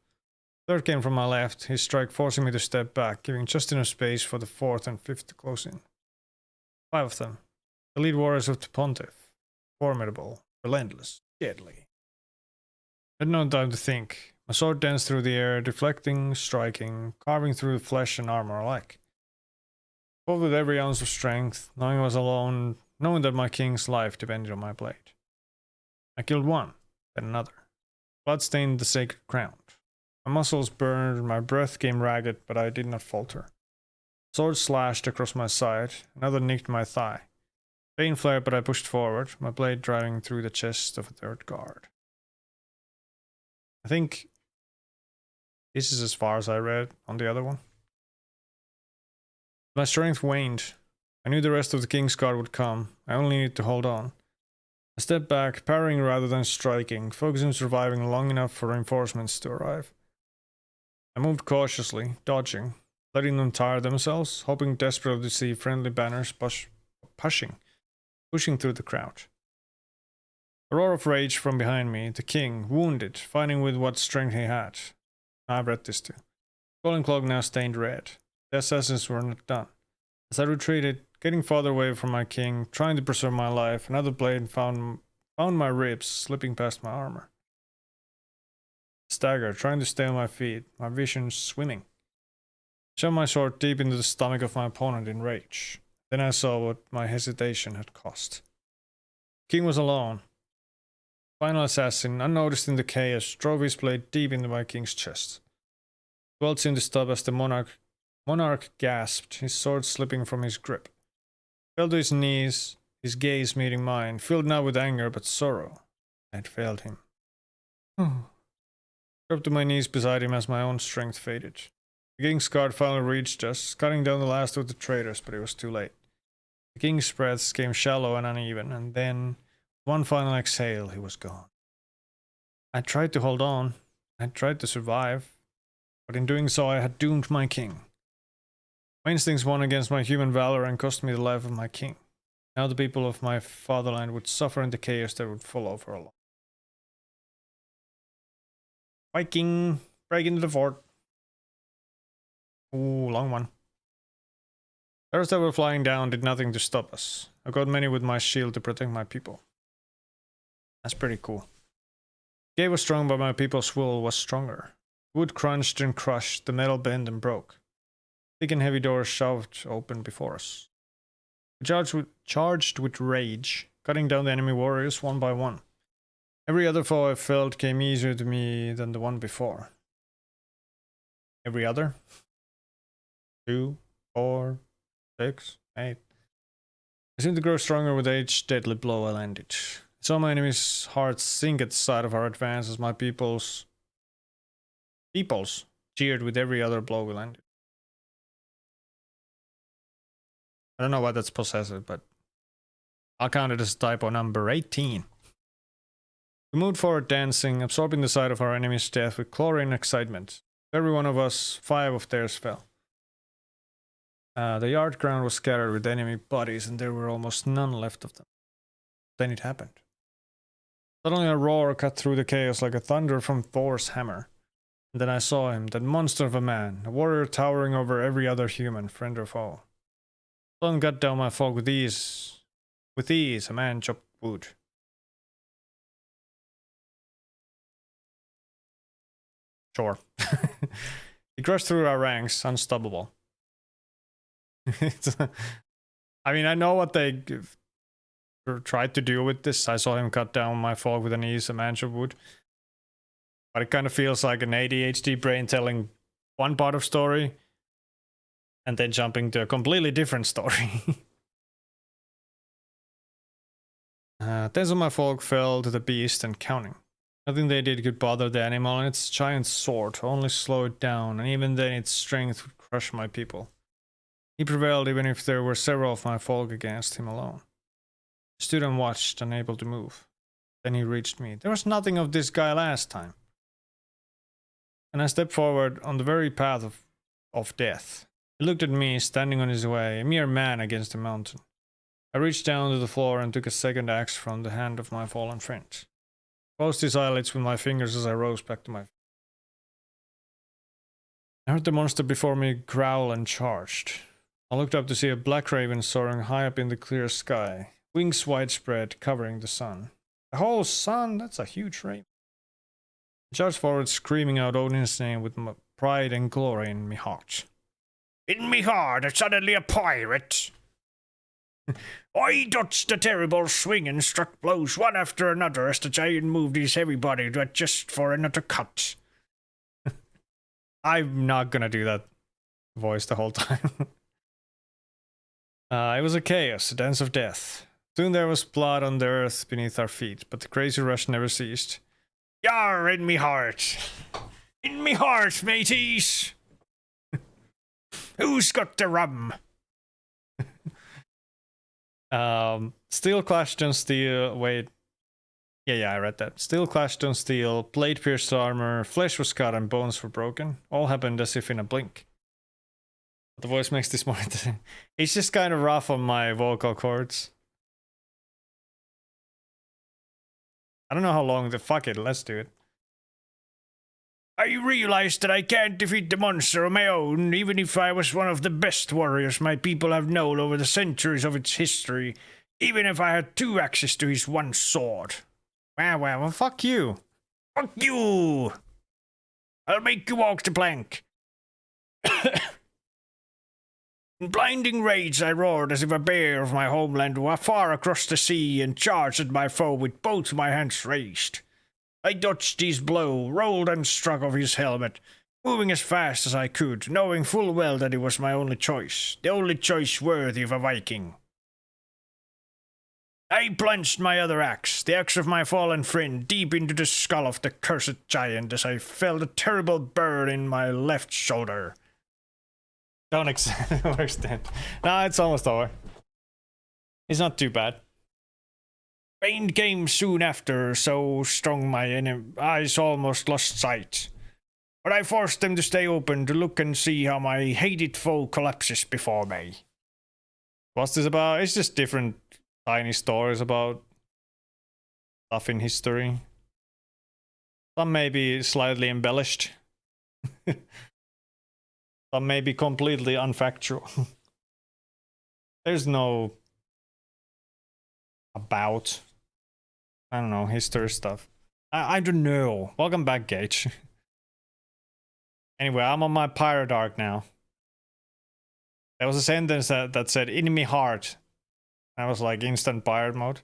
Third came from my left, his strike forcing me to step back, giving just enough space for the fourth and fifth to close in. 5 of them. The lead warriors of the Pontiff. Formidable, relentless, deadly. I had no time to think. My sword danced through the air, deflecting, striking, carving through flesh and armor alike. Fought with every ounce of strength, knowing I was alone, knowing that my king's life depended on my blade. I killed one, then another. Blood stained the sacred ground. My muscles burned, my breath came ragged, but I did not falter. Sword slashed across my side, another nicked my thigh. Pain flared, but I pushed forward, my blade driving through the chest of a third guard. I think this is as far as I read on the other one. My strength waned. I knew the rest of the king's guard would come. I only needed to hold on. I stepped back, parrying rather than striking, focusing on surviving long enough for reinforcements to arrive. I moved cautiously, dodging, letting them tire themselves, hoping desperately to see friendly banners pushing through the crowd. A roar of rage from behind me, the king, wounded, fighting with what strength he had. I've read this too. Golden cloak now stained red. The assassins were not done. As I retreated, getting farther away from my king, trying to preserve my life, another blade found my ribs slipping past my armor. Staggered, trying to stay on my feet, my vision swimming. Shoved my sword deep into the stomach of my opponent in rage. Then I saw what my hesitation had cost. The king was alone. Final assassin, unnoticed in the chaos, drove his blade deep into my king's chest. The world seemed to stop as the monarch gasped, his sword slipping from his grip. He fell to his knees, his gaze meeting mine, filled not with anger but sorrow. I had failed him. Dropped to my knees beside him as my own strength faded. The king's guard finally reached us, cutting down the last of the traitors, but it was too late. The king's breaths came shallow and uneven, and then, one final exhale, he was gone. I tried to hold on. I tried to survive. But in doing so, I had doomed my king. My instincts won against my human valor and cost me the life of my king. Now the people of my fatherland would suffer in the chaos that would follow for a long. Viking, break into the fort. Ooh, long one. Arrows that were flying down did nothing to stop us. I got many with my shield to protect my people. That's pretty cool. The gate was strong, but my people's will was stronger. Wood crunched and crushed, the metal bent and broke. Thick and heavy doors shoved open before us. We charged with rage, cutting down the enemy warriors one by one. Every other foe I felt came easier to me than the one before. Every other? 2, 4, 6, 8. I seemed to grow stronger with each deadly blow I landed. I saw my enemy's hearts sink at the sight of our advance as my peoples cheered with every other blow we landed. I don't know why that's possessive, but I'll count it as typo number 18. We moved forward dancing, absorbing the sight of our enemy's death with glory and excitement. Every one of us, 5 of theirs fell. The yard ground was scattered with enemy bodies, and there were almost none left of them. Then it happened. Suddenly a roar cut through the chaos like a thunder from Thor's hammer. And then I saw him, that monster of a man, a warrior towering over every other human, friend or foe. Someone cut down my folk with ease. With ease, a man chopped wood. Sure. He crushed through our ranks, unstoppable. I mean, I know what they tried to do with this. I saw him cut down my folk with an ease, a man chopped wood. But it kind of feels like an ADHD brain telling one part of story and then jumping to a completely different story. Tens of my folk fell to the beast and counting. Nothing they did could bother the animal, and its giant sword only slowed it down, and even then its strength would crush my people. He prevailed even if there were several of my folk against him alone. I stood and watched, unable to move. Then he reached me. There was nothing of this guy last time. And I stepped forward on the very path of death. He looked at me, standing on his way, a mere man against a mountain. I reached down to the floor and took a second axe from the hand of my fallen friend. Closed his eyelids with my fingers as I rose back to my feet. I heard the monster before me growl and charged. I looked up to see a black raven soaring high up in the clear sky, wings widespread, covering the sun. The whole sun? That's a huge raven. I charged forward, screaming out Odin's name with my pride and glory in me heart. In me heart, I'm suddenly a pirate. I dodged the terrible swing and struck blows one after another as the giant moved his heavy body to adjust for another cut. I'm not gonna do that voice the whole time. It was a chaos, a dance of death. Soon there was blood on the earth beneath our feet, but the crazy rush never ceased. Yar, in me heart! In me heart, mateys! Who's got the rum? Steel clashed on steel. Wait. Yeah, I read that. Steel clashed on steel, blade pierced armor, flesh was cut and bones were broken. All happened as if in a blink. The voice makes this more interesting. It's just kind of rough on my vocal cords. I don't know how long the fuck it. Let's do it. I realize that I can't defeat the monster on my own, even if I was one of the best warriors my people have known over the centuries of its history. Even if I had 2 axes to his 1 sword. Well, fuck you. Fuck you! I'll make you walk the plank. In blinding rage, I roared as if a bear of my homeland were far across the sea and charged at my foe with both my hands raised. I dodged his blow, rolled and struck off his helmet, moving as fast as I could, knowing full well that it was my only choice, the only choice worthy of a Viking. I plunged my other axe, the axe of my fallen friend, deep into the skull of the cursed giant as I felt a terrible burn in my left shoulder. Don't extend. Nah, it's almost over. It's not too bad. Rain came soon after, so strong my eyes almost lost sight. But I forced them to stay open to look and see how my hated foe collapses before me. What's this about? It's just different tiny stories about stuff in history. Some may be slightly embellished. Some may be completely unfactual. There's no about, I don't know, history stuff. I don't know. Welcome back, Gage. Anyway, I'm on my pirate arc now. There was a sentence that said enemy heart. I was like instant pirate mode.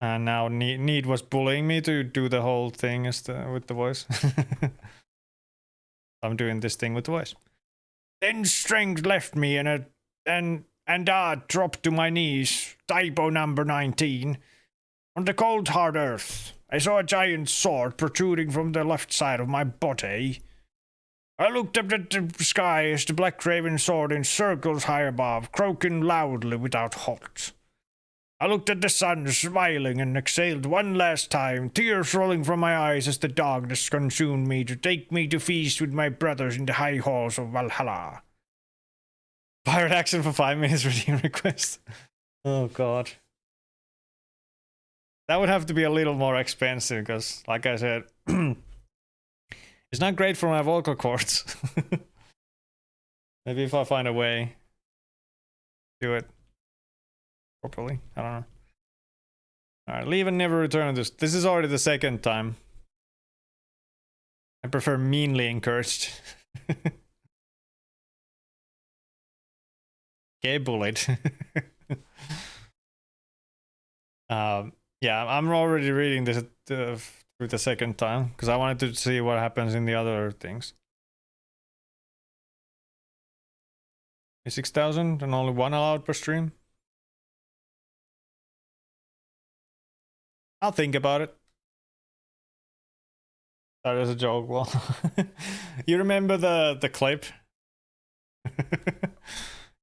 And now Need was bullying me to do the whole thing with the voice. I'm doing this thing with the voice. Then strength left me and I dropped to my knees, typo number 19. On the cold hard earth, I saw a giant sword protruding from the left side of my body. I looked up at the sky as the black raven soared in circles high above, croaking loudly without halt. I looked at the sun, smiling, and exhaled one last time, tears rolling from my eyes as the darkness consumed me to take me to feast with my brothers in the high halls of Valhalla. Pirate action for 5 minutes reading request. Oh god. That would have to be a little more expensive, because, like I said, it's not great for my vocal cords. Maybe if I find a way to do it properly. I don't know. Alright, leave and never return. This is already the 2nd time. I prefer meanly encouraged. Gay bullied. Yeah, I'm already reading this through the 2nd time because I wanted to see what happens in the other things. 6,000 and only 1 allowed per stream. I'll think about it. That is a joke. Well, you remember the clip?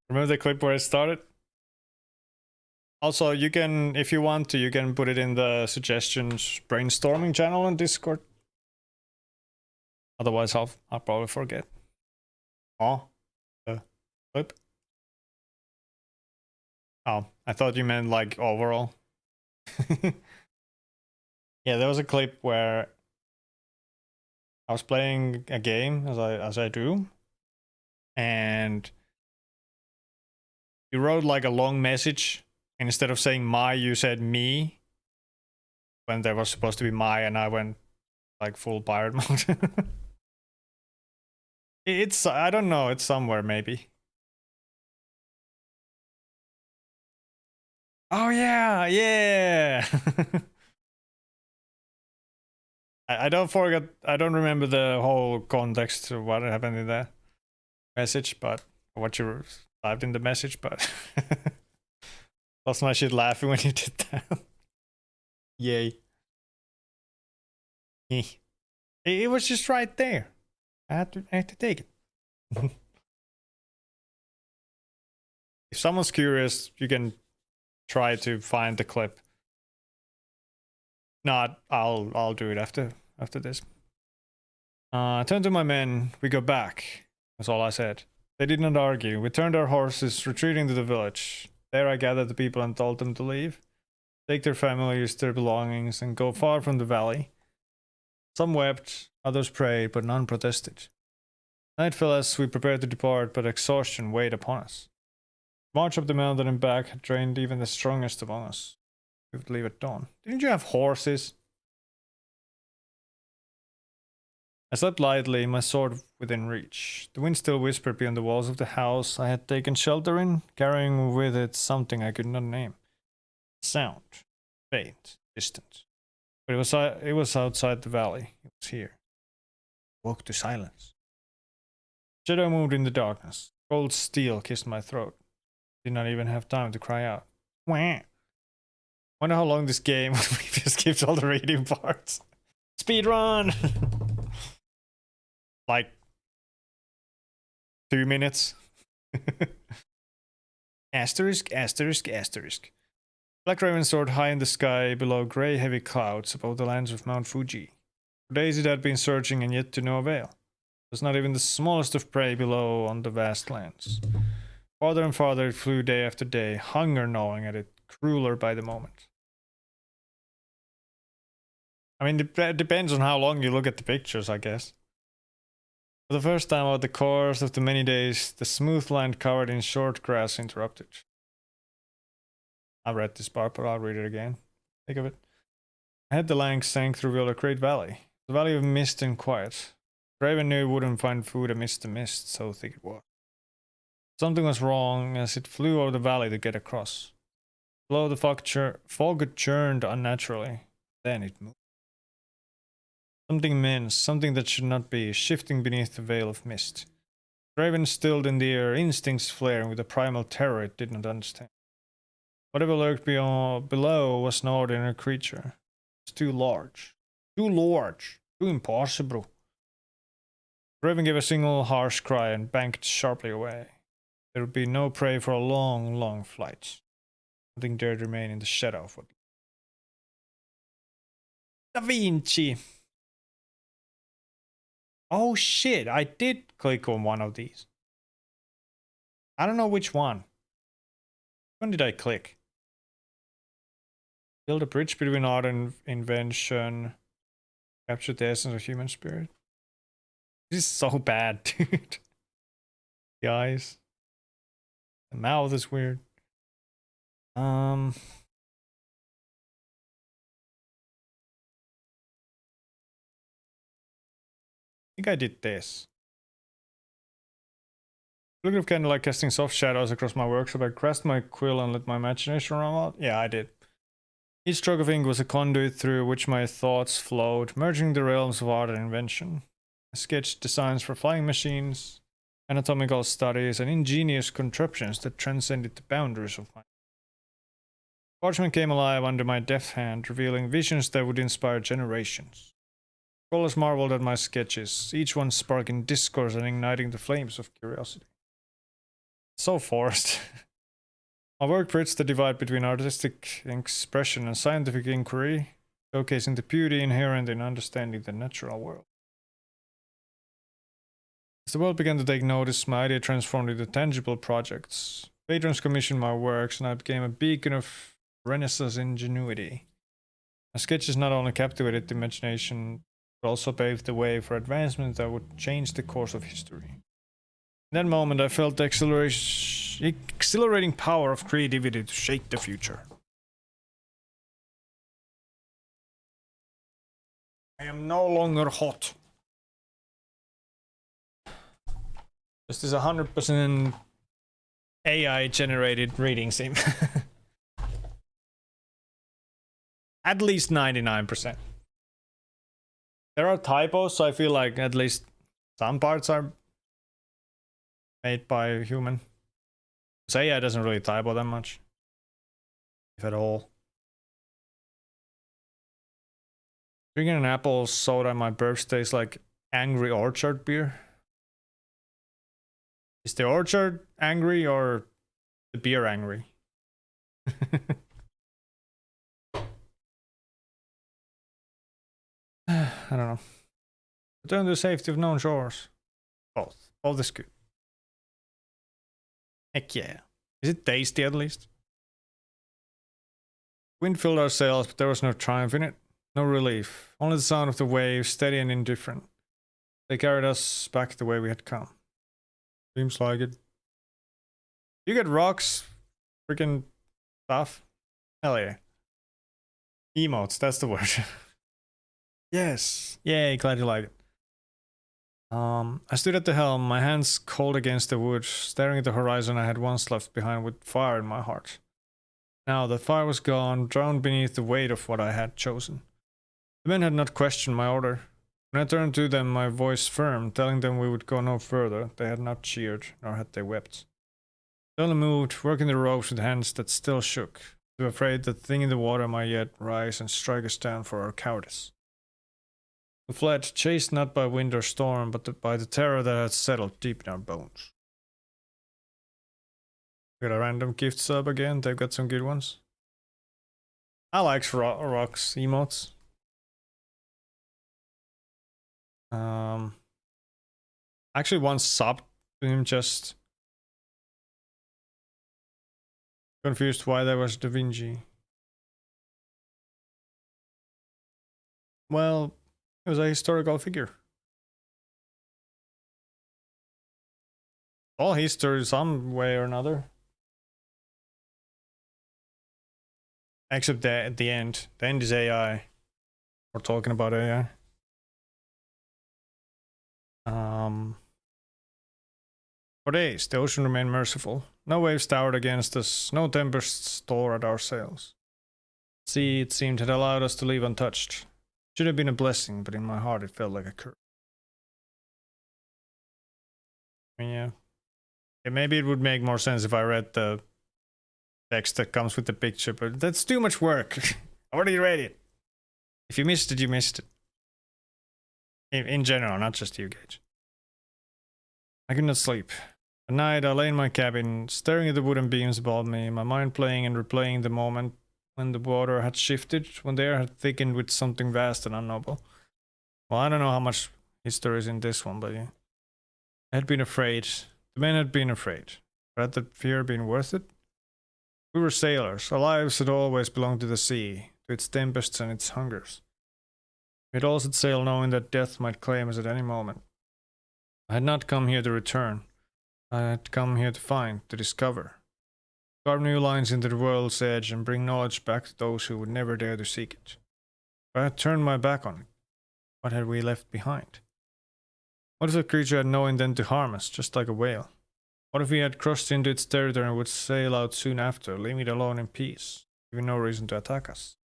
Remember the clip where it started? Also, you can, if you want to, you can put it in the suggestions brainstorming channel on Discord. Otherwise, I'll probably forget. Oh, the clip. Oh, I thought you meant like overall. Yeah, there was a clip where I was playing a game as I do, and you wrote like a long message, and instead of saying my, you said me, when there was supposed to be my, and I went like full pirate mode. It's, I don't know, it's somewhere maybe. Oh yeah, yeah. I don't forget, I don't remember the whole context of what happened in the message, but what you typed in the message, but lost my shit laughing when you did that. Yay. It was just right there. I had to take it. If someone's curious, you can try to find the clip. Not, I'll do it after this. Turn to my men. We go back. That's all I said. They did not argue. We turned our horses, retreating to the village. There I gathered the people and told them to leave, take their families, their belongings, and go far from the valley. Some wept, others prayed, but none protested. Night fell as we prepared to depart, but exhaustion weighed upon us. March up the mountain and back had drained even the strongest among us. We would leave at dawn. Didn't you have horses? I slept lightly, my sword within reach. The wind still whispered beyond the walls of the house I had taken shelter in, carrying with it something I could not name. Sound. Faint. Distant. But it was outside the valley. It was here. Woke to silence. Shadow moved in the darkness. Cold steel kissed my throat. Did not even have time to cry out. Wah! Wonder how long this game would be if you skipped all the reading parts. Speed run! Like 2 minutes. Asterisk, asterisk, asterisk. Black Raven soared high in the sky below grey heavy clouds above the lands of Mount Fuji. For days it had been searching and yet to no avail. There was not even the smallest of prey below on the vast lands. Farther and farther it flew day after day, hunger gnawing at it, crueler by the moment. I mean, it depends on how long you look at the pictures, I guess. For the first time over the course of the many days, the smooth land covered in short grass interrupted. I read this part, but I'll read it again. Think of it. Ahead the land sank to reveal a great valley. The valley of mist and quiet. Raven knew he wouldn't find food amidst the mist, so thick it was. Something was wrong as it flew over the valley to get across. Below the fog churned unnaturally. Then it moved. Something immense, something that should not be, shifting beneath the veil of mist. Raven stilled in the air, instincts flaring with a primal terror it did not understand. Whatever lurked below was no ordinary creature. It was too large. Too large. Too impossible. Raven gave a single harsh cry and banked sharply away. There would be no prey for a long, long flight. Nothing dared remain in the shadow of what. Da Vinci! Oh shit, I did click on one of these. I don't know which one. When did I click? Build a bridge between art and invention. Capture the essence of human spirit. This is so bad, dude. The eyes. The mouth is weird. I think I did this. Looking of kind of like casting soft shadows across my workshop, I grasped my quill and let my imagination run out. Yeah, I did. Each stroke of ink was a conduit through which my thoughts flowed, merging the realms of art and invention. I sketched designs for flying machines, anatomical studies, and ingenious contraptions that transcended the boundaries of my. Parchment came alive under my deft hand, revealing visions that would inspire generations. Scholars marveled at my sketches, each one sparking discourse and igniting the flames of curiosity. So forced. My work bridged the divide between artistic expression and scientific inquiry, showcasing the beauty inherent in understanding the natural world. As the world began to take notice, my idea transformed into tangible projects. Patrons commissioned my works, and I became a beacon of Renaissance ingenuity. My sketches not only captivated the imagination, but also paved the way for advancements that would change the course of history. In that moment, I felt the exhilarating power of creativity to shape the future. I am no longer hot. This is 100% AI generated reading sim. At least 99%. There are typos, so I feel like at least some parts are made by a human. So AI doesn't really typo that much, if at all. Drinking an apple soda on my birthday tastes like Angry Orchard beer. Is the orchard angry or the beer angry? I don't know. Return to the safety of known shores. Both. Both is good. Heck yeah. Is it tasty at least? Wind filled our sails, but there was no triumph in it. No relief. Only the sound of the waves, steady and indifferent. They carried us back the way we had come. Seems like it. You get rocks, freaking stuff. Hell yeah. Emotes, that's the word. Yes. Yay, glad you like it. I stood at the helm, my hands cold against the wood, staring at the horizon I had once left behind with fire in my heart. Now the fire was gone, drowned beneath the weight of what I had chosen. The men had not questioned my order. When I turned to them, my voice firm, telling them we would go no further, they had not cheered, nor had they wept. They only moved, working the ropes with hands that still shook, too afraid that the thing in the water might yet rise and strike us down for our cowardice. We fled, chased not by wind or storm, but by the terror that had settled deep in our bones. Got a random gift sub again, they've got some good ones. I like rocks emotes. Actually once subbed to him, just confused why there was Da Vinci. Well, it was a historical figure. All history some way or another. Except that at the end. The end is AI. We're talking about AI. For days, the ocean remained merciful. No waves towered against us, no tempests tore at our sails. The sea, it seemed, had allowed us to leave untouched. It should have been a blessing, but in my heart it felt like a curse. I mean, yeah, maybe it would make more sense if I read the text that comes with the picture, but that's too much work. I already read it. If you missed it, you missed it. In general, not just you, Gage. I could not sleep. At night, I lay in my cabin, staring at the wooden beams above me, my mind playing and replaying the moment when the water had shifted, when the air had thickened with something vast and unknowable. Well, I don't know how much history is in this one, but yeah. I had been afraid. The men had been afraid. But had the fear been worth it? We were sailors. Our lives had always belonged to the sea, to its tempests and its hungers. We had all set sail knowing that death might claim us at any moment. I had not come here to return. I had come here to find, to discover. Carve new lines into the world's edge and bring knowledge back to those who would never dare to seek it. If I had turned my back on it, what had we left behind? What if the creature had no intent to harm us, just like a whale? What if we had crossed into its territory and would sail out soon after, leaving it alone in peace, giving no reason to attack us?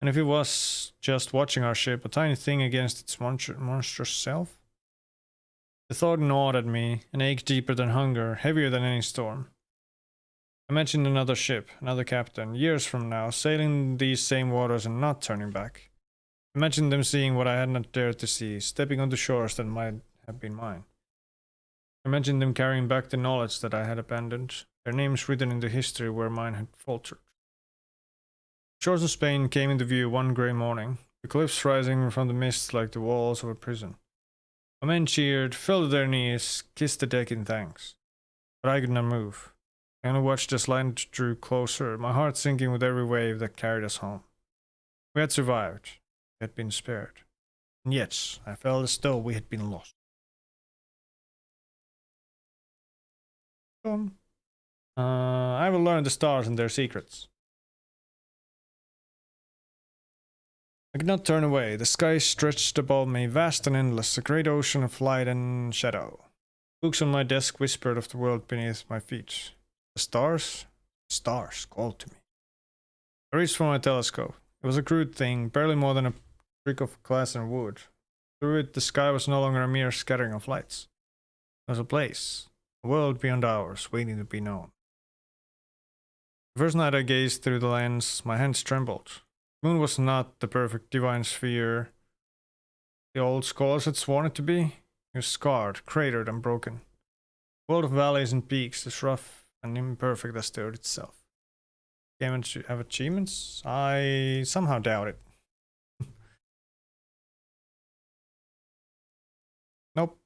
And if it was just watching our ship, a tiny thing against its monstrous self? The thought gnawed at me, an ache deeper than hunger, heavier than any storm. I imagined another ship, another captain, years from now, sailing these same waters and not turning back. Imagine them seeing what I had not dared to see, stepping onto shores that might have been mine. Imagine them carrying back the knowledge that I had abandoned, their names written into history where mine had faltered. The shores of Spain came into view one grey morning, the cliffs rising from the mist like the walls of a prison. My men cheered, fell to their knees, kissed the deck in thanks. But I could not move. I only watched as land drew closer, my heart sinking with every wave that carried us home. We had survived. We had been spared. And yet, I felt as though we had been lost. I will learn the stars and their secrets. I could not turn away. The sky stretched above me, vast and endless, a great ocean of light and shadow. Books on my desk whispered of the world beneath my feet. The stars? Stars called to me. I reached for my telescope. It was a crude thing, barely more than a brick of glass and wood. Through it, the sky was no longer a mere scattering of lights. It was a place, a world beyond ours, waiting to be known. The first night I gazed through the lens, my hands trembled. The moon was not the perfect divine sphere the old scholars had sworn it to be. It was scarred, cratered, and broken. A world of valleys and peaks, as rough and imperfect as the earth itself. Game have achievements? I somehow doubt it. Nope.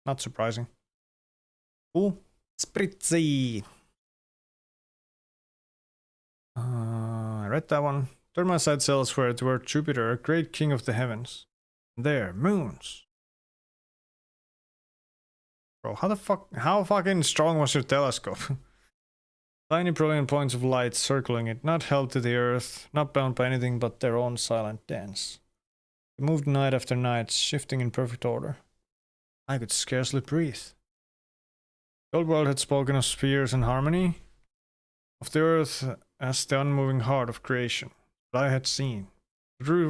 Not surprising. Ooh, spritzy. I read that one. Turn my sights elsewhere toward Jupiter, a great king of the heavens. There, moons. Bro, how fucking strong was your telescope? Tiny brilliant points of light circling it, not held to the earth, not bound by anything but their own silent dance. They moved night after night, shifting in perfect order. I could scarcely breathe. The old world had spoken of spheres and harmony, of the earth as the unmoving heart of creation. But I had seen. The truth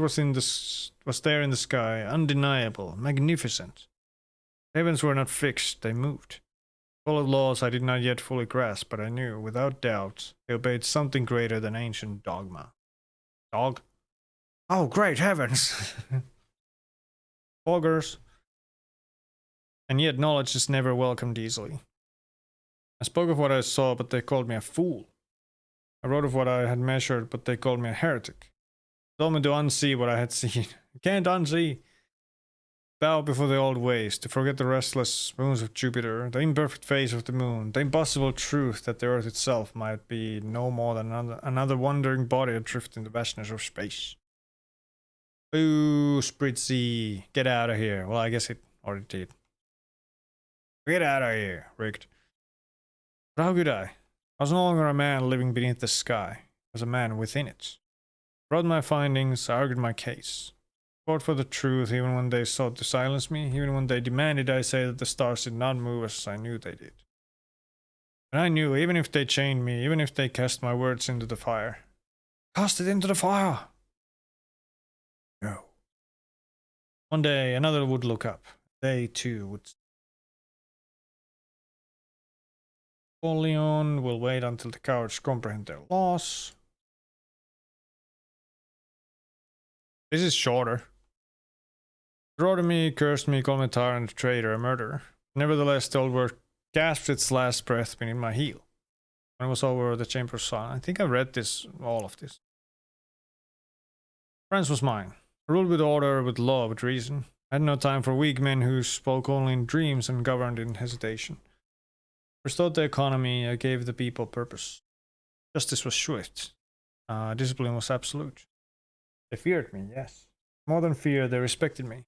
was there in the sky, undeniable, magnificent. Heavens were not fixed, they moved. Full of laws I did not yet fully grasp, but I knew, without doubt, they obeyed something greater than ancient dogma. Dog? Oh, great heavens! Boggers. And yet knowledge is never welcomed easily. I spoke of what I saw, but they called me a fool. I wrote of what I had measured, but they called me a heretic. They told me to unsee what I had seen. I can't unsee. Bow before the old ways, to forget the restless moons of Jupiter, the imperfect phase of the moon, the impossible truth that the earth itself might be no more than another wandering body adrift in the vastness of space. Boo, Spritzy, get out of here. Well, I guess it already did. Get out of here, Rigged. But how could I? I was no longer a man living beneath the sky. I was a man within it. I wrote my findings, I argued my case. Fought for the truth even when they sought to silence me, even when they demanded I say that the stars did not move as I knew they did. And I knew, even if they chained me, even if they cast my words into the fire. Cast it into the fire! No. One day, another would look up. They too would. Napoleon will wait until the cowards comprehend their loss. This is shorter. Wrote me, cursed me, called me a tyrant, a traitor, a murderer. Nevertheless, the old word gasped its last breath beneath my heel. When it was over, the chamber saw. I think I read this, all of this. France was mine. I ruled with order, with law, with reason. I had no time for weak men who spoke only in dreams and governed in hesitation. Restored the economy, I gave the people purpose. Justice was swift. Discipline was absolute. They feared me, yes. More than fear, they respected me.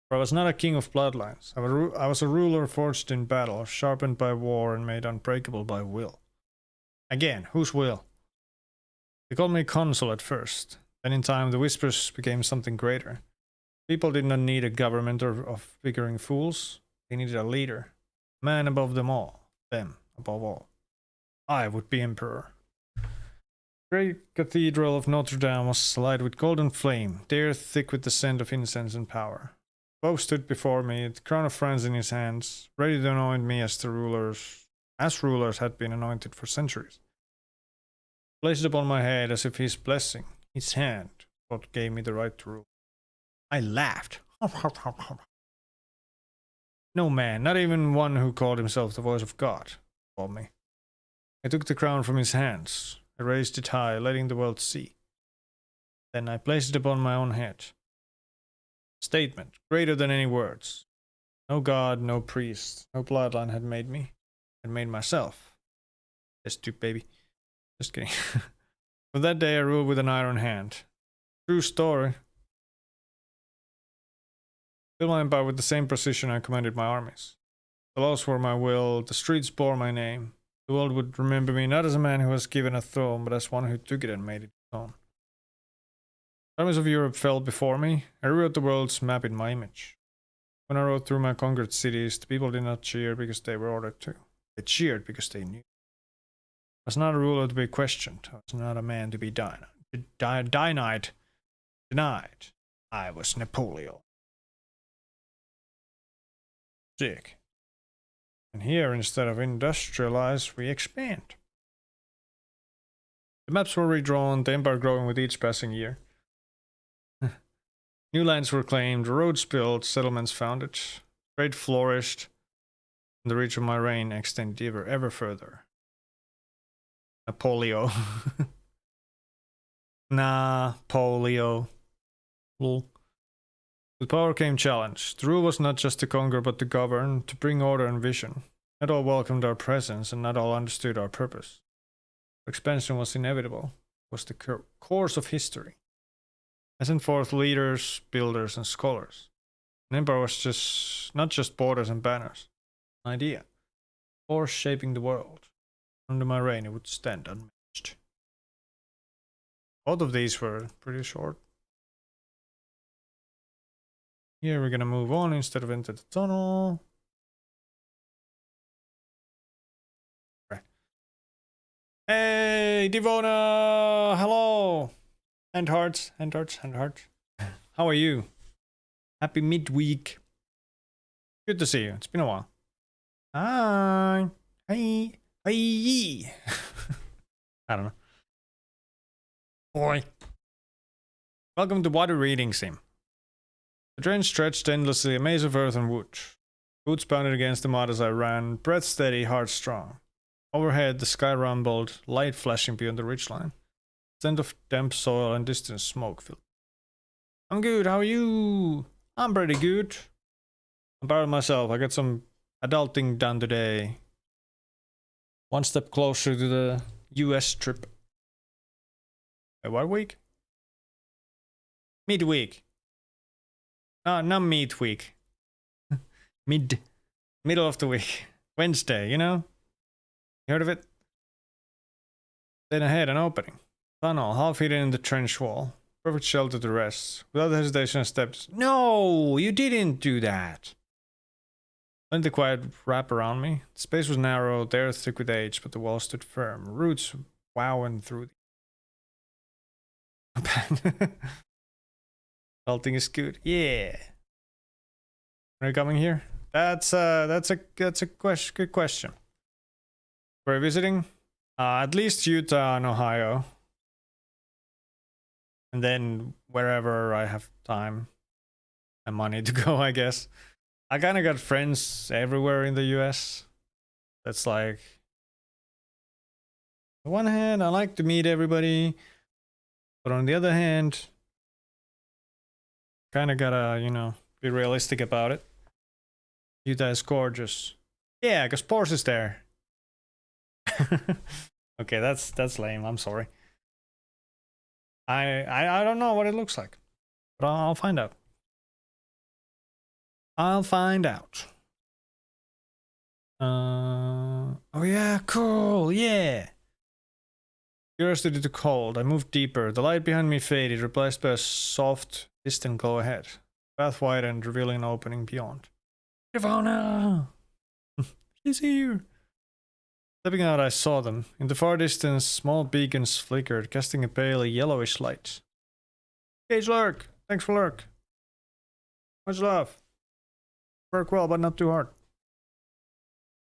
For I was not a king of bloodlines. I was a ruler forged in battle, sharpened by war, and made unbreakable by will. Again, whose will? They called me consul at first. Then in time the whispers became something greater. People did not need a government of figuring fools. They needed a leader. A man above them all. Them above all. I would be emperor. The great cathedral of Notre Dame was alight with golden flame, the air thick with the scent of incense and power. Pope stood before me, the crown of France in his hands, ready to anoint me as rulers had been anointed for centuries. Placed it upon my head as if his blessing, his hand, what gave me the right to rule. I laughed. No man, not even one who called himself the voice of God, called me. I took the crown from his hands. I raised it high, letting the world see. Then I placed it upon my own head. Statement, greater than any words. No god, no priest, no bloodline had made me. I had made myself. Yes, Duke baby. Just kidding. From that day I ruled with an iron hand. True story. Filled my empire with the same precision I commanded my armies. The laws were my will, the streets bore my name. The world would remember me not as a man who was given a throne, but as one who took it and made it his own. Armies of Europe fell before me. I rewrote the world's map in my image. When I rode through my conquered cities, the people did not cheer because they were ordered to. They cheered because they knew. I was not a ruler to be questioned. I was not a man to be denied. I was Napoleon. Sick. And here, instead of industrialize, we expand. The maps were redrawn, the empire growing with each passing year. New lands were claimed, roads built, settlements founded, trade flourished, and the reach of my reign extended ever further. Napoleon. Nah, polio. Lol. With power came challenge. The rule was not just to conquer but to govern, to bring order and vision. Not all welcomed our presence and not all understood our purpose. Expansion was inevitable, was the course of history. I sent forth leaders, builders, and scholars. An empire was just not just borders and banners. An idea. Force shaping the world. Under my reign it would stand unmatched. Both of these were pretty short. Here we're gonna move on instead of into the tunnel. Right. Hey, Divona! Hello! Hand hearts, hand hearts, hand hearts. How are you? Happy midweek. Good to see you. It's been a while. Hi. Hi. Hi. I don't know. Boy. Welcome to Water Reading Sim. The drain stretched endlessly, a maze of earth and wood. Boots pounded against the mud as I ran, breath steady, heart strong. Overhead, the sky rumbled, light flashing beyond the ridgeline. Scent of damp soil and distant smoke filled. I'm good, how are you? I'm pretty good. I'm proud of myself. I got some adulting done today. One step closer to the US trip. Wait, what week? Midweek. No, not midweek. Middle of the week. Wednesday, you know? You heard of it? Then ahead, an opening. Tunnel, half hidden in the trench wall. Perfect shelter to rest. Without hesitation, I stepped. No, you didn't do that. Let the quiet wrap around me. The space was narrow, the earth thick with age, but the wall stood firm. Roots wowing through the... Salting is good. Yeah. Are you coming here? That's a good question. We're visiting at least Utah and Ohio. And then wherever I have time and money to go, I guess. I kind of got friends everywhere in the US. That's like, on the one hand, I like to meet everybody. But on the other hand, kind of gotta, you know, be realistic about it. Utah is gorgeous. Yeah, because Porsche is there. Okay, that's lame. I'm sorry. I don't know what it looks like, but I'll find out. I'll find out. Oh yeah, cool, yeah. Curiosity to cold. I moved deeper. The light behind me faded, replaced by a soft, distant glow ahead. Path widened, revealing an opening beyond. Ivana! She's here! Stepping out, I saw them. In the far distance, small beacons flickered, casting a pale yellowish light. Hey, Lurk! Thanks for Lurk. Much love. Work well, but not too hard.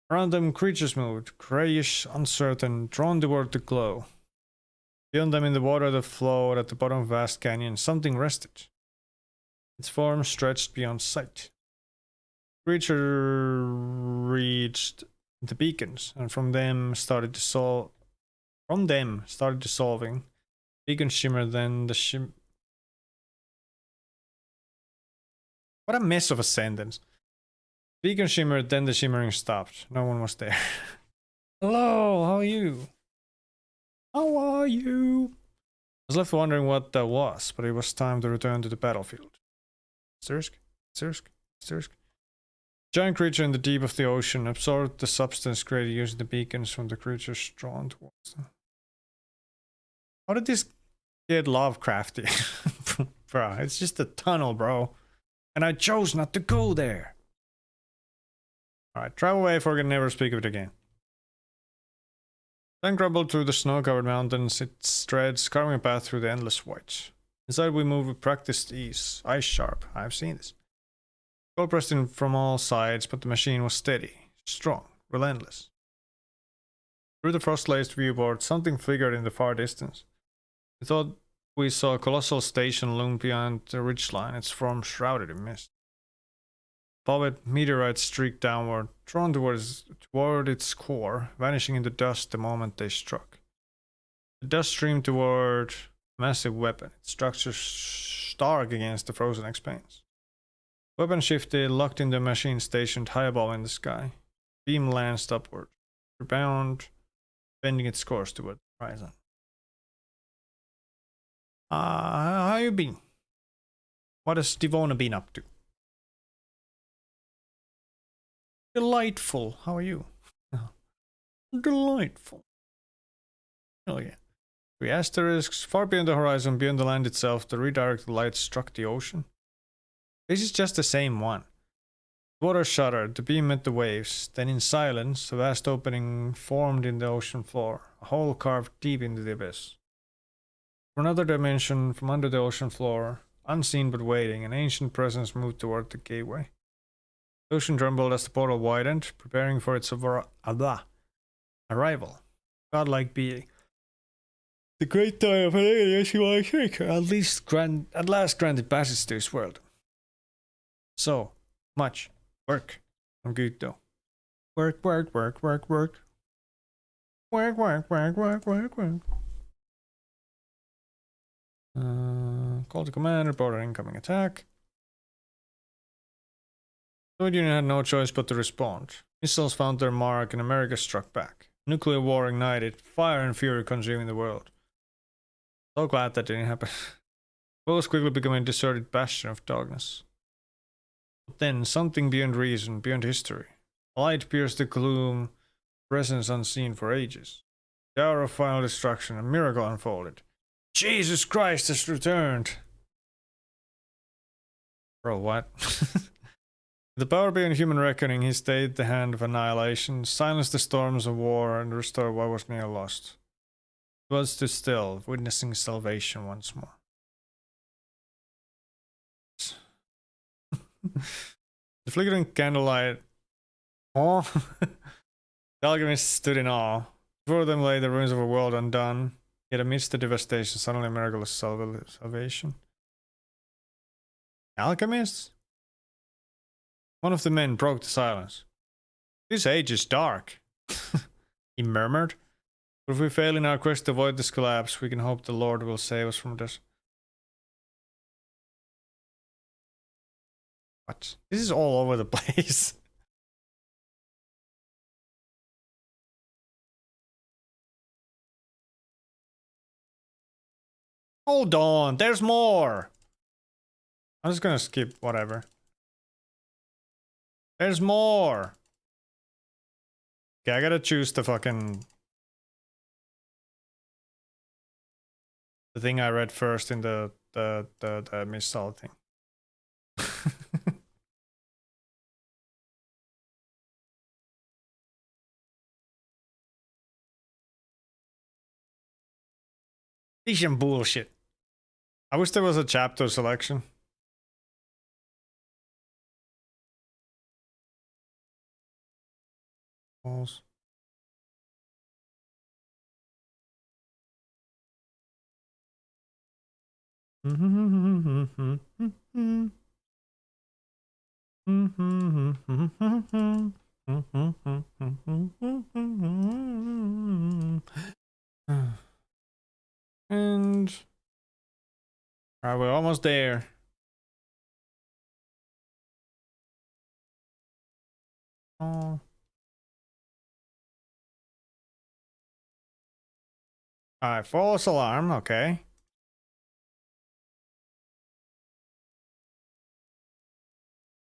Around them, creatures moved, grayish, uncertain, drawn toward the glow. Beyond them, in the water that flowed at the bottom of a vast canyon, something rested. Its form stretched beyond sight. The creature reached the beacons, and from them started dissolving. Beacons shimmered, then the What a mess of a sentence. Beacon shimmered, then the shimmering stopped. No one was there. Hello, how are you? How are you? I was left wondering what that was, but it was time to return to the battlefield. Stursk? Giant creature in the deep of the ocean absorbed the substance created using the beacons from the creatures drawn towards them. How did this get Lovecrafty? Bro, it's just a tunnel, bro. And I chose not to go there. Alright, travel away for I can never speak of it again. Then crumbled through the snow-covered mountains, its threads carving a path through the endless white. Inside we move with practiced ease, eyes sharp. I've seen this. Gold pressed in from all sides, but the machine was steady, strong, relentless. Through the frost-laced viewboard, something flickered in the far distance. We thought we saw a colossal station loom beyond the ridgeline, its form shrouded in mist. Bobbed meteorites streaked downward, drawn toward its core, vanishing into dust the moment they struck. The dust streamed toward a massive weapon, its structure stark against the frozen expanse. Weapon shifted, locked in the machine stationed high above in the sky. Beam lanced upward. Rebound, bending its course toward the horizon. How you been? What has Divona been up to? Delightful. How are you? Delightful. Oh yeah. Three asterisks. Far beyond the horizon, beyond the land itself, the redirected light struck the ocean. This is just the same one. The water shuddered, the beam met the waves. Then in silence, a vast opening formed in the ocean floor, a hole carved deep into the abyss. From another dimension, from under the ocean floor, unseen but waiting, an ancient presence moved toward the gateway. The ocean trembled as the portal widened, preparing for its arrival. Godlike being. The great time of an alien civilization at last granted passage to his world. So much work. I'm good though. Work. Work. Call to command, report an incoming attack. The Soviet Union had no choice but to respond. Missiles found their mark and America struck back. Nuclear war ignited, fire and fury consuming the world. So glad that didn't happen. The world was quickly becoming a deserted bastion of darkness. But then, something beyond reason, beyond history. A light pierced the gloom, presence unseen for ages. The hour of final destruction, a miracle unfolded. Jesus Christ has returned! Bro, what? The power beyond human reckoning, he stayed the hand of annihilation, silenced the storms of war, and restored what was near lost. The world stood still, witnessing salvation once more. The flickering candlelight. Oh. The alchemists stood in awe. Before them lay the ruins of a world undone, yet amidst the devastation, suddenly a miraculous salvation. Alchemists? One of the men broke the silence. This age is dark, he murmured. But if we fail in our quest to avoid this collapse, we can hope the Lord will save us from this. What? This is all over the place. Hold on, there's more. I'm just gonna skip whatever. There's more. Okay, I gotta choose the fucking... the thing I read first in the missile thing. This is bullshit. I wish there was a chapter selection. Pause. And alright, we're almost there. Oh. Alright, false alarm, okay.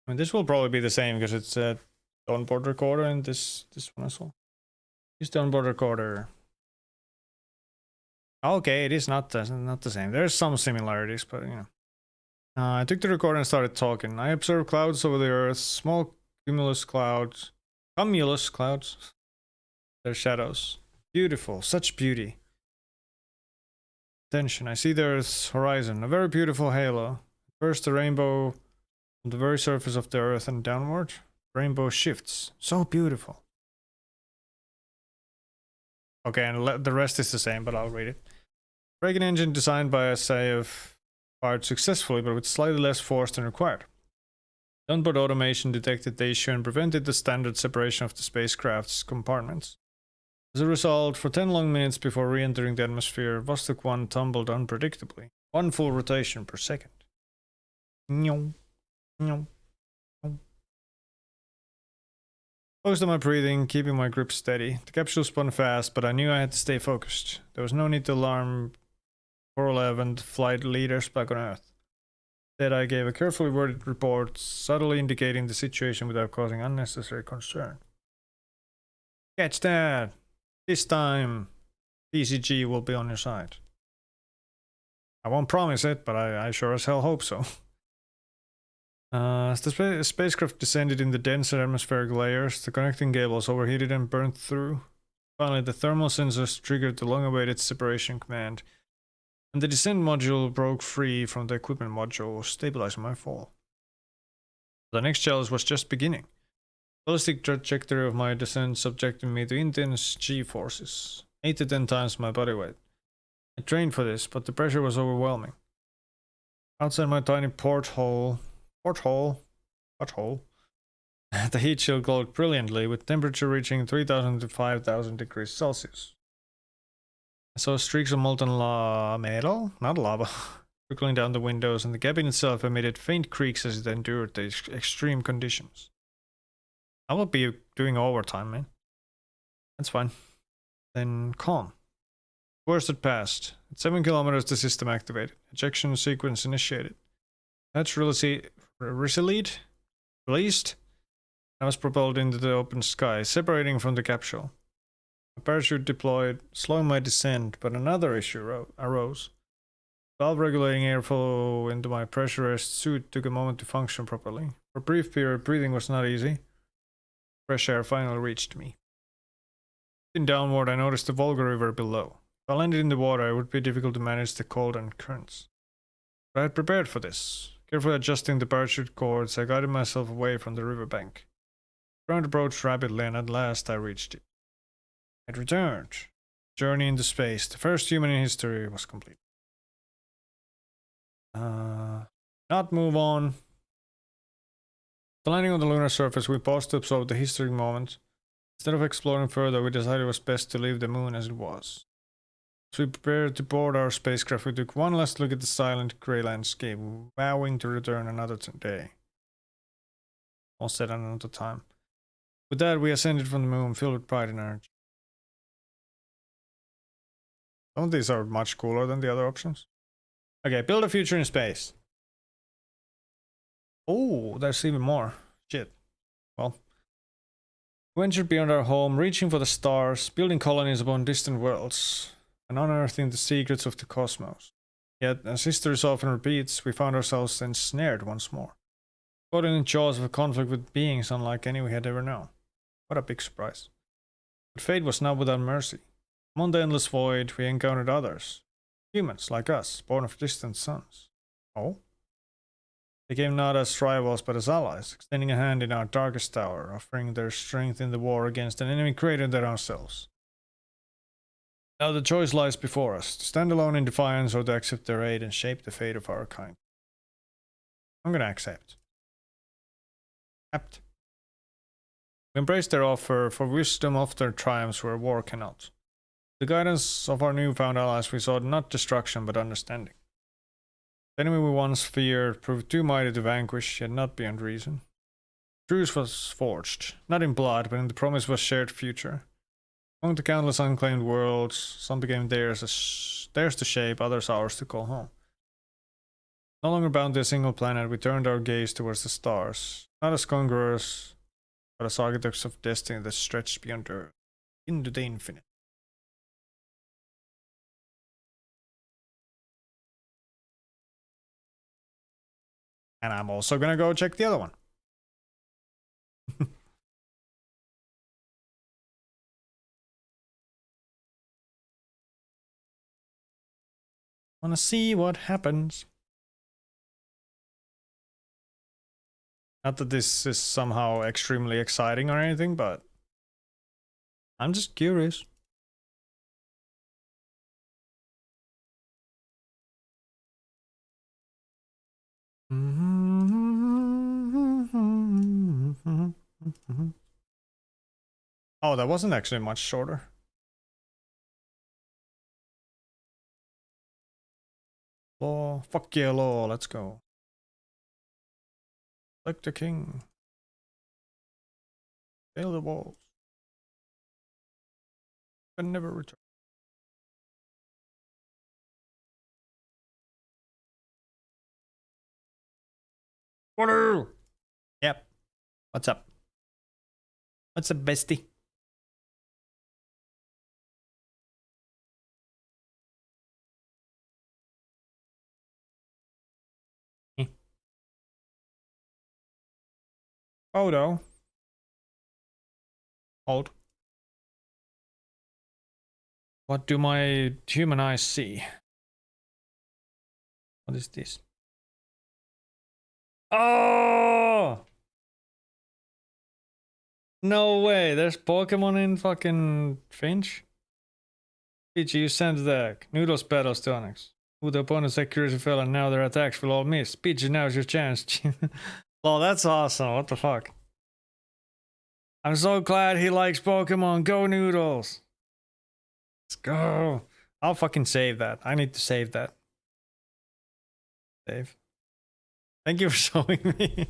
I mean, this will probably be the same because it's a onboard recorder and this one as well. It's the onboard recorder. Okay, it is not the same. There's some similarities, but you know. I took the recorder and started talking. I observed clouds over the earth, small cumulus clouds. Their shadows. Beautiful, such beauty. Attention, I see the earth's horizon, a very beautiful halo. First the rainbow on the very surface of the earth and downward. Rainbow shifts. So beautiful. Okay, and the rest is the same, but I'll read it. Break-in engine designed by SAF fired successfully, but with slightly less force than required. The onboard automation detected the issue and prevented the standard separation of the spacecraft's compartments. As a result, for 10 long minutes before re-entering the atmosphere, Vostok 1 tumbled unpredictably. 1 full rotation per second. Focused on my breathing, keeping my grip steady. The capsule spun fast, but I knew I had to stay focused. There was no need to alarm 411 flight leaders back on Earth. Instead, I gave a carefully worded report, subtly indicating the situation without causing unnecessary concern. Catch that! This time, DCG will be on your side. I won't promise it, but I sure as hell hope so. As the spacecraft descended in the denser atmospheric layers, the connecting cables overheated and burned through. Finally, the thermal sensors triggered the long-awaited separation command, and the descent module broke free from the equipment module, stabilizing my fall. The next challenge was just beginning. The ballistic trajectory of my descent subjected me to intense G-forces, 8 to 10 times my body weight. I trained for this, but the pressure was overwhelming. Outside my tiny porthole, the heat shield glowed brilliantly, with temperature reaching 3000 to 5000 degrees Celsius. I saw streaks of molten metal, not lava, trickling down the windows, and the cabin itself emitted faint creaks as it endured the extreme conditions. I will be doing overtime, man. That's fine. Then calm. Worst had passed. At 7 kilometers, the system activated. Ejection sequence initiated. Hatch released. I was propelled into the open sky, separating from the capsule. A parachute deployed, slowing my descent, but another issue arose. Valve regulating airflow into my pressurized suit took a moment to function properly. For a brief period, breathing was not easy. Fresh air finally reached me. Looking downward, I noticed the Volga River below. If I landed in the water, it would be difficult to manage the cold and currents. But I had prepared for this. Carefully adjusting the parachute cords, I guided myself away from the riverbank. The ground approached rapidly, and at last I reached it. I had returned. Journey into space, the first human in history, was complete. Not move on. The landing on the lunar surface, we paused to absorb the historic moment. Instead of exploring further, we decided it was best to leave the moon as it was. As we prepared to board our spacecraft, we took one last look at the silent grey landscape, vowing to return another day. Almost said another time. With that, we ascended from the moon, filled with pride and energy. Some of these are much cooler than the other options. Okay, build a future in space. Oh, there's even more. Shit. Well. We ventured beyond our home, reaching for the stars, building colonies upon distant worlds, and unearthing the secrets of the cosmos. Yet, as history often repeats, we found ourselves ensnared once more, caught in the jaws of a conflict with beings unlike any we had ever known. What a big surprise. But fate was not without mercy. Among the endless void, we encountered others. Humans, like us, born of distant suns. Oh? They came not as rivals, but as allies, extending a hand in our darkest hour, offering their strength in the war against an enemy greater than ourselves. Now the choice lies before us, to stand alone in defiance or to accept their aid and shape the fate of our kind. I'm gonna accept. We embraced their offer, for wisdom often triumphs where war cannot. The guidance of our newfound allies, we sought not destruction but understanding. The enemy we once feared proved too mighty to vanquish, yet not beyond reason. Truce was forged, not in blood, but in the promise of a shared future. Among the countless unclaimed worlds, some became theirs to shape, others ours to call home. No longer bound to a single planet, we turned our gaze towards the stars, not as conquerors, but as architects of destiny that stretched beyond Earth, into the infinite. And I'm also gonna go check the other one. Wanna see what happens. Not that this is somehow extremely exciting or anything, but I'm just curious. Oh, that wasn't actually much shorter. Law. Fuck yeah, law. Let's go. Like the king. Scale the walls. Can never return. Water! Yep. What's up? What's up, bestie? Photo. Hold. What do my human eyes see? What is this? Oh! No way, there's Pokemon in fucking Finch? Peachy, you sent the deck. Noodles battles to Onyx. Who the opponent's accuracy fell and now their attacks will all miss. Peachy, now's your chance. Oh, that's awesome. What the fuck? I'm so glad he likes Pokemon. Go Noodles. Let's go. I'll fucking save that. I need to save that. Save. Thank you for showing me.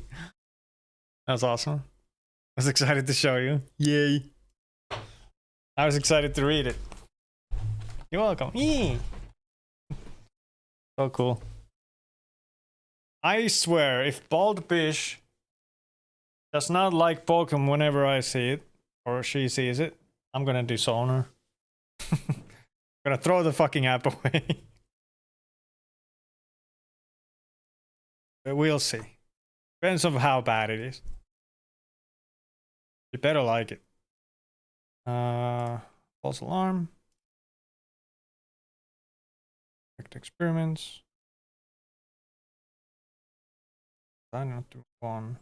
That was awesome. I was excited to show you. Yay. I was excited to read it. You're welcome. Yee. So cool. I swear, if Bald Bish does not like Pokemon whenever I see it, or she sees it, I'm gonna disown her. I'm gonna throw the fucking app away. But we'll see. Depends on how bad it is. You better like it. False alarm. Experiments. Try not to move on.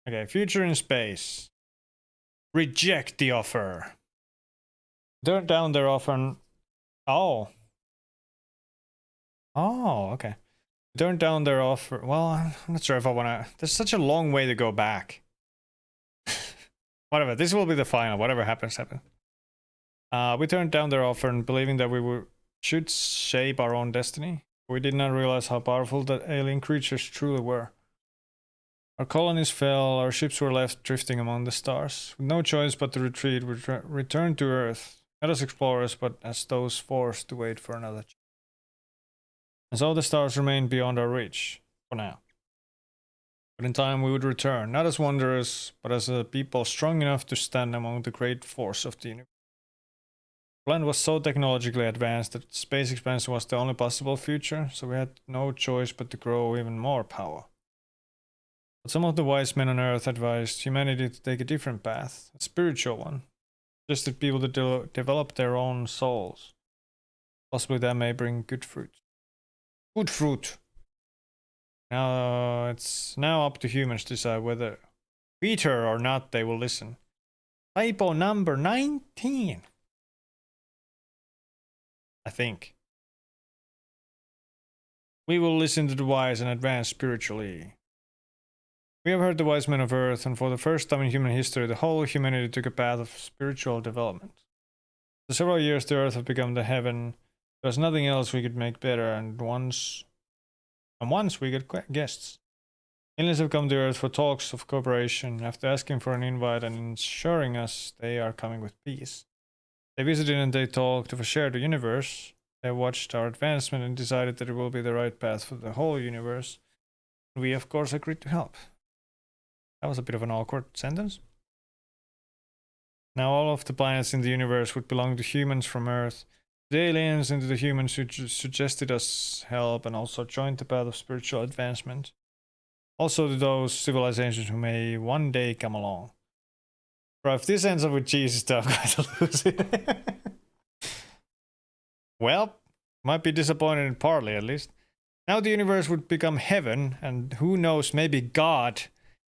Okay, future in space. Reject the offer. Turn down their offer and... Oh. Oh, okay. Turn down their offer. Well, I'm not sure if I wanna... There's such a long way to go back. Whatever, this will be the final. Whatever happens, happens. We turned down their offer and believing that should shape our own destiny. We did not realize how powerful the alien creatures truly were. Our colonies fell, our ships were left drifting among the stars. With no choice but to retreat, we returned to Earth, not as explorers, but as those forced to wait for another chance. And so the stars remained beyond our reach, for now. But in time we would return, not as wanderers, but as a people strong enough to stand among the great force of the universe. The planet was so technologically advanced that space expansion was the only possible future, so we had no choice but to grow even more power. But some of the wise men on Earth advised humanity to take a different path, a spiritual one, suggested people to develop their own souls. Possibly that may bring good fruit. Good fruit! Now it's now up to humans to decide whether Peter or not they will listen. Typo number 19. I think. We will listen to the wise and advance spiritually. We have heard the wise men of Earth, and for the first time in human history, the whole humanity took a path of spiritual development. For several years, the Earth had become the heaven. There was nothing else we could make better, and once we got guests. Aliens have come to Earth for talks of cooperation, after asking for an invite and ensuring us they are coming with peace. They visited and they talked of a shared universe. They watched our advancement and decided that it will be the right path for the whole universe. We, of course, agreed to help. That was a bit of an awkward sentence. Now all of the planets in the universe would belong to humans from Earth. The aliens and the humans who suggested us help and also joined the path of spiritual advancement. Also to those civilizations who may one day come along. Bro, if this ends up with Jesus stuff, I'm going to lose it. Well, might be disappointed in partly at least. Now the universe would become heaven, and who knows, maybe God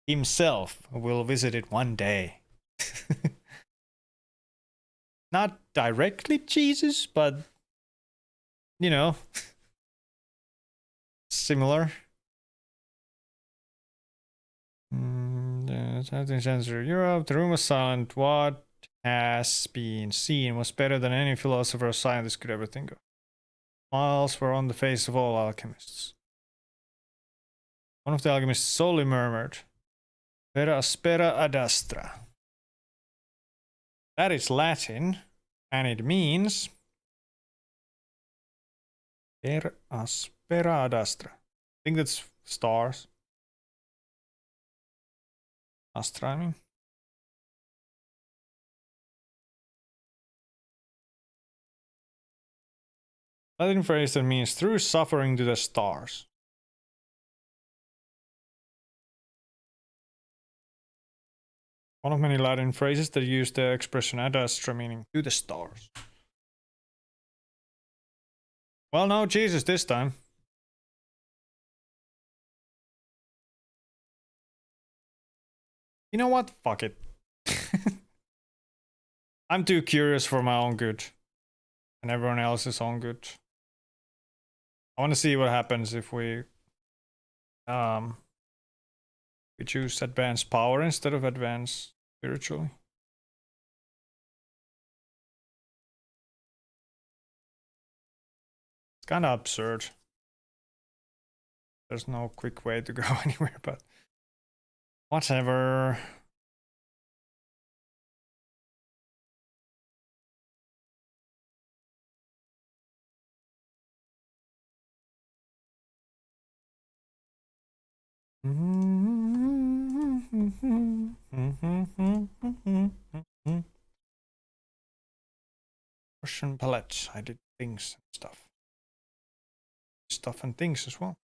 himself will visit it one day. Not directly Jesus, but, you know, similar. Something censored. Europe, the room was silent. What has been seen was better than any philosopher or scientist could ever think of. Smiles were on the face of all alchemists. One of the alchemists solely murmured, Per aspera ad astra. That is Latin, and it means per aspera ad astra. I think that's stars. Astra, I mean. Latin phrase that means through suffering to the stars. One of many Latin phrases that use the expression ad astra, meaning to the stars. Well, no Jesus this time. You know what? Fuck it. I'm too curious for my own good. And everyone else's own good. I want to see what happens if we choose advanced power instead of advanced spiritually. It's kind of absurd. There's no quick way to go anywhere, but whatever. Russian palette. I did things and stuff. Stuff and things as well.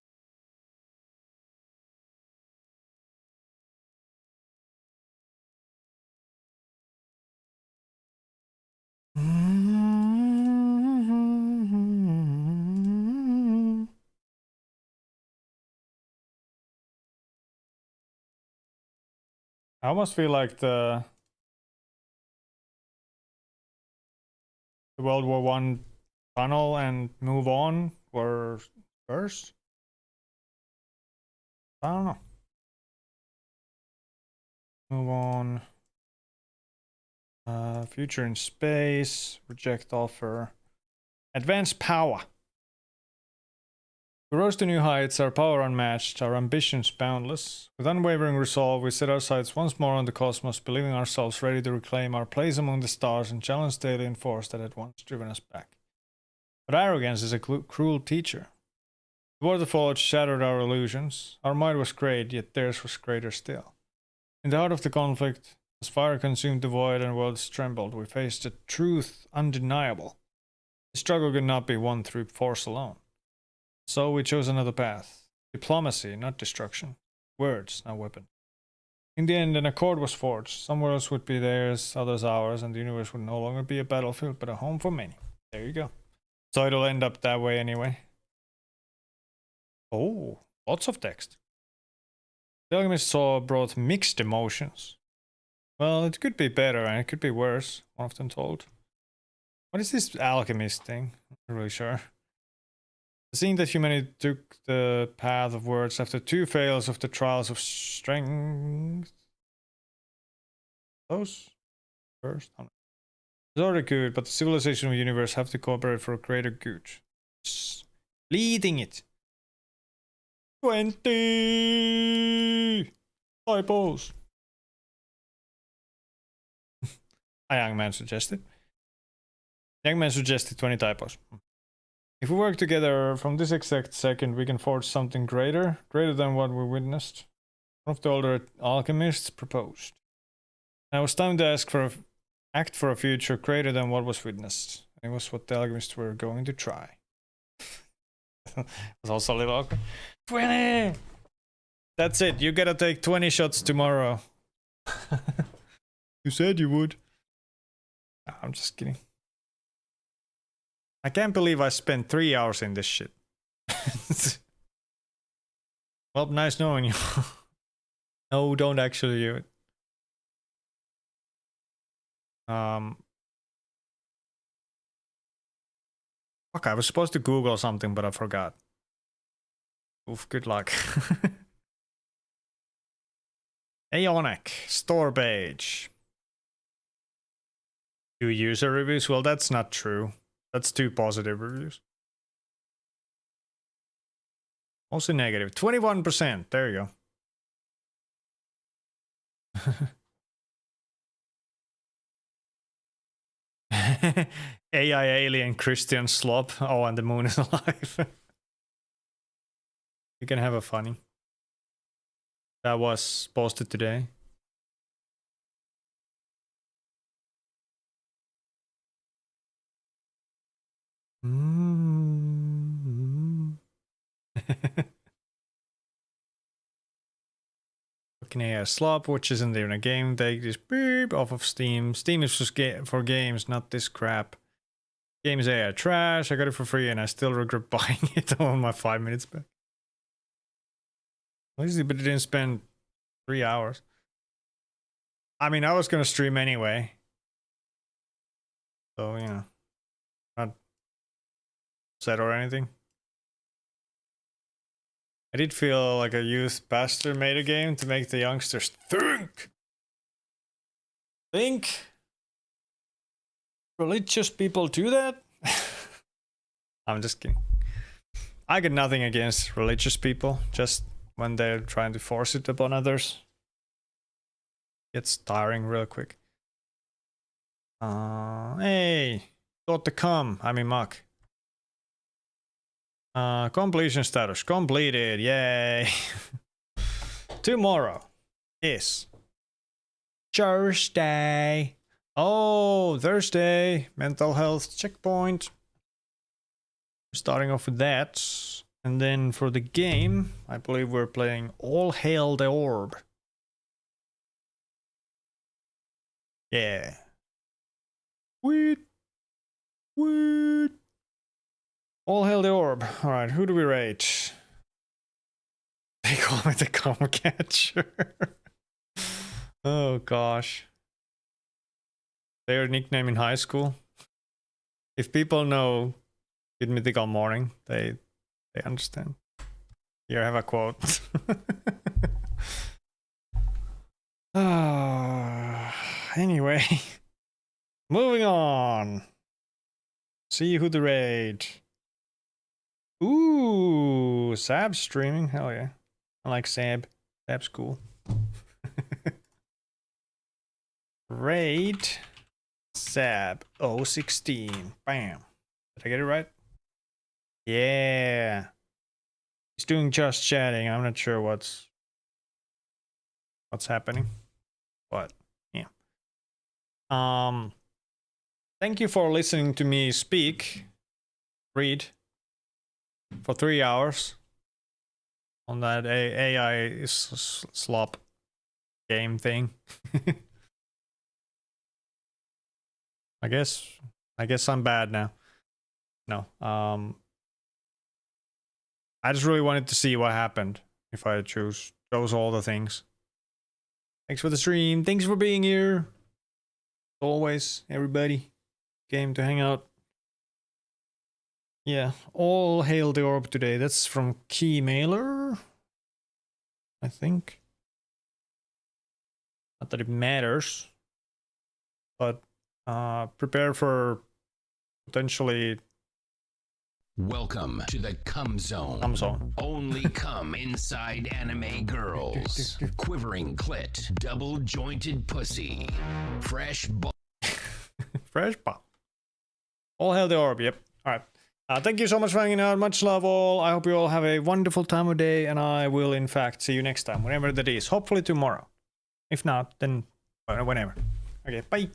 I almost feel like the World War One tunnel and move on were first. I don't know. Move on. Future in space. Reject offer. Advanced power. We rose to new heights, our power unmatched, our ambitions boundless. With unwavering resolve, we set our sights once more on the cosmos, believing ourselves ready to reclaim our place among the stars and challenge the alien force that had once driven us back. But arrogance is a cruel teacher. The war that followed shattered our illusions. Our might was great, yet theirs was greater still. In the heart of the conflict, as fire consumed the void and worlds trembled, we faced a truth undeniable. The struggle could not be won through force alone. So we chose another path. Diplomacy, not destruction. Words, not weapons. In the end, an accord was forged. Some worlds would be theirs, others ours, and the universe would no longer be a battlefield, but a home for many. There you go. So it'll end up that way anyway. Oh, lots of text. The alchemist saw brought mixed emotions. Well, it could be better and it could be worse, one of them told. What is this alchemist thing? I'm not really sure. Seeing that humanity took the path of words after two fails of the trials of strength. Those first? It's already good, but the civilization of the universe have to cooperate for a greater good. Leading it. 20 typos. A young man suggested. Young man suggested 20 typos. If we work together from this exact second, we can forge something greater than what we witnessed. One of the older alchemists proposed. Now it was time to act for a future greater than what was witnessed. It was what the alchemists were going to try. It was also a little awkward. 20! That's it, you gotta take 20 shots tomorrow. You said you would. I'm just kidding. I can't believe I spent 3 hours in this shit. Well, nice knowing you. No, don't actually do it. Fuck, I was supposed to Google something, but I forgot. Oof, good luck. Aeonic, store page. 2 user reviews? Well, that's not true. That's 2 positive reviews. Mostly negative. 21%. There you go. AI alien Christian Slop. Oh, and the moon is alive. You can have a funny. That was posted today. Fucking AI Slop, which isn't even a game. Take this beep off of Steam. Steam is just for games, not this crap. Games AI trash. I got it for free and I still regret buying it on my 5 minutes back. Lazy, but it didn't spend 3 hours. I mean, I was gonna stream anyway. So, you know. Not upset or anything. I did feel like a youth pastor made a game to make the youngsters think. Think? Religious people do that? I'm just kidding. I got nothing against religious people, just when they're trying to force it upon others. It's tiring real quick. Hey, thought to come. I'm in muck. Completion status completed. Yay. Tomorrow is Thursday. Oh, Thursday. Mental health checkpoint. Starting off with that. And then for the game, I believe we're playing All Hail the Orb. Yeah. Sweet. Sweet. All Hail the Orb. Alright, who do we rate? They call me the Calm Catcher. Oh gosh. Their nickname in high school. If people know Good Mythical Morning, they understand. Here, I have a quote. Anyway, moving on. See who the raid. Ooh, Sab's streaming. Hell yeah. I like Sab. Sab's cool. Raid Sab 016. Bam. Did I get it right? Yeah. He's doing just chatting. I'm not sure what's happening. But yeah. Thank you for listening to me read for 3 hours on that AI slop game thing. I guess I'm bad now. No. I just really wanted to see what happened if I chose all the things. Thanks for the stream. Thanks for being here. As always, everybody came to hang out. Yeah, All Hail the Orb today. That's from Key Mailer, I think. Not that it matters, but prepare for potentially. Welcome to the Cum Zone. Cum Zone. Only come inside anime girls. Quivering clit, double jointed pussy, fresh Fresh pop. All Hail the Orb. Yep. All right. Thank you so much for hanging out. Much love all. I hope you all have a wonderful time of day, and I will in fact see you next time, whenever that is. Hopefully tomorrow. If not, then whenever. Okay. Bye.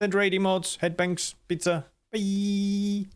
Send raid emotes, headbangs, pizza. Bye.